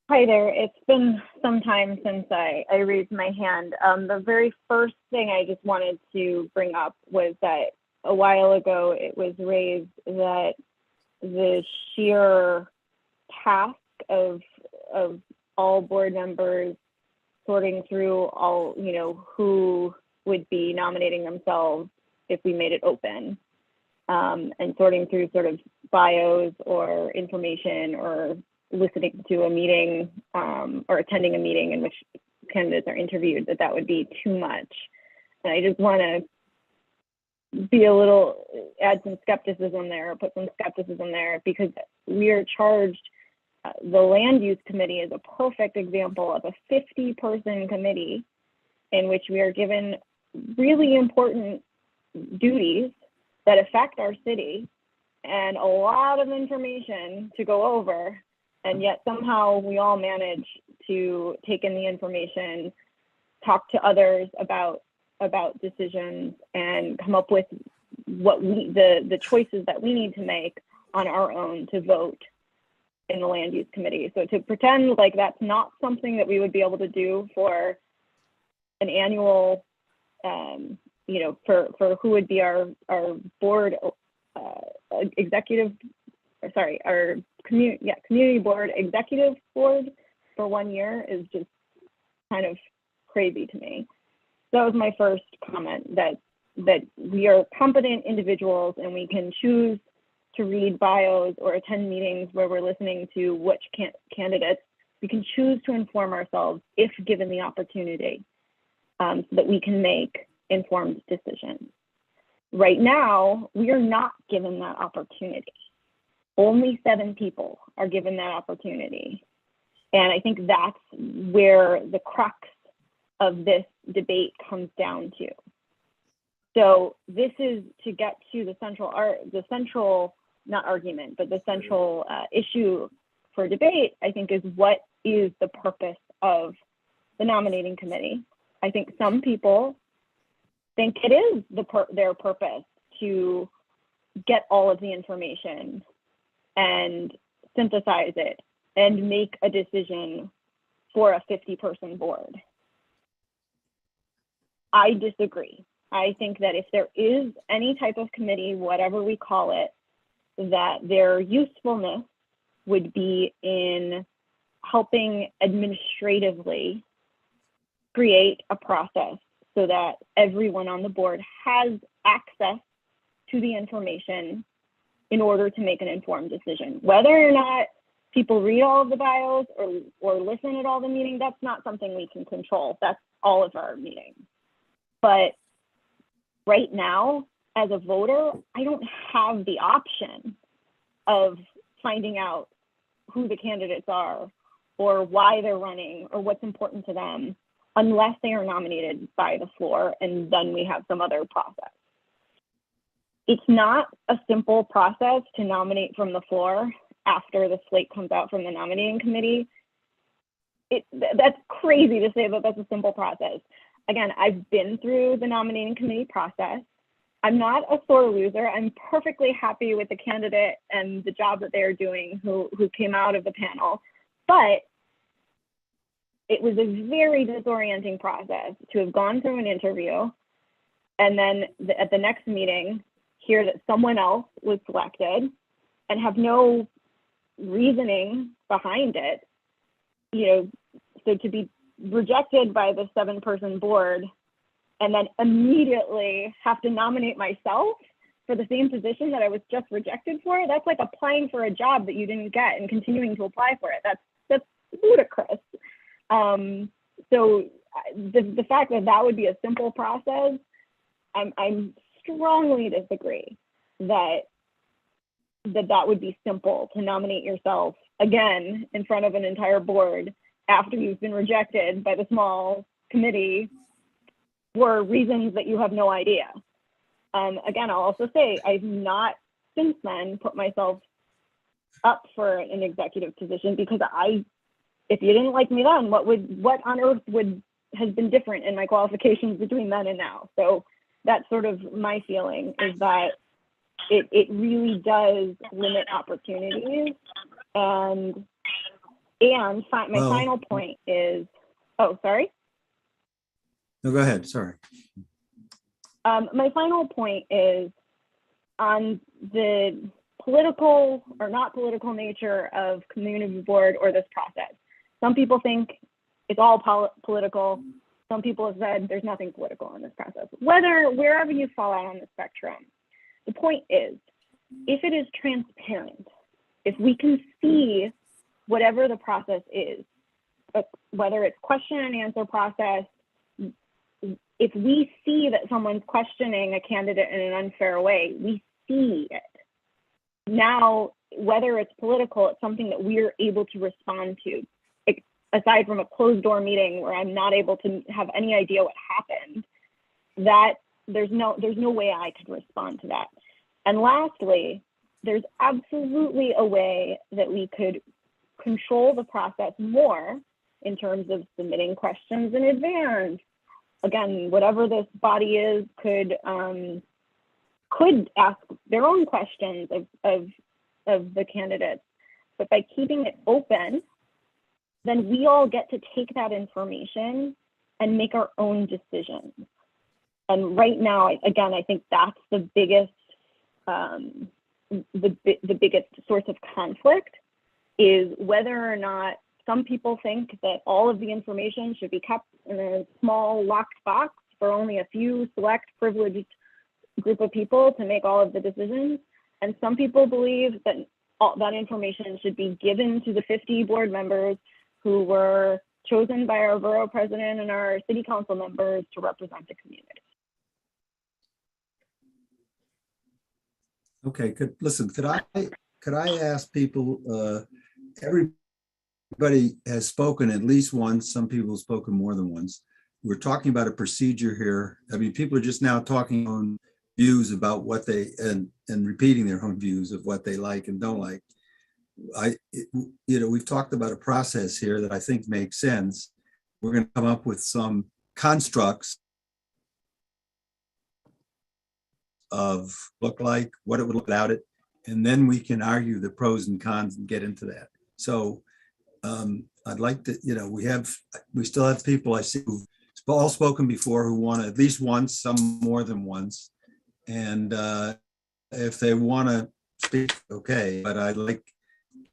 Hi there. It's been some time since I raised my hand. The very first thing I just wanted to bring up was that a while ago it was raised that the sheer task of all board members sorting through all, who would be nominating themselves if we made it open, and sorting through sort of bios or information or listening to a meeting or attending a meeting in which candidates are interviewed, that would be too much. And I just want to be add some skepticism there, or put some skepticism there, because we are charged, the land use committee is a perfect example of a 50-person committee in which we are given really important duties that affect our city and a lot of information to go over, and yet somehow we all manage to take in the information, talk to others about decisions, and come up with what the choices that we need to make on our own to vote in the land use committee. So to pretend like that's not something that we would be able to do for an annual, you know, for who would be our board executive, or sorry, our community board executive board for 1 year is just kind of crazy to me. So that was my first comment, that we are competent individuals and we can choose to read bios or attend meetings where we're listening to which candidates. We can choose to inform ourselves if given the opportunity, so that we can make informed decisions. Right now, we are not given that opportunity. Only 7 people are given that opportunity. And I think that's where the crux of this debate comes down to. So this is to get to the central, not argument, but the central issue for debate, I think, is what is the purpose of the nominating committee. I think some people think it is their purpose to get all of the information and synthesize it and make a decision for a 50-person board. I disagree. I think that if there is any type of committee, whatever we call it, that their usefulness would be in helping administratively create a process so that everyone on the board has access to the information in order to make an informed decision. Whether or not people read all of the bios or listen at all the meetings, that's not something we can control. That's all of our meetings. But right now, as a voter, I don't have the option of finding out who the candidates are or why they're running or what's important to them unless they are nominated by the floor, and then we have some other process. It's not a simple process to nominate from the floor after the slate comes out from the nominating committee. That's crazy to say that that's a simple process. Again, I've been through the nominating committee process. I'm not a sore loser. I'm perfectly happy with the candidate and the job that they are doing who came out of the panel. But it was a very disorienting process to have gone through an interview and then at the next meeting hear that someone else was selected and have no reasoning behind it. You know, so to be rejected by the 7-person board and then immediately have to nominate myself for the same position that I was just rejected for, that's like applying for a job that you didn't get and continuing to apply for it. That's ludicrous. So the fact that that would be a simple process, I'm strongly disagree that would be simple to nominate yourself again in front of an entire board after you've been rejected by the small committee for reasons that you have no idea. Again, I'll also say I've not since then put myself up for an executive position because if you didn't like me then, what on earth has been different in my qualifications between then and now? So that's sort of my feeling, is that it really does limit opportunities. And my final point is, oh, sorry. No, go ahead, sorry. My final point is on the political or not political nature of community board or this process. Some people think it's all political. Some people have said there's nothing political in this process. Wherever you fall out on the spectrum, the point is, if it is transparent, if we can see whatever the process is whether it's question and answer process, if we see that someone's questioning a candidate in an unfair way, we see it. Now, whether it's political, it's something that we're able to respond to. Aside from a closed door meeting where I'm not able to have any idea what happened, that there's no way I could respond to that. And lastly, there's absolutely a way that we could control the process more in terms of submitting questions in advance. Again, whatever this body is could ask their own questions of the candidates, but by keeping it open, then we all get to take that information and make our own decisions. And right now, again, I think that's the biggest biggest source of conflict, is whether or not some people think that all of the information should be kept in a small locked box for only a few select privileged group of people to make all of the decisions. And some people believe that all that information should be given to the 50 board members who were chosen by our borough president and our city council members to represent the community. Okay, listen, could I ask people, everybody has spoken at least once, some people have spoken more than once. We're talking about a procedure here. I mean, people are just now talking on views about what they, and repeating their own views of what they like and don't like. We've talked about a process here that I think makes sense. We're going to come up with some constructs of what it would look without it, and then we can argue the pros and cons and get into that. So I'd like to, we still have people I see who've all spoken before who want to at least once, some more than once. And if they want to speak, okay, but I'd like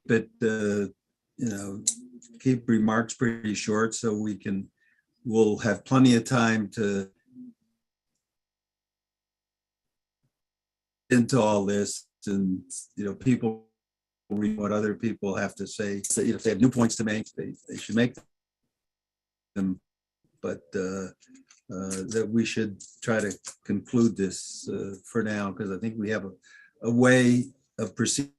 it, keep remarks pretty short so we'll have plenty of time to into all this, and people read what other people have to say. So, if they have new points to make, they should make them. But that we should try to conclude this for now, because I think we have a way of proceeding.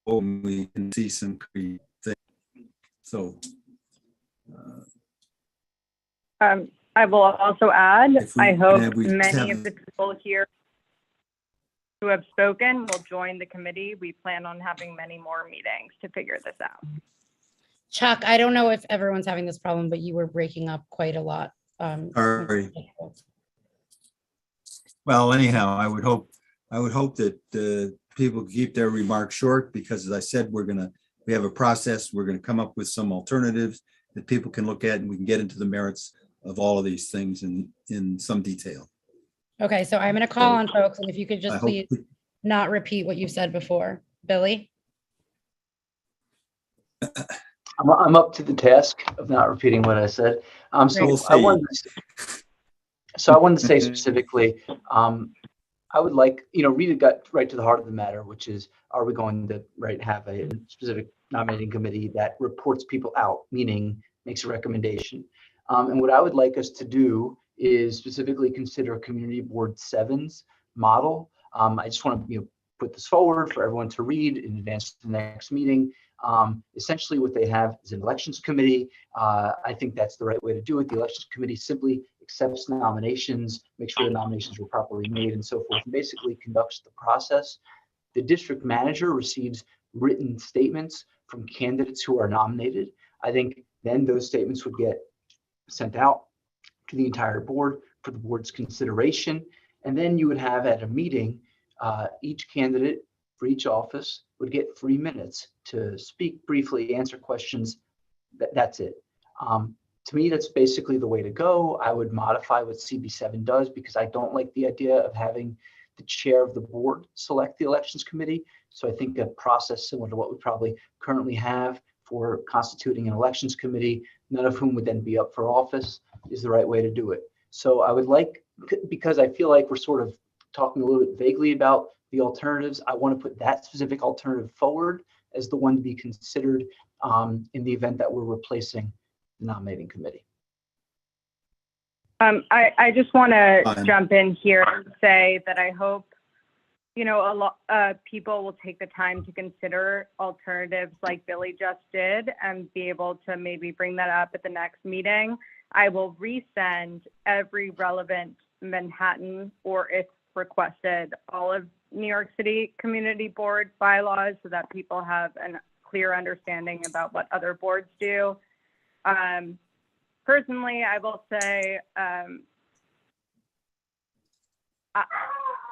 We can see some things. So. I will also add, I hope we many of the people here who have spoken will join the committee. We plan on having many more meetings to figure this out. Chuck, I don't know if everyone's having this problem, but you were breaking up quite a lot. Sorry. Well, anyhow, I would hope that people keep their remarks short, because as I said, we have a process. We're going to come up with some alternatives that people can look at, and we can get into the merits of all of these things in some detail. Okay, so I'm going to call on folks, and if you could just please not repeat what you said before. Billy? I'm up to the task of not repeating what I said. So I wanted to say specifically, I would like, Rita got right to the heart of the matter, which is, are we going to have a specific nominating committee that reports people out, meaning makes a recommendation? And what I would like us to do is specifically consider Community Board 7's model. I just want to put this forward for everyone to read in advance of the next meeting. Essentially what they have is an elections committee. I think that's the right way to do it. The elections committee simply accepts nominations, makes sure the nominations were properly made, and so forth, and basically conducts the process. The district manager receives written statements from candidates who are nominated. I think then those statements would get sent out to the entire board for the board's consideration. And then you would have at a meeting, each candidate for each office would get 3 minutes to speak briefly, answer questions. That's it. To me, that's basically the way to go. I would modify what CB7 does, because I don't like the idea of having the chair of the board select the elections committee. So I think a process similar to what we probably currently have for constituting an elections committee, none of whom would then be up for office, is the right way to do it. So I would like, because I feel like we're sort of talking a little bit vaguely about the alternatives, I want to put that specific alternative forward as the one to be considered in the event that we're replacing the nominating committee. I just want to jump in here and say that I hope, you know, a lot people will take the time to consider alternatives like Billy just did and be able to maybe bring that up at the next meeting. I will resend every relevant Manhattan, or if requested, all of New York City Community Board bylaws so that people have a clear understanding about what other boards do. Personally, I will say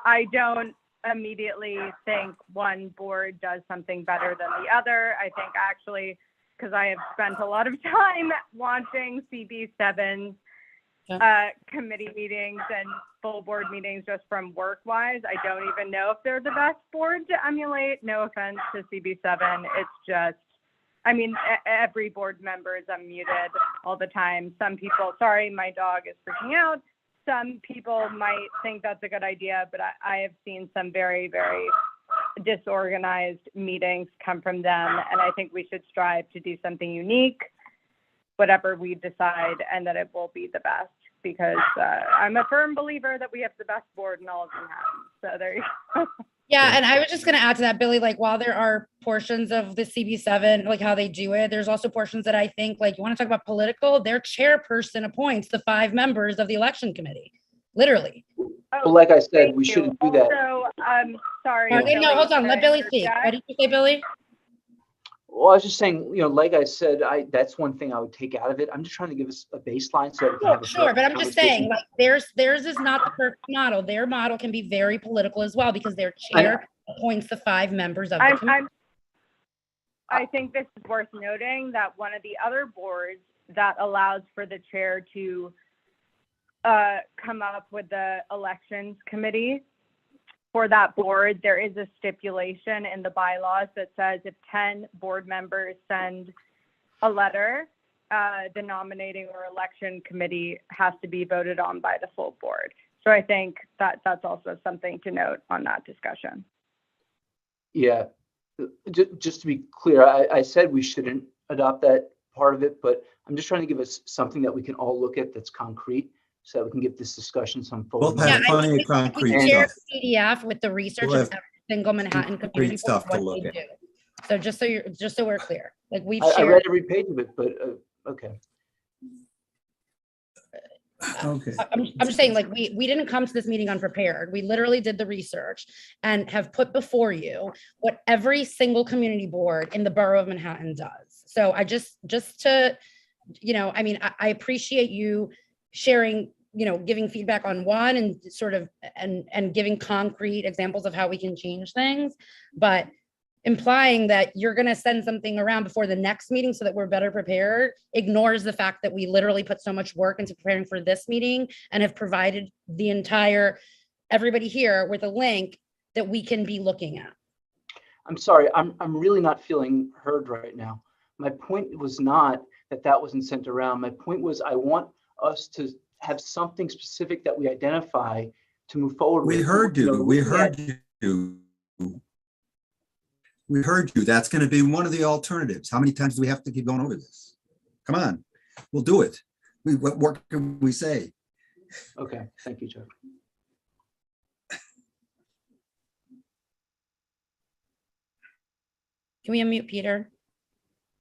I don't immediately think one board does something better than the other. I think actually, because I have spent a lot of time watching CB7 committee meetings and full board meetings just from work-wise, I don't even know if they're the best board to emulate. No offense to CB7. It's just, I mean, every board member is unmuted all the time. Some people, sorry, my dog is freaking out. Some people might think that's a good idea, but I have seen some very, very disorganized meetings come from them. And I think we should strive to do something unique, whatever we decide, and that it will be the best, because I'm a firm believer that we have the best board in all of Manhattan. So there you go. Yeah, and I was just going to add to that, Billy, like while there are portions of the CB7, like how they do it, there's also portions that I think, like, you want to talk about political, their chairperson appoints the 5 members of the election committee, literally. Well, like I said, we shouldn't do that. So, sorry. Okay, no, hold on, let Billy speak. What did you say, Billy? Well, I was just saying, you know, like I said, that's one thing I would take out of it. I'm just trying to give us a baseline so that we can have a Sure, but I'm just saying, conversation. like, theirs is not the perfect model. Their model can be very political as well, because their chair appoints the 5 members of the committee. I think this is worth noting that one of the other boards that allows for the chair to come up with the elections committee, for that board, there is a stipulation in the bylaws that says if 10 board members send a letter, the nominating or election committee has to be voted on by the full board. So I think that that's also something to note on that discussion. Yeah, just to be clear, I said we shouldn't adopt that part of it, but I'm just trying to give us something that we can all look at that's concrete, so that we can get this discussion some forward. We'll have plenty of concrete share stuff. PDF with the research We'll of have every single Manhattan community great stuff board, to what look they at. do. So just so we're clear, like we've I shared. read every page of it, but okay. Okay. I'm just saying, like, we didn't come to this meeting unprepared. We literally did the research and have put before you what every single community board in the borough of Manhattan does. So I just to, you know, I mean, I appreciate you sharing, you know, giving feedback on one and sort of and giving concrete examples of how we can change things, but implying that you're going to send something around before the next meeting so that we're better prepared ignores the fact that we literally put so much work into preparing for this meeting and have provided the entire everybody here with a link that we can be looking at. I'm sorry, I'm really not feeling heard right now. My point was not that wasn't sent around. My point was I want us to have something specific that we identify to move forward with. We heard you. We heard you. We heard you. That's going to be one of the alternatives. How many times do we have to keep going over this? Come on, we'll do it. What can we say? Okay, thank you, Chuck. Can we unmute Peter?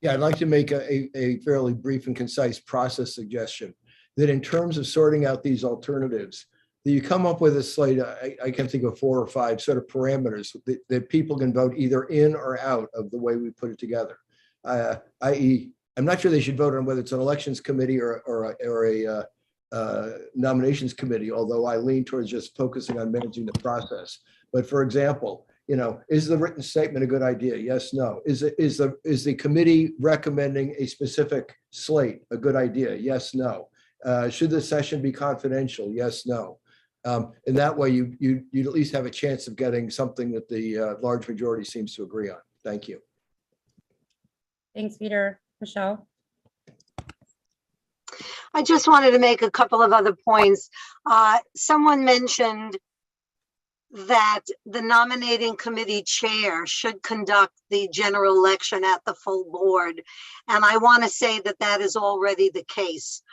Yeah, I'd like to make a fairly brief and concise process suggestion that in terms of sorting out these alternatives, that you come up with a slate, I can think of 4 or 5 sort of parameters that people can vote either in or out of the way we put it together. I.e., I'm not sure they should vote on whether it's an elections committee or a nominations committee, although I lean towards just focusing on managing the process. But for example, you know, is the written statement a good idea? Yes, no. Is the committee recommending a specific slate a good idea? Yes, no. Should the session be confidential? Yes, no. And that way you'd at least have a chance of getting something that the large majority seems to agree on. Thank you. Thanks, Peter. Michelle? I just wanted to make a couple of other points. Someone mentioned that the nominating committee chair should conduct the general election at the full board. And I want to say that that is already the case.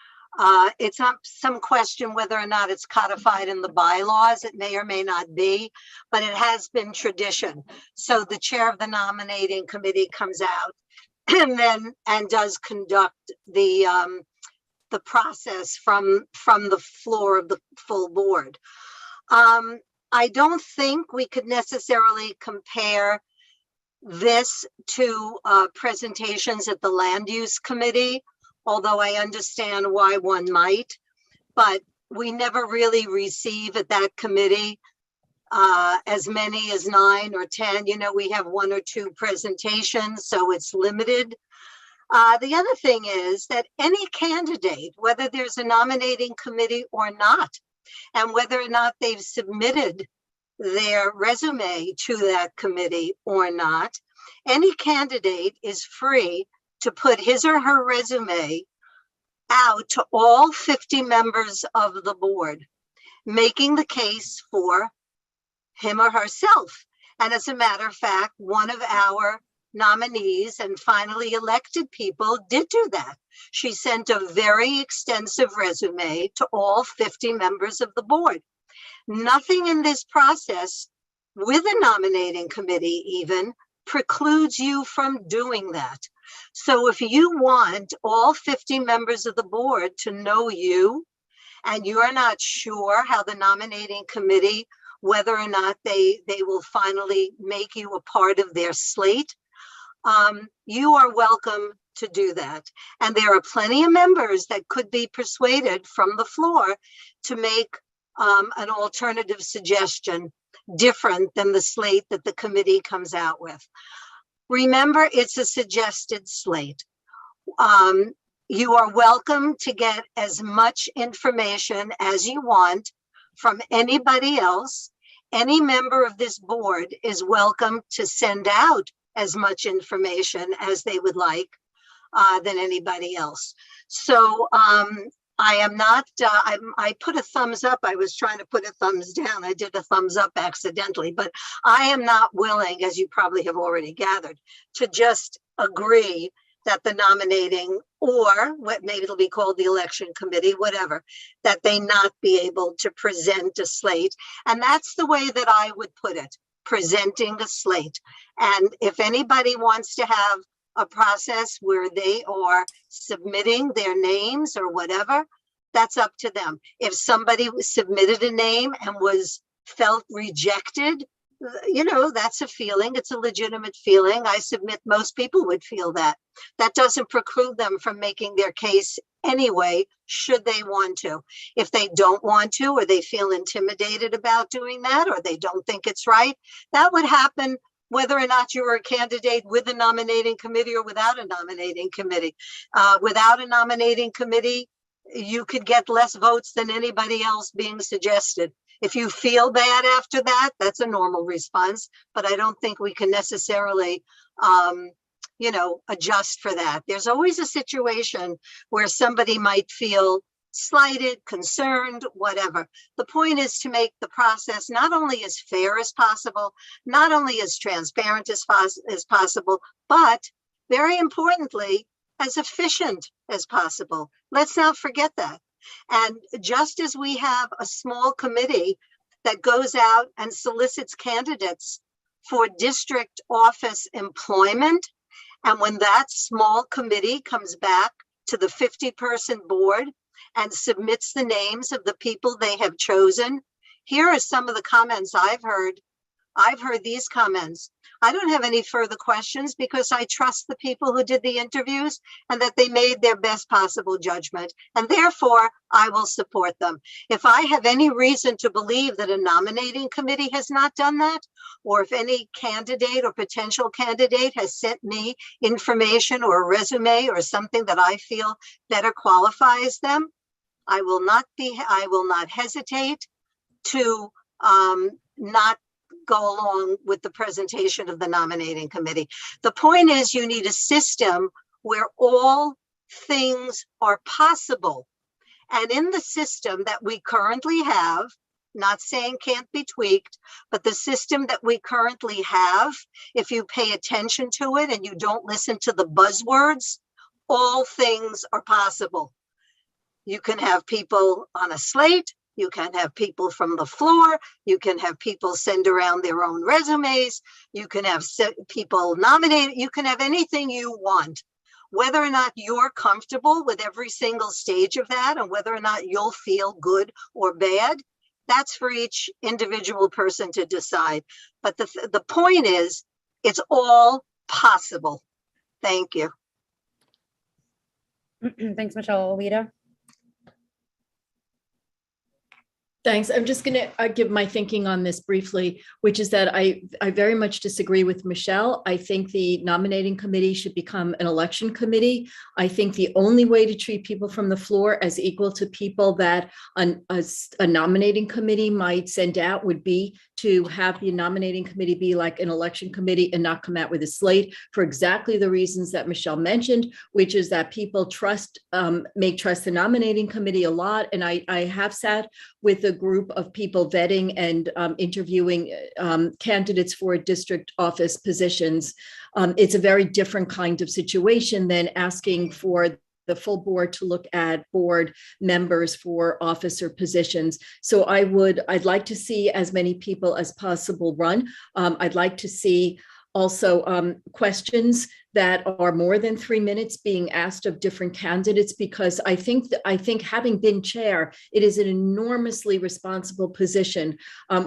It's not some question whether or not it's codified in the bylaws. It may or may not be, but it has been tradition. So the chair of the nominating committee comes out and does conduct the process from the floor of the full board. I don't think we could necessarily compare this to presentations at the land use committee, although I understand why one might, but we never really receive at that committee as many as 9 or 10. You know, we have 1 or 2 presentations, so it's limited. The other thing is that any candidate, whether there's a nominating committee or not, and whether or not they've submitted their resume to that committee or not, any candidate is free to put his or her resume out to all 50 members of the board, making the case for him or herself. And as a matter of fact, one of our nominees and finally elected people did do that. She sent a very extensive resume to all 50 members of the board. Nothing in this process with a nominating committee even precludes you from doing that. So if you want all 50 members of the board to know you and you're not sure how the nominating committee, whether or not they will finally make you a part of their slate, you are welcome to do that. And there are plenty of members that could be persuaded from the floor to make an alternative suggestion different than the slate that the committee comes out with. Remember, it's a suggested slate. You are welcome to get as much information as you want from anybody else. Any member of this board is welcome to send out as much information as they would like than anybody else. So I am not, I put a thumbs up. I was trying to put a thumbs down. I did a thumbs up accidentally, but I am not willing, as you probably have already gathered, to just agree that the nominating, or what maybe it'll be called the election committee, whatever, that they not be able to present a slate. And that's the way that I would put it, presenting a slate. And if anybody wants to have a process where they are submitting their names or whatever, that's up to them. If somebody submitted a name and felt rejected, you know, that's a feeling. It's a legitimate feeling. I submit most people would feel that. That doesn't preclude them from making their case anyway, should they want to. If they don't want to, or they feel intimidated about doing that, or they don't think it's right, that would happen whether or not you're a candidate with a nominating committee or without a nominating committee. Without a nominating committee, you could get less votes than anybody else being suggested. If you feel bad after that, that's a normal response, but I don't think we can necessarily, you know, adjust for that. There's always a situation where somebody might feel slighted, concerned, whatever. The point is to make the process not only as fair as possible, not only as transparent as possible, but very importantly, as efficient as possible. Let's not forget that. And just as we have a small committee that goes out and solicits candidates for district office employment, and when that small committee comes back to the 50-person board and submits the names of the people they have chosen, here are some of the comments I've heard. I've heard these comments. I don't have any further questions because I trust the people who did the interviews and that they made their best possible judgment, and therefore I will support them. If I have any reason to believe that a nominating committee has not done that, or if any candidate or potential candidate has sent me information or a resume or something that I feel better qualifies them, I will not hesitate to not go along with the presentation of the nominating committee. The point is, you need a system where all things are possible. And in the system that we currently have, not saying can't be tweaked, but the system that we currently have, if you pay attention to it and you don't listen to the buzzwords, all things are possible. You can have people on a slate, you can have people from the floor, you can have people send around their own resumes, you can have people nominated, you can have anything you want. Whether or not you're comfortable with every single stage of that and whether or not you'll feel good or bad, that's for each individual person to decide. But the point is, it's all possible. Thank you. Thanks, Michelle. Alita? Thanks. I'm just going to give my thinking on this briefly, which is that I very much disagree with Michelle. I think the nominating committee should become an election committee. I think the only way to treat people from the floor as equal to people that a nominating committee might send out would be to have the nominating committee be like an election committee and not come out with a slate for exactly the reasons that Michelle mentioned, which is that people may trust the nominating committee a lot. And I have sat with a group of people vetting and interviewing candidates for district office positions. It's a very different kind of situation than asking for the full board to look at board members for officer positions. So I'd like to see as many people as possible run. I'd like to see also questions that are more than 3 minutes being asked of different candidates, because I think having been chair, it is an enormously responsible position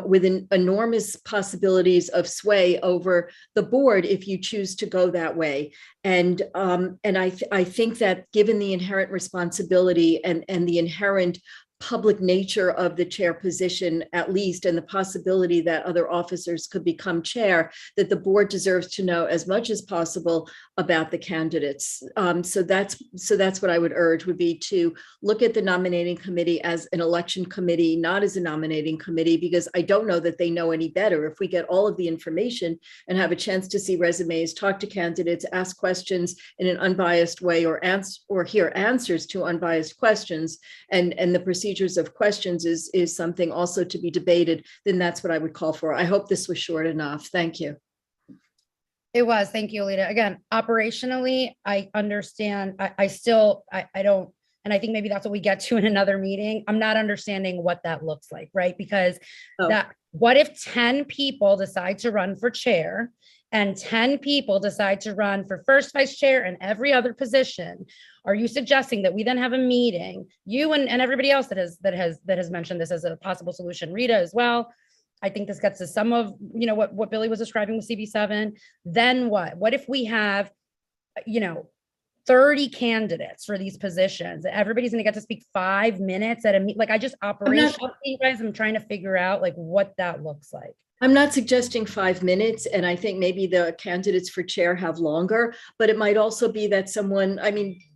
with enormous possibilities of sway over the board if you choose to go that way. And I think that given the inherent responsibility and the inherent public nature of the chair position, at least, and the possibility that other officers could become chair, that the board deserves to know as much as possible about the candidates. So that's what I would urge, would be to look at the nominating committee as an election committee, not as a nominating committee, because I don't know that they know any better. If we get all of the information and have a chance to see resumes, talk to candidates, ask questions in an unbiased way, or hear answers to unbiased questions, and the procedures of questions is something also to be debated, then that's what I would call for. I hope this was short enough. Thank you. It was. Thank you, Alita. Again, operationally, I understand. I don't, and I think maybe that's what we get to in another meeting. I'm not understanding what that looks like, right? Because what if 10 people decide to run for chair and 10 people decide to run for first vice chair and every other position? Are you suggesting that we then have a meeting, you and everybody else that has mentioned this as a possible solution, Rita as well? I think this gets to some of, what Billy was describing with CB7. Then what? What if we have, 30 candidates for these positions? Everybody's going to get to speak 5 minutes at a meet. Like, I just operationally, guys, I'm trying to figure out like what that looks like. I'm not suggesting 5 minutes, and I think maybe the candidates for chair have longer, but it might also be that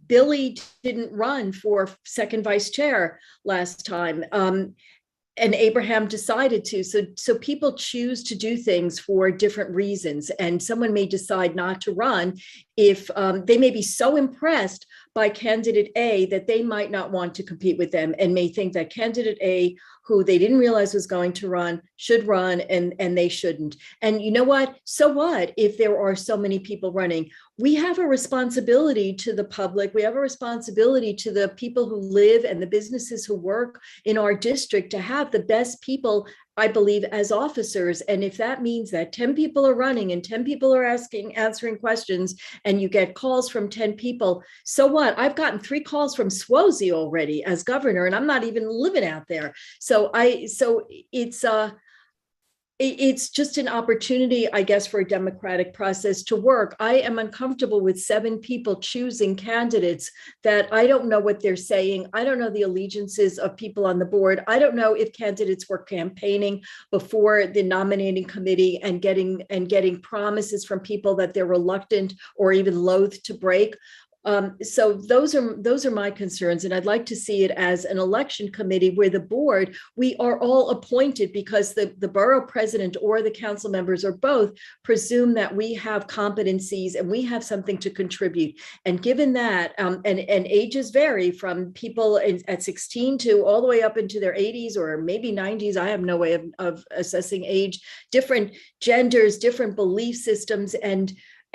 Billy didn't run for second vice chair last time. And Abraham decided to. So people choose to do things for different reasons. And someone may decide not to run if they may be so impressed by candidate A that they might not want to compete with them, and may think that candidate A, who they didn't realize was going to run, should run, and they shouldn't. And you know what? So what if there are so many people running? We have a responsibility to the public. We have a responsibility to the people who live and the businesses who work in our district to have the best people, I believe, as officers. And if that means that 10 people are running and 10 people are answering questions, and you get calls from 10 people, so what? I've gotten 3 calls from Swozy already as governor, and I'm not even living out there. So it's just an opportunity, I guess, for a democratic process to work. I am uncomfortable with 7 people choosing candidates that I don't know what they're saying. I don't know the allegiances of people on the board. I don't know if candidates were campaigning before the nominating committee and getting promises from people that they're reluctant or even loath to break. So those are my concerns, and I'd like to see it as an election committee where the board, we are all appointed because the borough president or the council members or both presume that we have competencies and we have something to contribute. And given that, and ages vary from people at 16 to all the way up into their 80s or maybe 90s. I have no way of assessing age, different genders, different belief systems,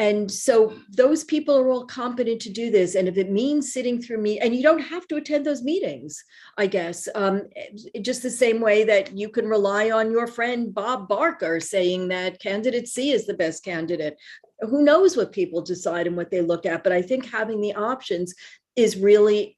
and so those people are all competent to do this. And if it means sitting through me, and you don't have to attend those meetings, I guess, just the same way that you can rely on your friend Bob Barker saying that candidate C is the best candidate. Who knows what people decide and what they look at, but I think having the options is really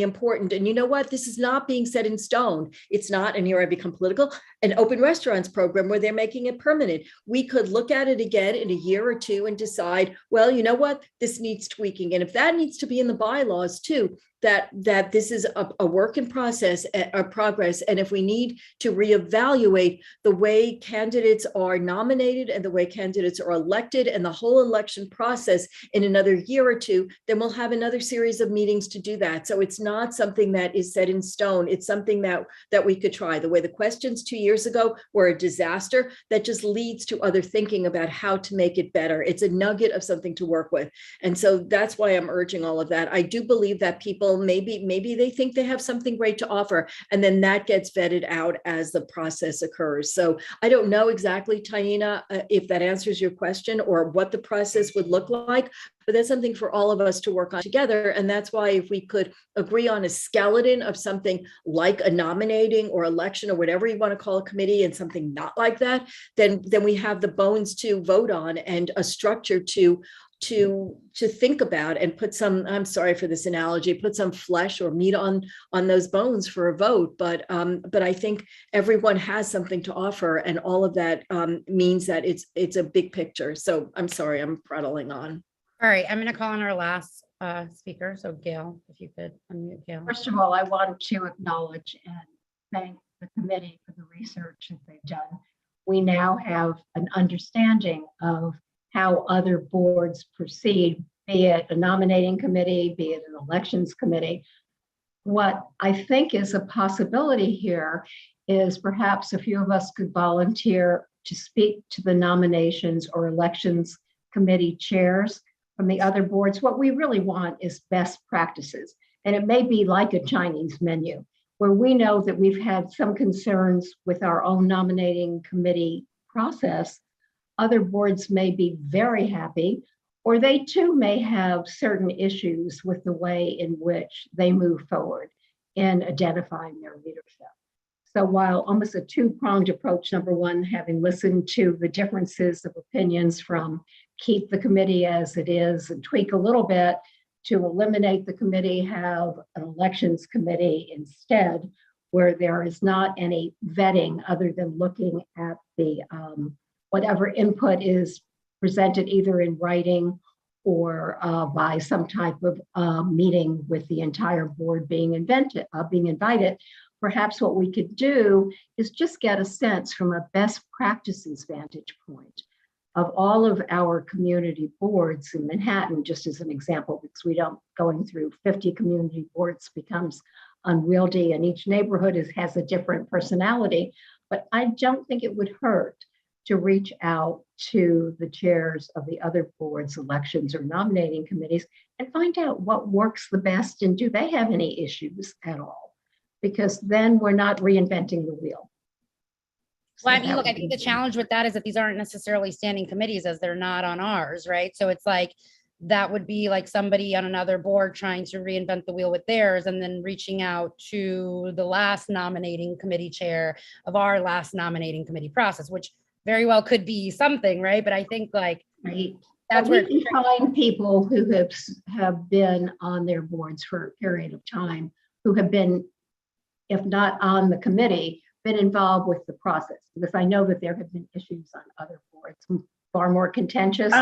important. And you know what? This is not being set in stone. It's not, and here I become political, an open restaurants program where they're making it permanent. We could look at it again in a year or two and decide, well, you know what? This needs tweaking. And if that needs to be in the bylaws too, that this is a work in progress. And if we need to reevaluate the way candidates are nominated and the way candidates are elected and the whole election process in another year or two, then we'll have another series of meetings to do that. So it's not something that is set in stone. It's something that we could try. The way the questions 2 years ago were a disaster, that just leads to other thinking about how to make it better. It's a nugget of something to work with. And so that's why I'm urging all of that. I do believe that people maybe they think they have something great to offer, and then that gets vetted out as the process occurs. So I don't know exactly, Taina, if that answers your question or what the process would look like, but that's something for all of us to work on together. And that's why if we could agree on a skeleton of something like a nominating or election or whatever you want to call a committee, and something not like that, then we have the bones to vote on and a structure to think about and put some, I'm sorry for this analogy, put some flesh or meat on those bones for a vote. But I think everyone has something to offer, and all of that means that it's a big picture. So I'm sorry, I'm prattling on. All right, I'm going to call on our last speaker. So Gail, if you could unmute Gail. First of all, I want to acknowledge and thank the committee for the research that they've done. We now have an understanding of how other boards proceed, be it a nominating committee, be it an elections committee. What I think is a possibility here is perhaps a few of us could volunteer to speak to the nominations or elections committee chairs from the other boards. What we really want is best practices. And it may be like a Chinese menu, where we know that we've had some concerns with our own nominating committee process. Other boards may be very happy, or they too may have certain issues with the way in which they move forward in identifying their leadership. So while almost a two-pronged approach, number one, having listened to the differences of opinions from keep the committee as it is and tweak a little bit to eliminate the committee, have an elections committee instead, where there is not any vetting other than looking at the whatever input is presented either in writing or by some type of meeting with the entire board being invited. Perhaps what we could do is just get a sense from a best practices vantage point of all of our community boards in Manhattan, just as an example, because going through 50 community boards becomes unwieldy, and each neighborhood has a different personality. But I don't think it would hurt to reach out to the chairs of the other boards, elections, or nominating committees and find out what works the best, and do they have any issues at all? Because then we're not reinventing the wheel. Well, I mean, look, I think the challenge with that is that these aren't necessarily standing committees, as they're not on ours, right? So it's like, that would be like somebody on another board trying to reinvent the wheel with theirs, and then reaching out to the last nominating committee chair of our last nominating committee process, which very well could be something, right? But I think like, right, that's where where we can find people who have been on their boards for a period of time, who have been, if not on the committee, been involved with the process, because I know that there have been issues on other boards far more contentious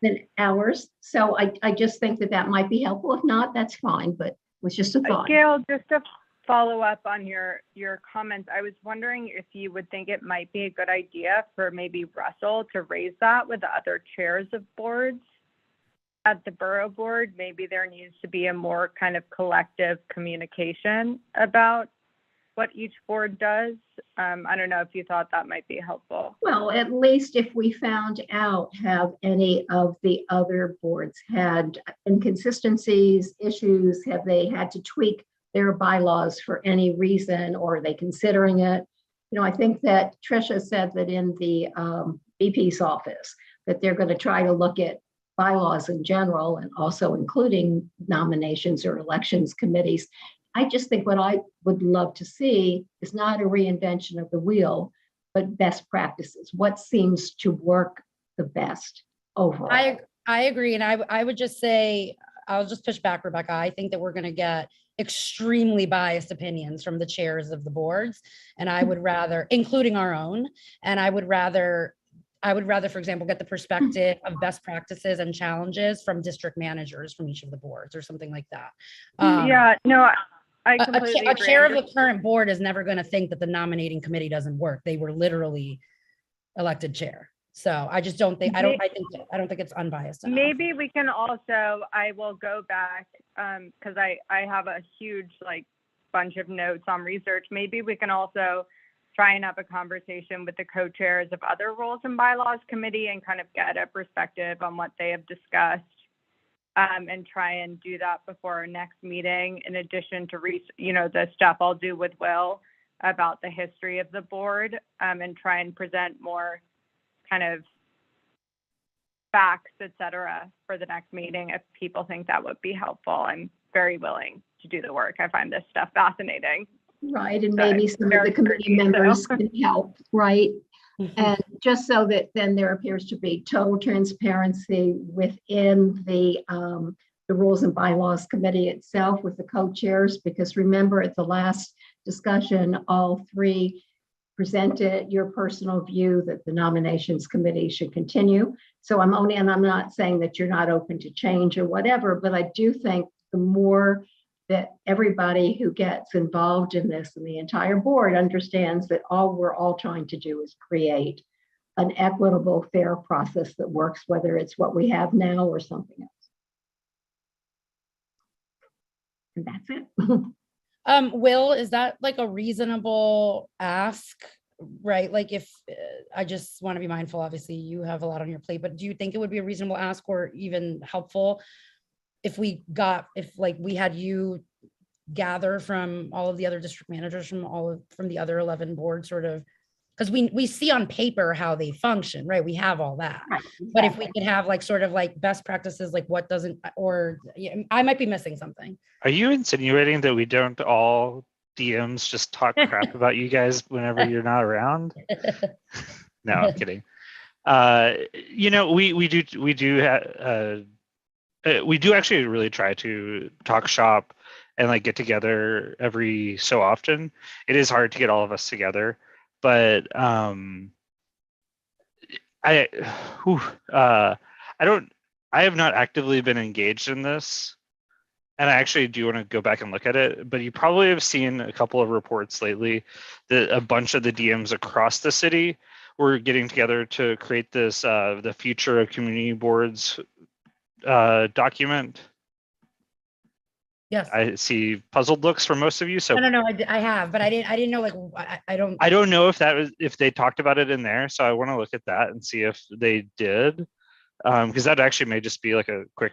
than ours. So I just think that might be helpful. If not, that's fine, but it was just a thought. Gail, just to follow up on your comments, I was wondering if you would think it might be a good idea for maybe Russell to raise that with the other chairs of boards. at the borough board, maybe there needs to be a more kind of collective communication about what each board does. I don't know if you thought that might be helpful. Well, at least if we found out, have any of the other boards had inconsistencies, issues, have they had to tweak their bylaws for any reason, or are they considering it? You know, I think that Tricia said that in the BP's office, that they're going to try to look at bylaws in general and also including nominations or elections committees. I just think what I would love to see is not a reinvention of the wheel, but best practices. What seems to work the best overall? I agree. And I would just say, I'll just push back, Rebecca. I think that we're going to get extremely biased opinions from the chairs of the boards. And I would rather, including our own, and I would rather, for example, get the perspective of best practices and challenges from district managers from each of the boards or something like that. Yeah, no, I completely a agree. chair of the current board is never going to think that the nominating committee doesn't work. They were literally elected chair. So I just don't think, I don't think it's unbiased enough. Maybe we can also, I will go back because I have a huge bunch of notes on research. Maybe we can also try and have a conversation with the co-chairs of other rules and bylaws committee and kind of get a perspective on what they have discussed, and try and do that before our next meeting, in addition to the stuff I'll do with Will about the history of the board, and try and present more kind of facts, etc., for the next meeting. If people think that would be helpful, I'm very willing to do the work. I find this stuff fascinating. Right, and maybe some of the committee members can help, right? And just so that then there appears to be total transparency within the Rules and Bylaws Committee itself with the co-chairs, because remember at the last discussion, all three presented your personal view that the nominations committee should continue. So I'm not saying that you're not open to change or whatever, but I do think the more that everybody who gets involved in this and the entire board understands that all we're all trying to do is create an equitable, fair process that works, whether it's what we have now or something else. And that's it. Will, is that like a reasonable ask, right? Like if I just want to be mindful, obviously you have a lot on your plate, but do you think it would be a reasonable ask or even helpful if we had you gather from all of the other district managers from the other 11 boards, sort of, because we see on paper how they function, right? We have all that, right, exactly. But if we could have best practices, what doesn't, or I might be missing something. Are you insinuating that we don't all DMs just talk crap about you guys whenever you're not around? No, I'm kidding. We do actually really try to talk shop and get together every so often. It is hard to get all of us together, but I have not actively been engaged in this, and I actually do want to go back and look at it, but you probably have seen a couple of reports lately that a bunch of the DMs across the city were getting together to create this the future of community boards document. Yes, I see puzzled looks from most of you. So no, I have, but I didn't know. I don't know if they talked about it in there. So I want to look at that and see if they did, because that actually may just be like a quick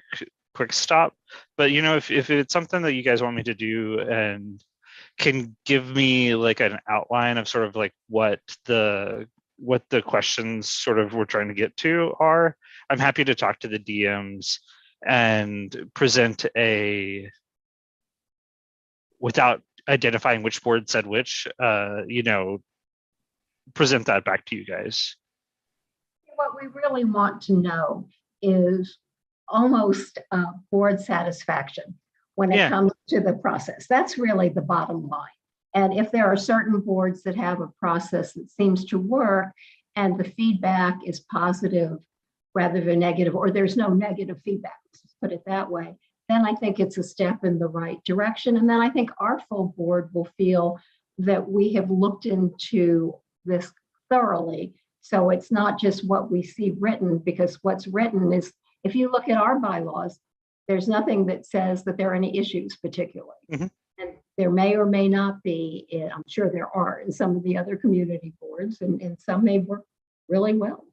stop. But if it's something that you guys want me to do and can give me like an outline of sort of what the questions sort of we're trying to get to are, I'm happy to talk to the DMs and present without identifying which board said which, present that back to you guys. What we really want to know is almost board satisfaction when it comes to the process. That's really the bottom line. And if there are certain boards that have a process that seems to work and the feedback is positive rather than negative, or there's no negative feedback, let's put it that way, then I think it's a step in the right direction. And then I think our full board will feel that we have looked into this thoroughly. So it's not just what we see written, because what's written is if you look at our bylaws, there's nothing that says that there are any issues particularly. Mhm. And there may or may not be, I'm sure there are in some of the other community boards, and some may work really well.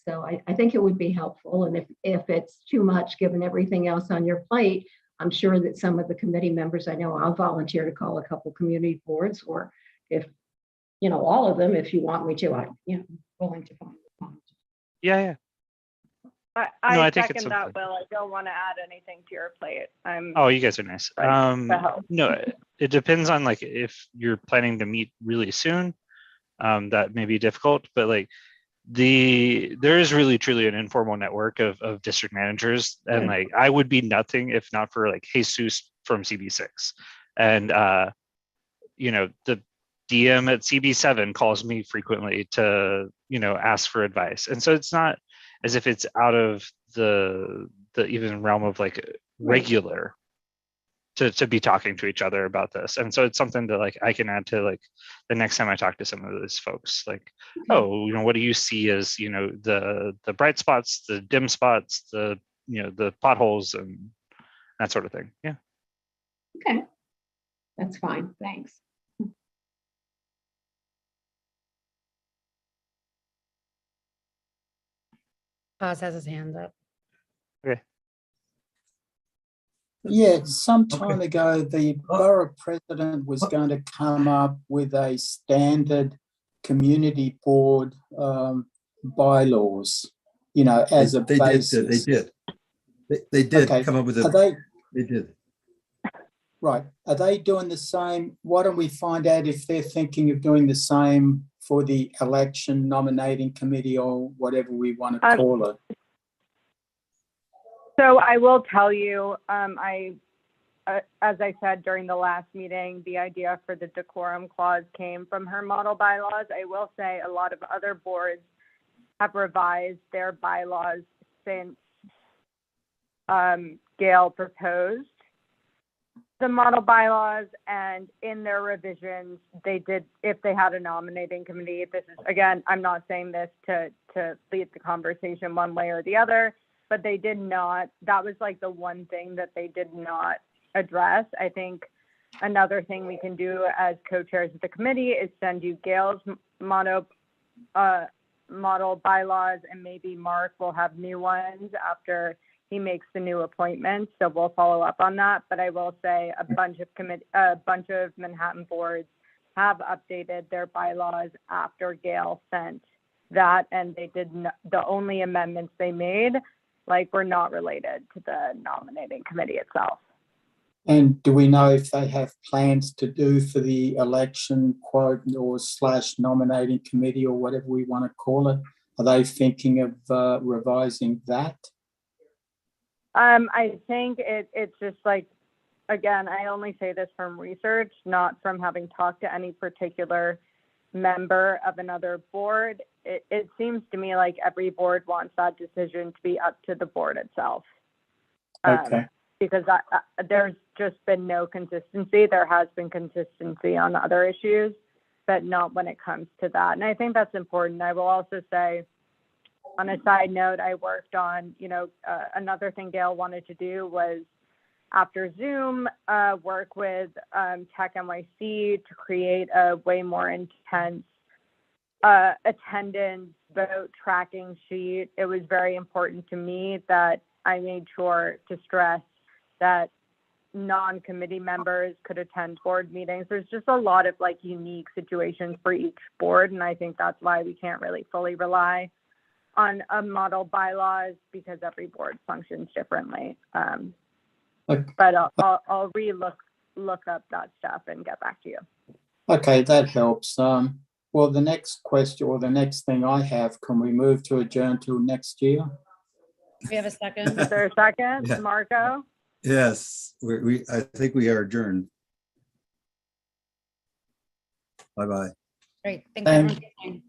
So I think it would be helpful. And if it's too much, given everything else on your plate, I'm sure that some of the committee members, I know I'll volunteer to call a couple community boards, or if, all of them, if you want me to, I'm, willing to find time. Yeah. I No, I think it's second that, something. Will. I don't want to add anything to your plate. Oh, you guys are nice. to help. No, it depends on like if you're planning to meet really soon, that may be difficult, but like there is really truly an informal network of district managers, and like I would be nothing if not for like Jesus from CB6, and the DM at CB7 calls me frequently to ask for advice, and so it's not as if it's out of the even realm of like regular to be talking to each other about this. And so it's something that like I can add to like the next time I talk to some of those folks, like, oh, what do you see as, the bright spots, the dim spots, the potholes and that sort of thing. Yeah. Okay. That's fine. Thanks. Paz has his hand up. Okay. Yeah, some time ago, the borough president was going to come up with a standard community board bylaws, as a basis. They did Okay. come up with they did. Right. Are they doing the same? Why don't we find out if they're thinking of doing the same for the election nominating committee, or whatever we want to call it? So I will tell you, as I said during the last meeting, the idea for the decorum clause came from her model bylaws. I will say a lot of other boards have revised their bylaws since Gail proposed the model bylaws, and in their revisions, they did, if they had a nominating committee, this is, again, I'm not saying this to lead the conversation one way or the other, but they did not, that was like the one thing that they did not address. I think another thing we can do as co-chairs of the committee is send you Gail's model bylaws, and maybe Mark will have new ones after he makes the new appointments. So we'll follow up on that. But I will say a bunch of Manhattan boards have updated their bylaws after Gail sent that, and they did the only amendments they made were not related to the nominating committee itself. And do we know if they have plans to do for the election quote or / nominating committee, or whatever we want to call it? Are they thinking of revising that? I think it's just again, I only say this from research, not from having talked to any particular member of another board. It seems to me like every board wants that decision to be up to the board itself. Okay. Because there's just been no consistency. There has been consistency on other issues, but not when it comes to that. And I think that's important. I will also say, on a side note, I worked on, another thing Gail wanted to do was, after Zoom, work with Tech NYC to create a way more intense attendance vote tracking sheet. It was very important to me that I made sure to stress that non-committee members could attend board meetings. There's just a lot of unique situations for each board, and I think that's why we can't really fully rely on a model bylaws, because every board functions differently. But I'll look up that stuff and get back to you. Okay, that helps. Well, the next question, or the next thing I have, can we move to adjourn till next year? We have a second. Is there a second? Yeah. Marco? Yes, I think we are adjourned. Bye-bye. Great. Thanks, everyone.